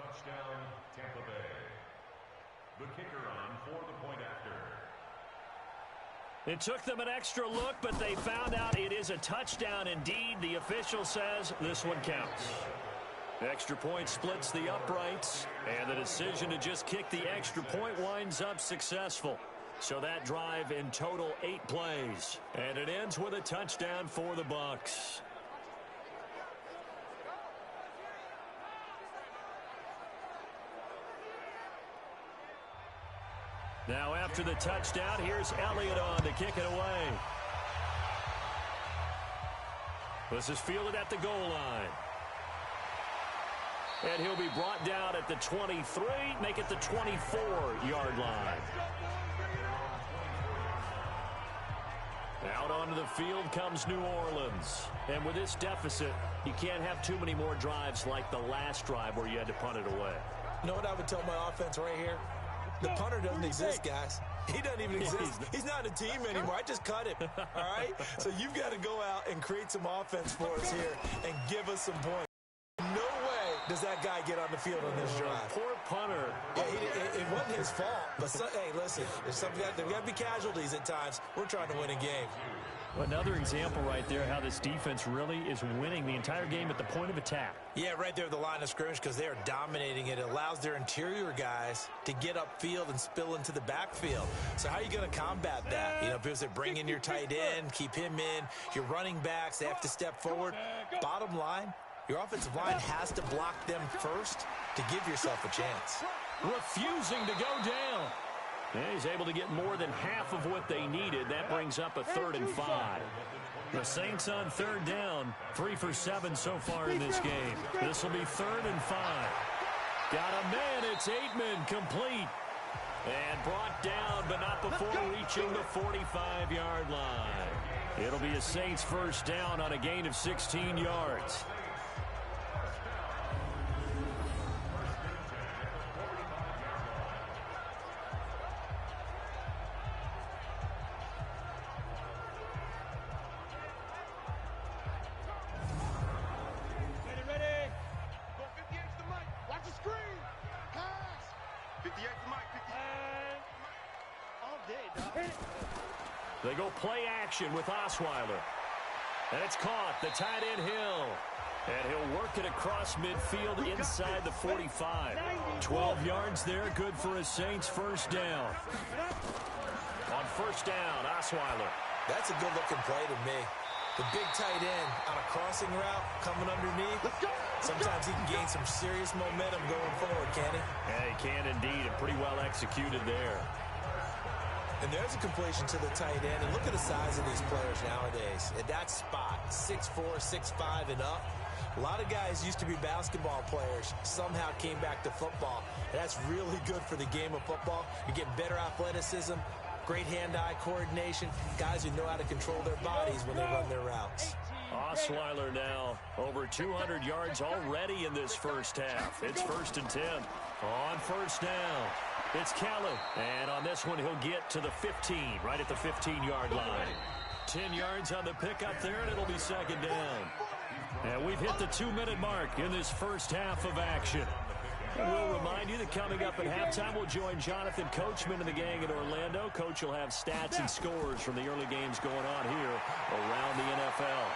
Touchdown, Tampa Bay. The kicker on for the point after. It took them an extra look, but they found out it is a touchdown indeed. The official says this one counts. Extra point splits the uprights, and the decision to just kick the extra point winds up successful. So that drive in total 8 plays, and it ends with a touchdown for the Bucs. Now after the touchdown, here's Elliott on to kick it away. This is fielded at the goal line. And he'll be brought down at the 23, make it the 24-yard line. Out onto the field comes New Orleans. And with this deficit, you can't have too many more drives like the last drive where you had to punt it away. You know what I would tell my offense right here? The punter doesn't exist, guys. He doesn't even exist. He's not a team anymore. I just cut him, all right? So you've got to go out and create some offense for us here and give us some points. No way does that guy get on the field on this drive. Poor punter. Yeah, it wasn't his fault. But, hey, listen, there's got to be casualties at times. We're trying to win a game. Another example right there how this defense really is winning the entire game at the point of attack. Yeah, right there at the line of scrimmage because they are dominating it. It allows their interior guys to get upfield and spill into the backfield. So how are you going to combat that? You know, because they bring in your tight end, keep him in. Your running backs, they have to step forward. Bottom line, your offensive line has to block them first to give yourself a chance. Refusing to go down. And he's able to get more than half of what they needed. That brings up a 3rd and 5. The Saints on 3rd down, 3 for 7 so far in this game. This will be 3rd and 5. Got a man, it's Aitman, complete. And brought down, but not before reaching the 45-yard line. It'll be a Saints first down on a gain of 16 yards. They go play action with Osweiler. And it's caught. The tight end Hill. And he'll work it across midfield inside the 45. 12 yards there. Good for a Saints first down. On first down, Osweiler. That's a good-looking play to me. The big tight end on a crossing route coming underneath. Sometimes he can gain some serious momentum going forward, can he? Yeah, he can indeed, and pretty well executed there. And there's a completion to the tight end. And look at the size of these players nowadays. At that spot, 6'4", 6'5", and up. A lot of guys used to be basketball players, somehow came back to football. And that's really good for the game of football. You get better athleticism, great hand-eye coordination, guys who know how to control their bodies when they run their routes. Osweiler now over 200 yards already in this first half. It's 1st and 10. On first down, it's Kelly. And on this one, he'll get to the 15, right at the 15-yard line. 10 yards on the pickup there, and it'll be 2nd down. And we've hit the 2-minute mark in this first half of action. And we'll remind you that coming up at halftime, we'll join Jonathan Coachman and the gang in Orlando. Coach will have stats and scores from the early games going on here around the NFL.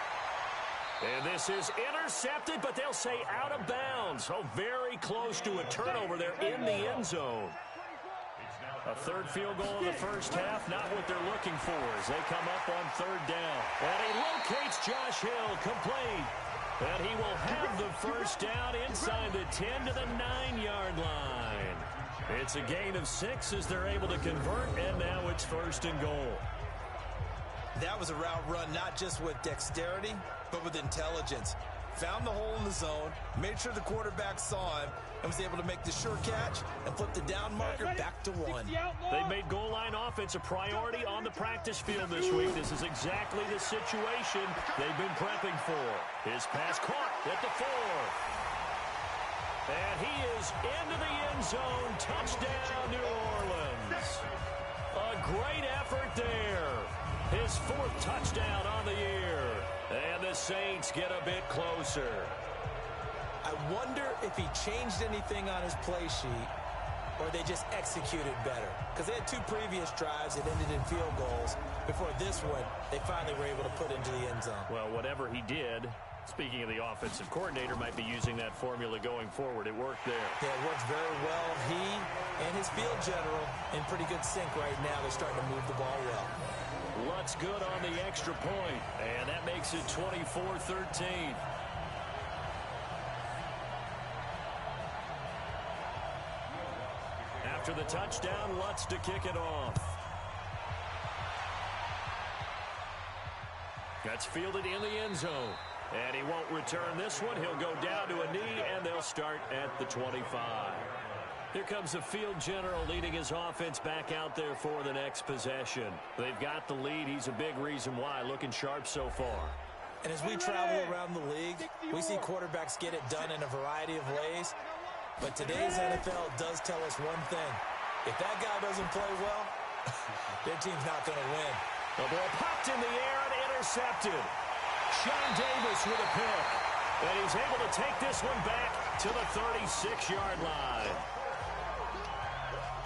And this is intercepted, but they'll say out of bounds. Oh, very close to a turnover there in the end zone. A 3rd field goal in the first half, not what they're looking for as they come up on 3rd down. And he locates Josh Hill, complete. And he will have the first down inside the 10 to the 9-yard line. It's a gain of 6 as they're able to convert, and now it's 1st and goal. That was a route run not just with dexterity, but with intelligence. Found the hole in the zone, made sure the quarterback saw him, and was able to make the sure catch and flip the down marker back to 1. They've made goal line offense a priority on the practice field this week. This is exactly the situation they've been prepping for. His pass caught at the 4. And he is into the end zone. Touchdown, New Orleans. A great effort there. His 4th touchdown on the year. And the Saints get a bit closer. I wonder if he changed anything on his play sheet or they just executed better. Because they had 2 previous drives that ended in field goals. Before this one, they finally were able to put into the end zone. Well, whatever he did, speaking of the offensive coordinator, might be using that formula going forward. It worked there. Yeah, it works very well. He and his field general in pretty good sync right now. They're starting to move the ball well. Lutz good on the extra point, and that makes it 24-13. After the touchdown, Lutz to kick it off. That's fielded in the end zone. And he won't return this one. He'll go down to a knee, and they'll start at the 25. Here comes the field general leading his offense back out there for the next possession. They've got the lead. He's a big reason why. Looking sharp so far. And as we travel around the league, we see quarterbacks get it done in a variety of ways. But today's NFL does tell us one thing. If that guy doesn't play well, their team's not going to win. The ball popped in the air and intercepted. Sean Davis with a pick. And he's able to take this one back to the 36-yard line.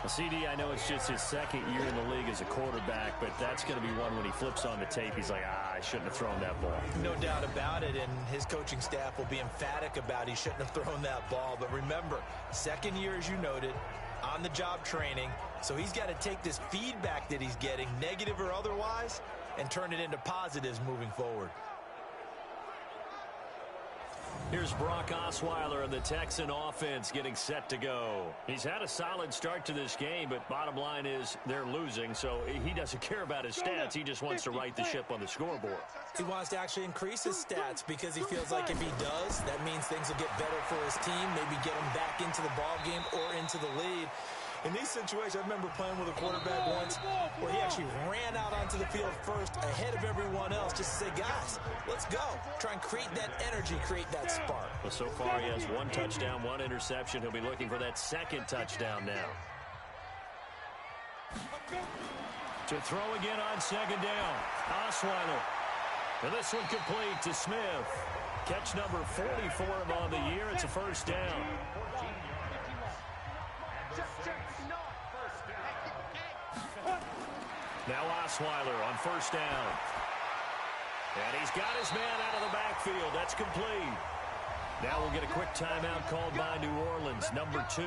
CD, I know it's just his 2nd year in the league as a quarterback, but that's going to be one when he flips on the tape. He's like, I shouldn't have thrown that ball. No doubt about it, and his coaching staff will be emphatic about he shouldn't have thrown that ball. But remember, 2nd year, as you noted, on-the-job training, so he's got to take this feedback that he's getting, negative or otherwise, and turn it into positives moving forward. Here's Brock Osweiler and the Texan offense getting set to go. He's had a solid start to this game, but bottom line is they're losing, so he doesn't care about his stats. He just wants to right the ship on the scoreboard. He wants to actually increase his stats because he feels like if he does, that means things will get better for his team, maybe get him back into the ball game or into the lead. In these situations, I remember playing with a quarterback once where he actually ran out onto the field first ahead of everyone else just to say, guys, let's go. Try and create that energy, create that spark. Well, so far he has 1 touchdown, 1 interception. He'll be looking for that 2nd touchdown now. To throw again on 2nd down. Osweiler. And this one complete to Smith. Catch number 44 on the year. It's a 1st down. Now Osweiler on 1st down. And he's got his man out of the backfield. That's complete. Now we'll get a quick timeout called by New Orleans, number 2.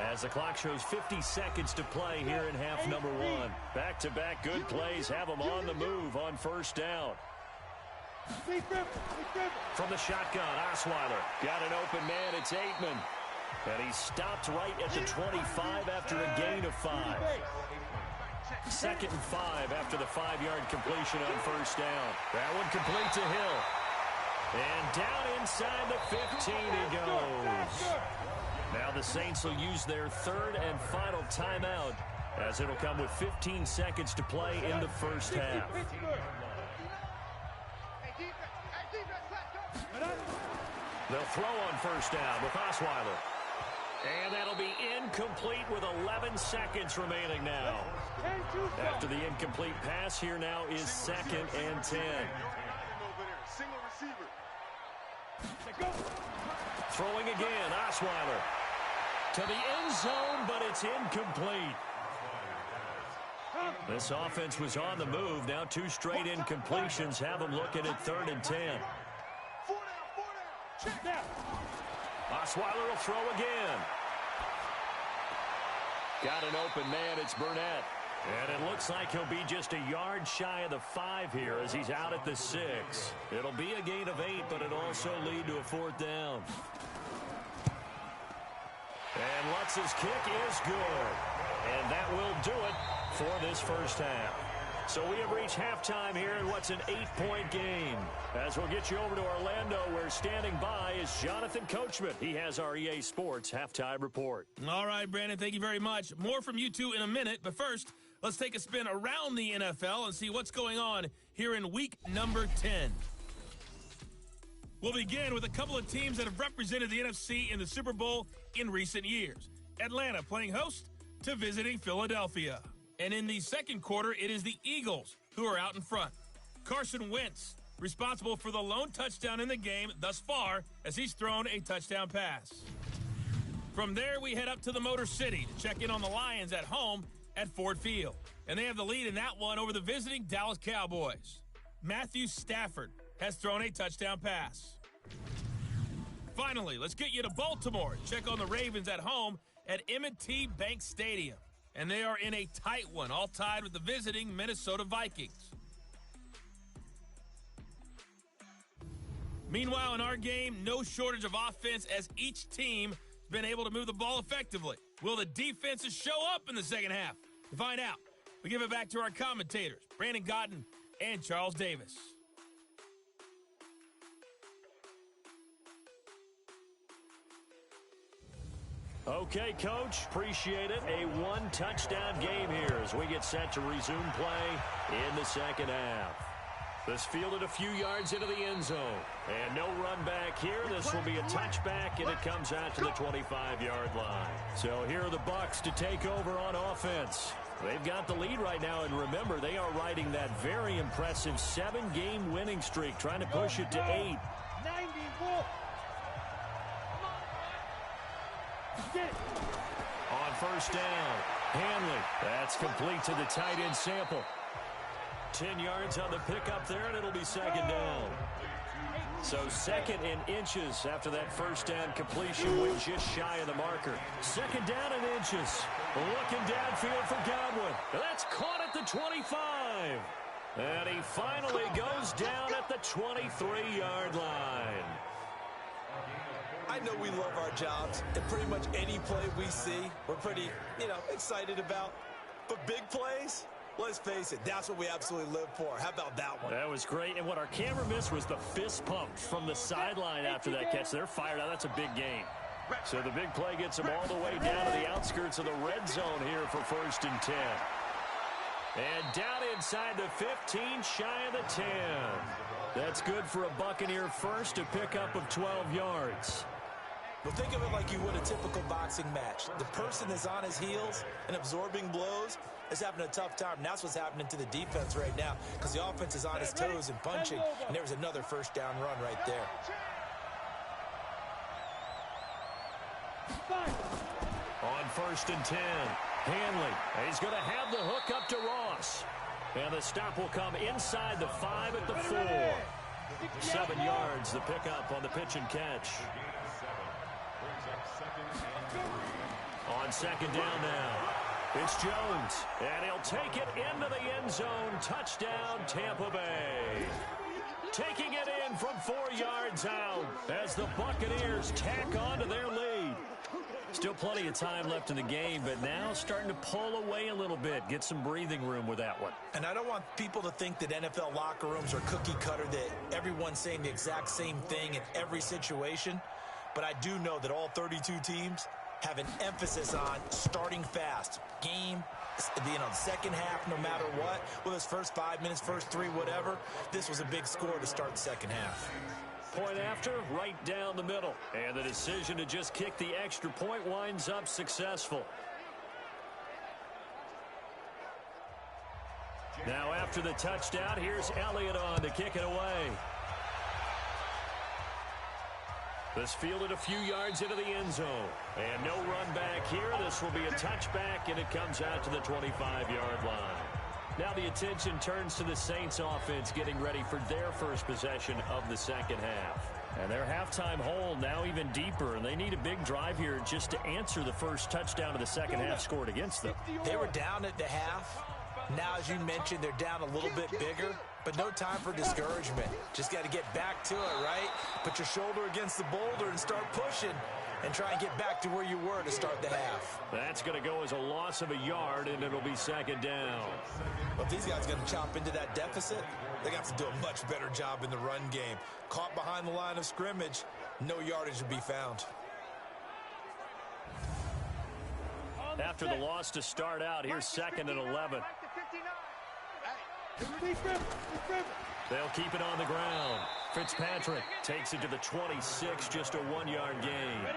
As the clock shows 50 seconds to play here in half number 1. Back-to-back good plays have them on the move on 1st down. From the shotgun, Osweiler got an open man. It's Aitman. And he stopped right at the 25 after a gain of 5. 2nd and 5 after the 5-yard completion on 1st down. That one complete to Hill. And down inside the 15 he goes. Now the Saints will use their 3rd and final timeout as it'll come with 15 seconds to play in the 1st half. They'll throw on 1st down with Osweiler. And that'll be incomplete with 11 seconds remaining now. After the incomplete pass, here now is 2nd and 10. Throwing again, Osweiler. To the end zone, but it's incomplete. This offense was on the move. Now 2 straight incompletions have them looking at 3rd and 10. Osweiler will throw again. Got an open man. It's Burnett. And it looks like he'll be just a yard shy of the 5 here as he's out at the 6. It'll be a gain of 8, but it'll also lead to a 4th down. And Lutz's kick is good. And that will do it for this 1st half. So we have reached halftime here in what's an 8-point game. As we'll get you over to Orlando, where standing by is Jonathan Coachman. He has our EA Sports halftime report. All right, Brandon, thank you very much. More from you two in a minute, but first, let's take a spin around the NFL and see what's going on here in week number 10. We'll begin with a couple of teams that have represented the NFC in the Super Bowl in recent years. Atlanta playing host to visiting Philadelphia. And in the second quarter, it is the Eagles who are out in front. Carson Wentz, responsible for the lone touchdown in the game thus far, as he's thrown a touchdown pass. From there, we head up to the Motor City to check in on the Lions at home at Ford Field. And they have the lead in that one over the visiting Dallas Cowboys. Matthew Stafford has thrown a touchdown pass. Finally, let's get you to Baltimore to check on the Ravens at home at M&T Bank Stadium. And they are in a tight one, all tied with the visiting Minnesota Vikings. Meanwhile, in our game, no shortage of offense as each team has been able to move the ball effectively. Will the defenses show up in the second half? To find out, we give it back to our commentators, Brandon Godden and Charles Davis. Okay, Coach, appreciate it. A 1-touchdown game here as we get set to resume play in the second half. This fielded a few yards into the end zone. And no run back here. This will be a touchback, and it comes out to the 25-yard line. So here are the Bucs to take over on offense. They've got the lead right now, and remember, they are riding that very impressive 7-game winning streak, trying to push it to 8. 94. On first down, Hanley. That's complete to the tight end Sample. 10 yards on the pickup there, and it'll be second down. So second and inches after that first down completion went just shy of the marker. Second down and inches. Looking downfield for Godwin. That's caught at the 25. And he finally goes down at the 23-yard line. I know we love our jobs, and pretty much any play we see, we're pretty, excited about. But big plays, let's face it, that's what we absolutely live for. How about that one? That was great, and what our camera missed was the fist pump from the sideline after that catch. They're fired out. That's a big game. So the big play gets them all the way down to the outskirts of the red zone here for 1st and 10. And down inside the 15, shy of the 10. That's good for a Buccaneer first, a pickup of 12 yards. Well, think of it like you would a typical boxing match. The person is on his heels and absorbing blows is having a tough time. And that's what's happening to the defense right now because the offense is on his toes and punching. And there's another first down run right there. On 1st and 10, Hanley. He's going to have the hook up to Ross. And the stop will come inside the 5 at the 4. 7 yards, the pickup on the pitch and catch. On 2nd down now, it's Jones. And he'll take it into the end zone. Touchdown, Tampa Bay. Taking it in from 4 yards out as the Buccaneers tack on to their lead. Still plenty of time left in the game, but now starting to pull away a little bit. Get some breathing room with that one. And I don't want people to think that NFL locker rooms are cookie cutter, that everyone's saying the exact same thing in every situation. But I do know that all 32 teams have an emphasis on starting fast. Game, the second half, no matter what. Whether it's first 5 minutes, first 3, whatever. This was a big score to start the second half. Point after, right down the middle. And the decision to just kick the extra point winds up successful. Now after the touchdown, here's Elliott on to kick it away. This fielded a few yards into the end zone. And no run back here. This will be a touchback, and it comes out to the 25-yard line. Now the attention turns to the Saints offense getting ready for their first possession of the second half. And their halftime hole now even deeper, and they need a big drive here just to answer the first touchdown of the second half scored against them. They were down at the half. Now, as you mentioned, they're down a little bit bigger, but no time for discouragement. Just got to get back to it, right? Put your shoulder against the boulder and start pushing and try and get back to where you were to start the half. That's going to go as a loss of a yard, and it'll be 2nd down. Well, if these guys are going to chop into that deficit, they got to do a much better job in the run game. Caught behind the line of scrimmage, no yardage to be found. After the loss to start out, here's 2nd and 11. They'll keep it on the ground. Fitzpatrick takes it to the 26, just a 1-yard gain.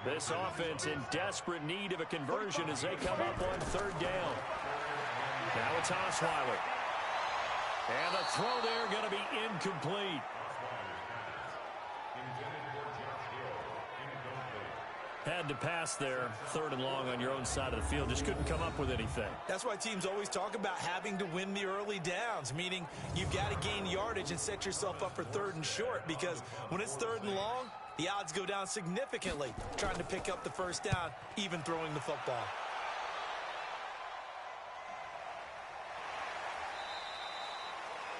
This offense in desperate need of a conversion as they come up on 3rd down. Now it's Osweiler. And the throw there going to be incomplete. Had to pass there, 3rd and long on your own side of the field. Just couldn't come up with anything. That's why teams always talk about having to win the early downs, meaning you've got to gain yardage and set yourself up for 3rd and short, because when it's 3rd and long, the odds go down significantly trying to pick up the first down, even throwing the football.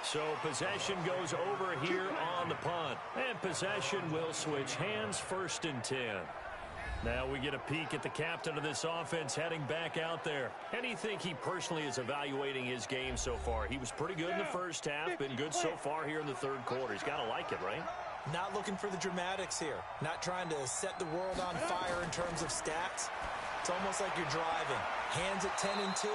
So possession goes over here on the punt. And possession will switch hands, 1st and 10. Now we get a peek at the captain of this offense heading back out there. How do you think he personally is evaluating his game so far? He was pretty good in the first half, been good so far here in the 3rd quarter. He's got to like it, right? Not looking for the dramatics here. Not trying to set the world on fire in terms of stats. It's almost like you're driving. Hands at 10 and 2,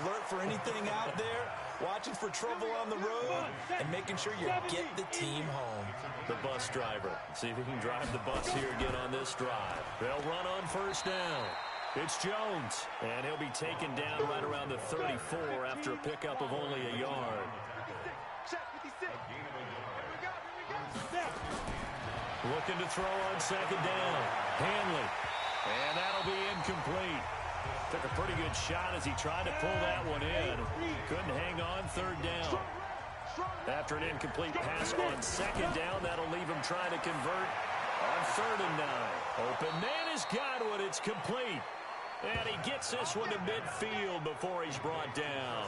alert for anything out there, watching for trouble on the road, and making sure you get the team home. The bus driver. See if he can drive the bus here again on this drive. They'll run on 1st down. It's Jones, and he'll be taken down right around the 34 after a pickup of only a yard. Looking to throw on 2nd down. Hanley. And that'll be incomplete. Took a pretty good shot as he tried to pull that one in. Couldn't hang on 3rd down. After an incomplete pass on 2nd down, that'll leave him trying to convert on 3rd and 9. Open man has got one. It's complete. And he gets this one to midfield before he's brought down.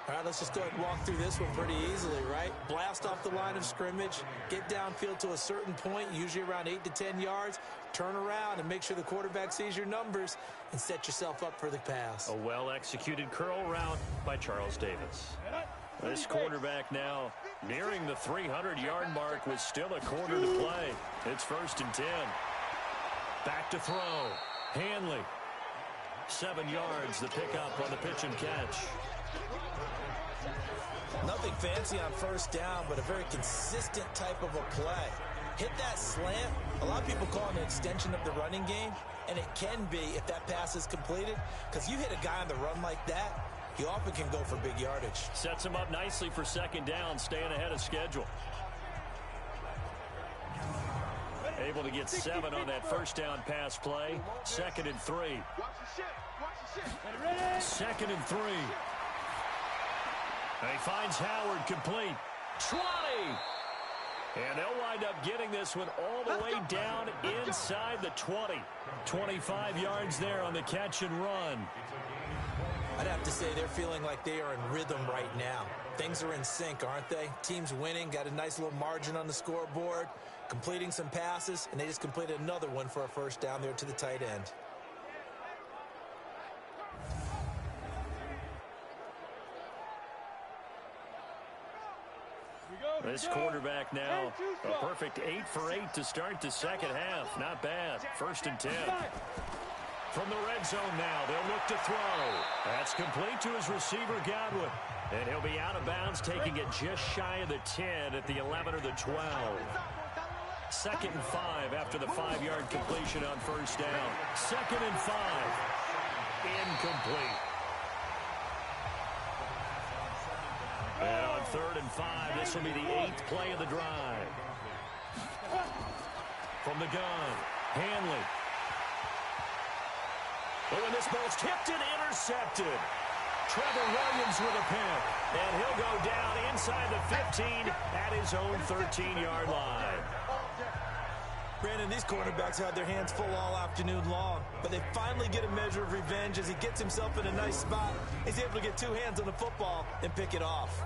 All right, let's just go ahead and walk through this one pretty easily, right? Blast off the line of scrimmage, get downfield to a certain point, usually around 8 to 10 yards, turn around and make sure the quarterback sees your numbers and set yourself up for the pass. A well-executed curl route by Charles Davis. This quarterback now nearing the 300-yard mark with still a quarter to play. It's 1st and 10. Back to throw. Hanley. 7 yards, the pickup on the pitch and catch. Nothing fancy on 1st down, but a very consistent type of a play. Hit that slant. A lot of people call it an extension of the running game, and it can be if that pass is completed, because you hit a guy on the run like that, he often can go for big yardage. Sets him up nicely for 2nd down, staying ahead of schedule. Able to get 7 on that 1st down pass play. 2nd and 3. 2nd and 3. And he finds Howard complete. 20. And they'll wind up getting this one all the way down inside the 20. 25 yards there on the catch and run. I'd have to say they're feeling like they are in rhythm right now. Things are in sync, aren't they? Team's winning, got a nice little margin on the scoreboard, completing some passes, and they just completed another one for a 1st down there to the tight end. This quarterback now a perfect 8 for 8 to start the 2nd half. Not bad. 1st and 10. From the red zone now, they'll look to throw. That's complete to his receiver, Godwin. And he'll be out of bounds, taking it just shy of the 10 at the 11 or the 12. 2nd and 5 after the 5-yard completion on 1st down. 2nd and 5. Incomplete. And on 3rd and 5, this will be the 8th play of the drive. From the gun, Hanley. Oh, and this ball's tipped and intercepted. Trevor Williams with a pick. And he'll go down inside the 15 at his own 13-yard line. Brandon, these quarterbacks had their hands full all afternoon long, but they finally get a measure of revenge as he gets himself in a nice spot. He's able to get 2 hands on the football and pick it off.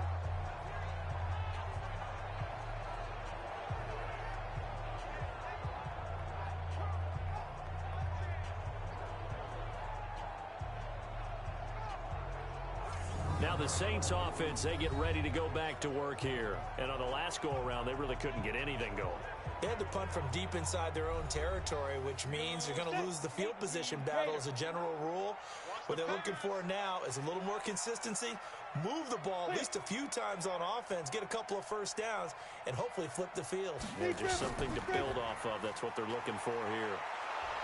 Now the Saints offense, they get ready to go back to work here. And on the last go-around, they really couldn't get anything going. They had to punt from deep inside their own territory, which means you're going to lose the field position battle as a general rule. What they're looking for now is a little more consistency, move the ball at least a few times on offense, get a couple of 1st downs, and hopefully flip the field. Yeah, just something to build off of. That's what they're looking for here.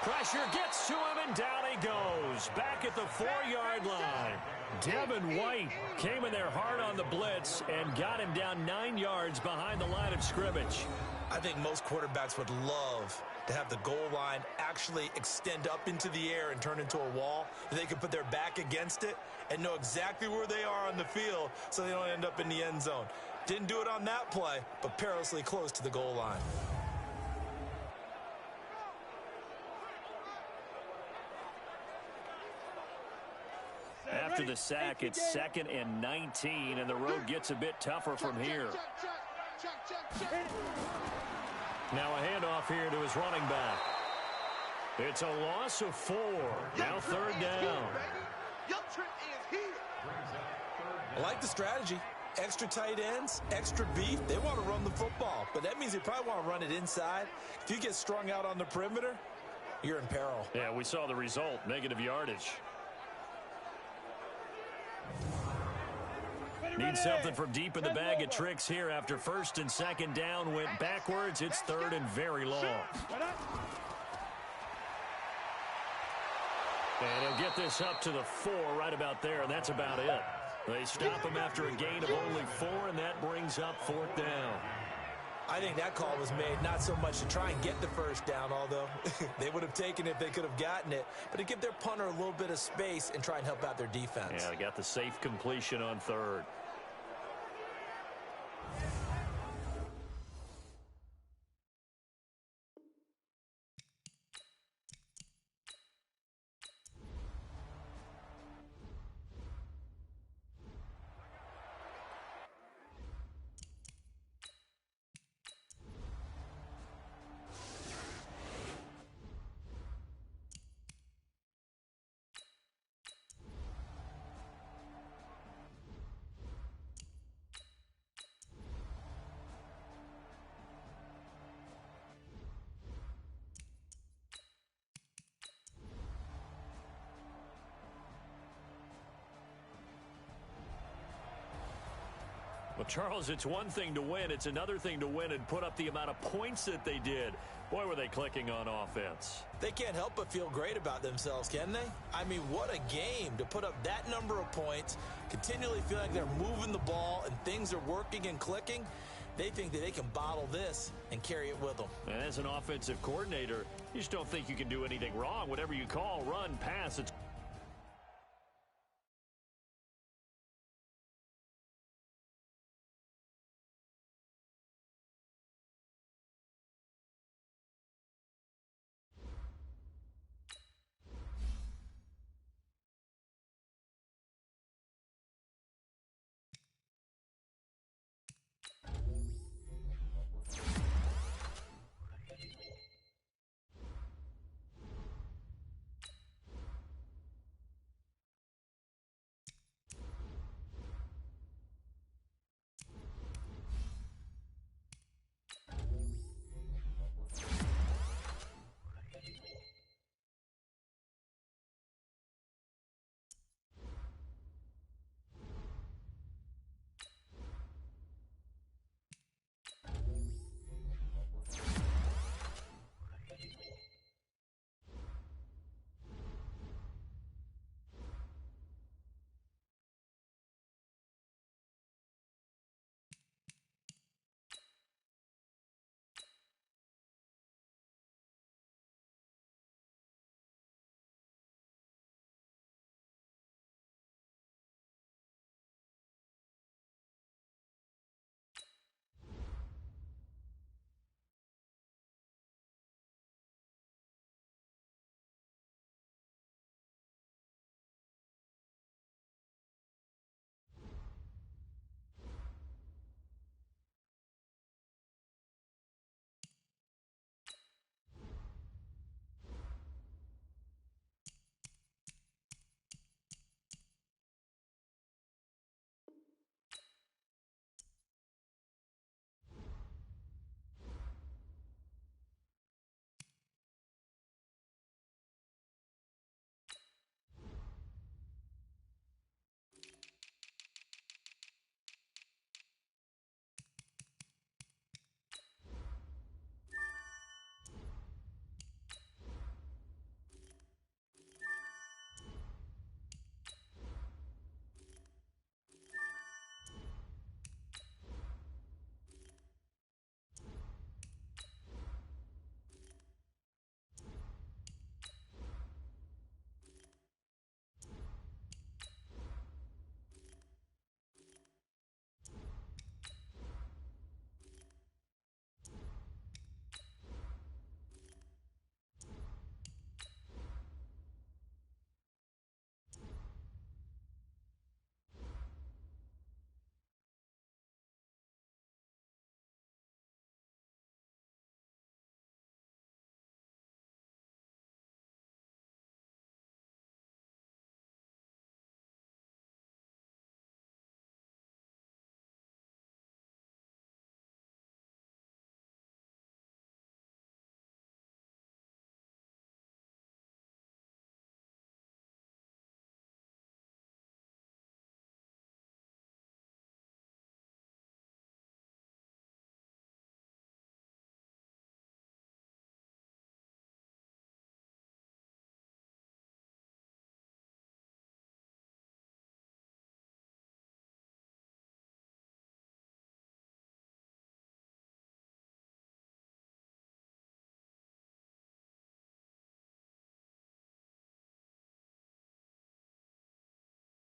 Pressure gets to him, and down he goes. Back at the 4-yard line. Devin White came in there hard on the blitz and got him down 9 yards behind the line of scrimmage. I think most quarterbacks would love to have the goal line actually extend up into the air and turn into a wall. They can put their back against it and know exactly where they are on the field so they don't end up in the end zone. Didn't do it on that play, but perilously close to the goal line. After the sack, it's 2nd and 19, and the road gets a bit tougher from here. Now a handoff here to his running back. It's a loss of 4. Now 3rd down. I like the strategy. Extra tight ends, extra beef. They want to run the football, but that means they probably want to run it inside. If you get strung out on the perimeter, you're in peril. Yeah, we saw the result, negative yardage. Need something from deep in the bag of tricks here after 1st and 2nd down went backwards. It's 3rd and very long. And he'll get this up to the 4 right about there, and that's about it. They stop him after a gain of only 4, and that brings up 4th down. I think that call was made not so much to try and get the 1st down, although they would have taken it if they could have gotten it, but to give their punter a little bit of space and try and help out their defense. Yeah, they got the safe completion on 3rd. Well, Charles, it's one thing to win. It's another thing to win and put up the amount of points that they did. Boy, were they clicking on offense. They can't help but feel great about themselves, can they? I mean, what a game to put up that number of points, continually feel like they're moving the ball and things are working and clicking. They think that they can bottle this and carry it with them. And as an offensive coordinator, you just don't think you can do anything wrong. Whatever you call, run, pass, it's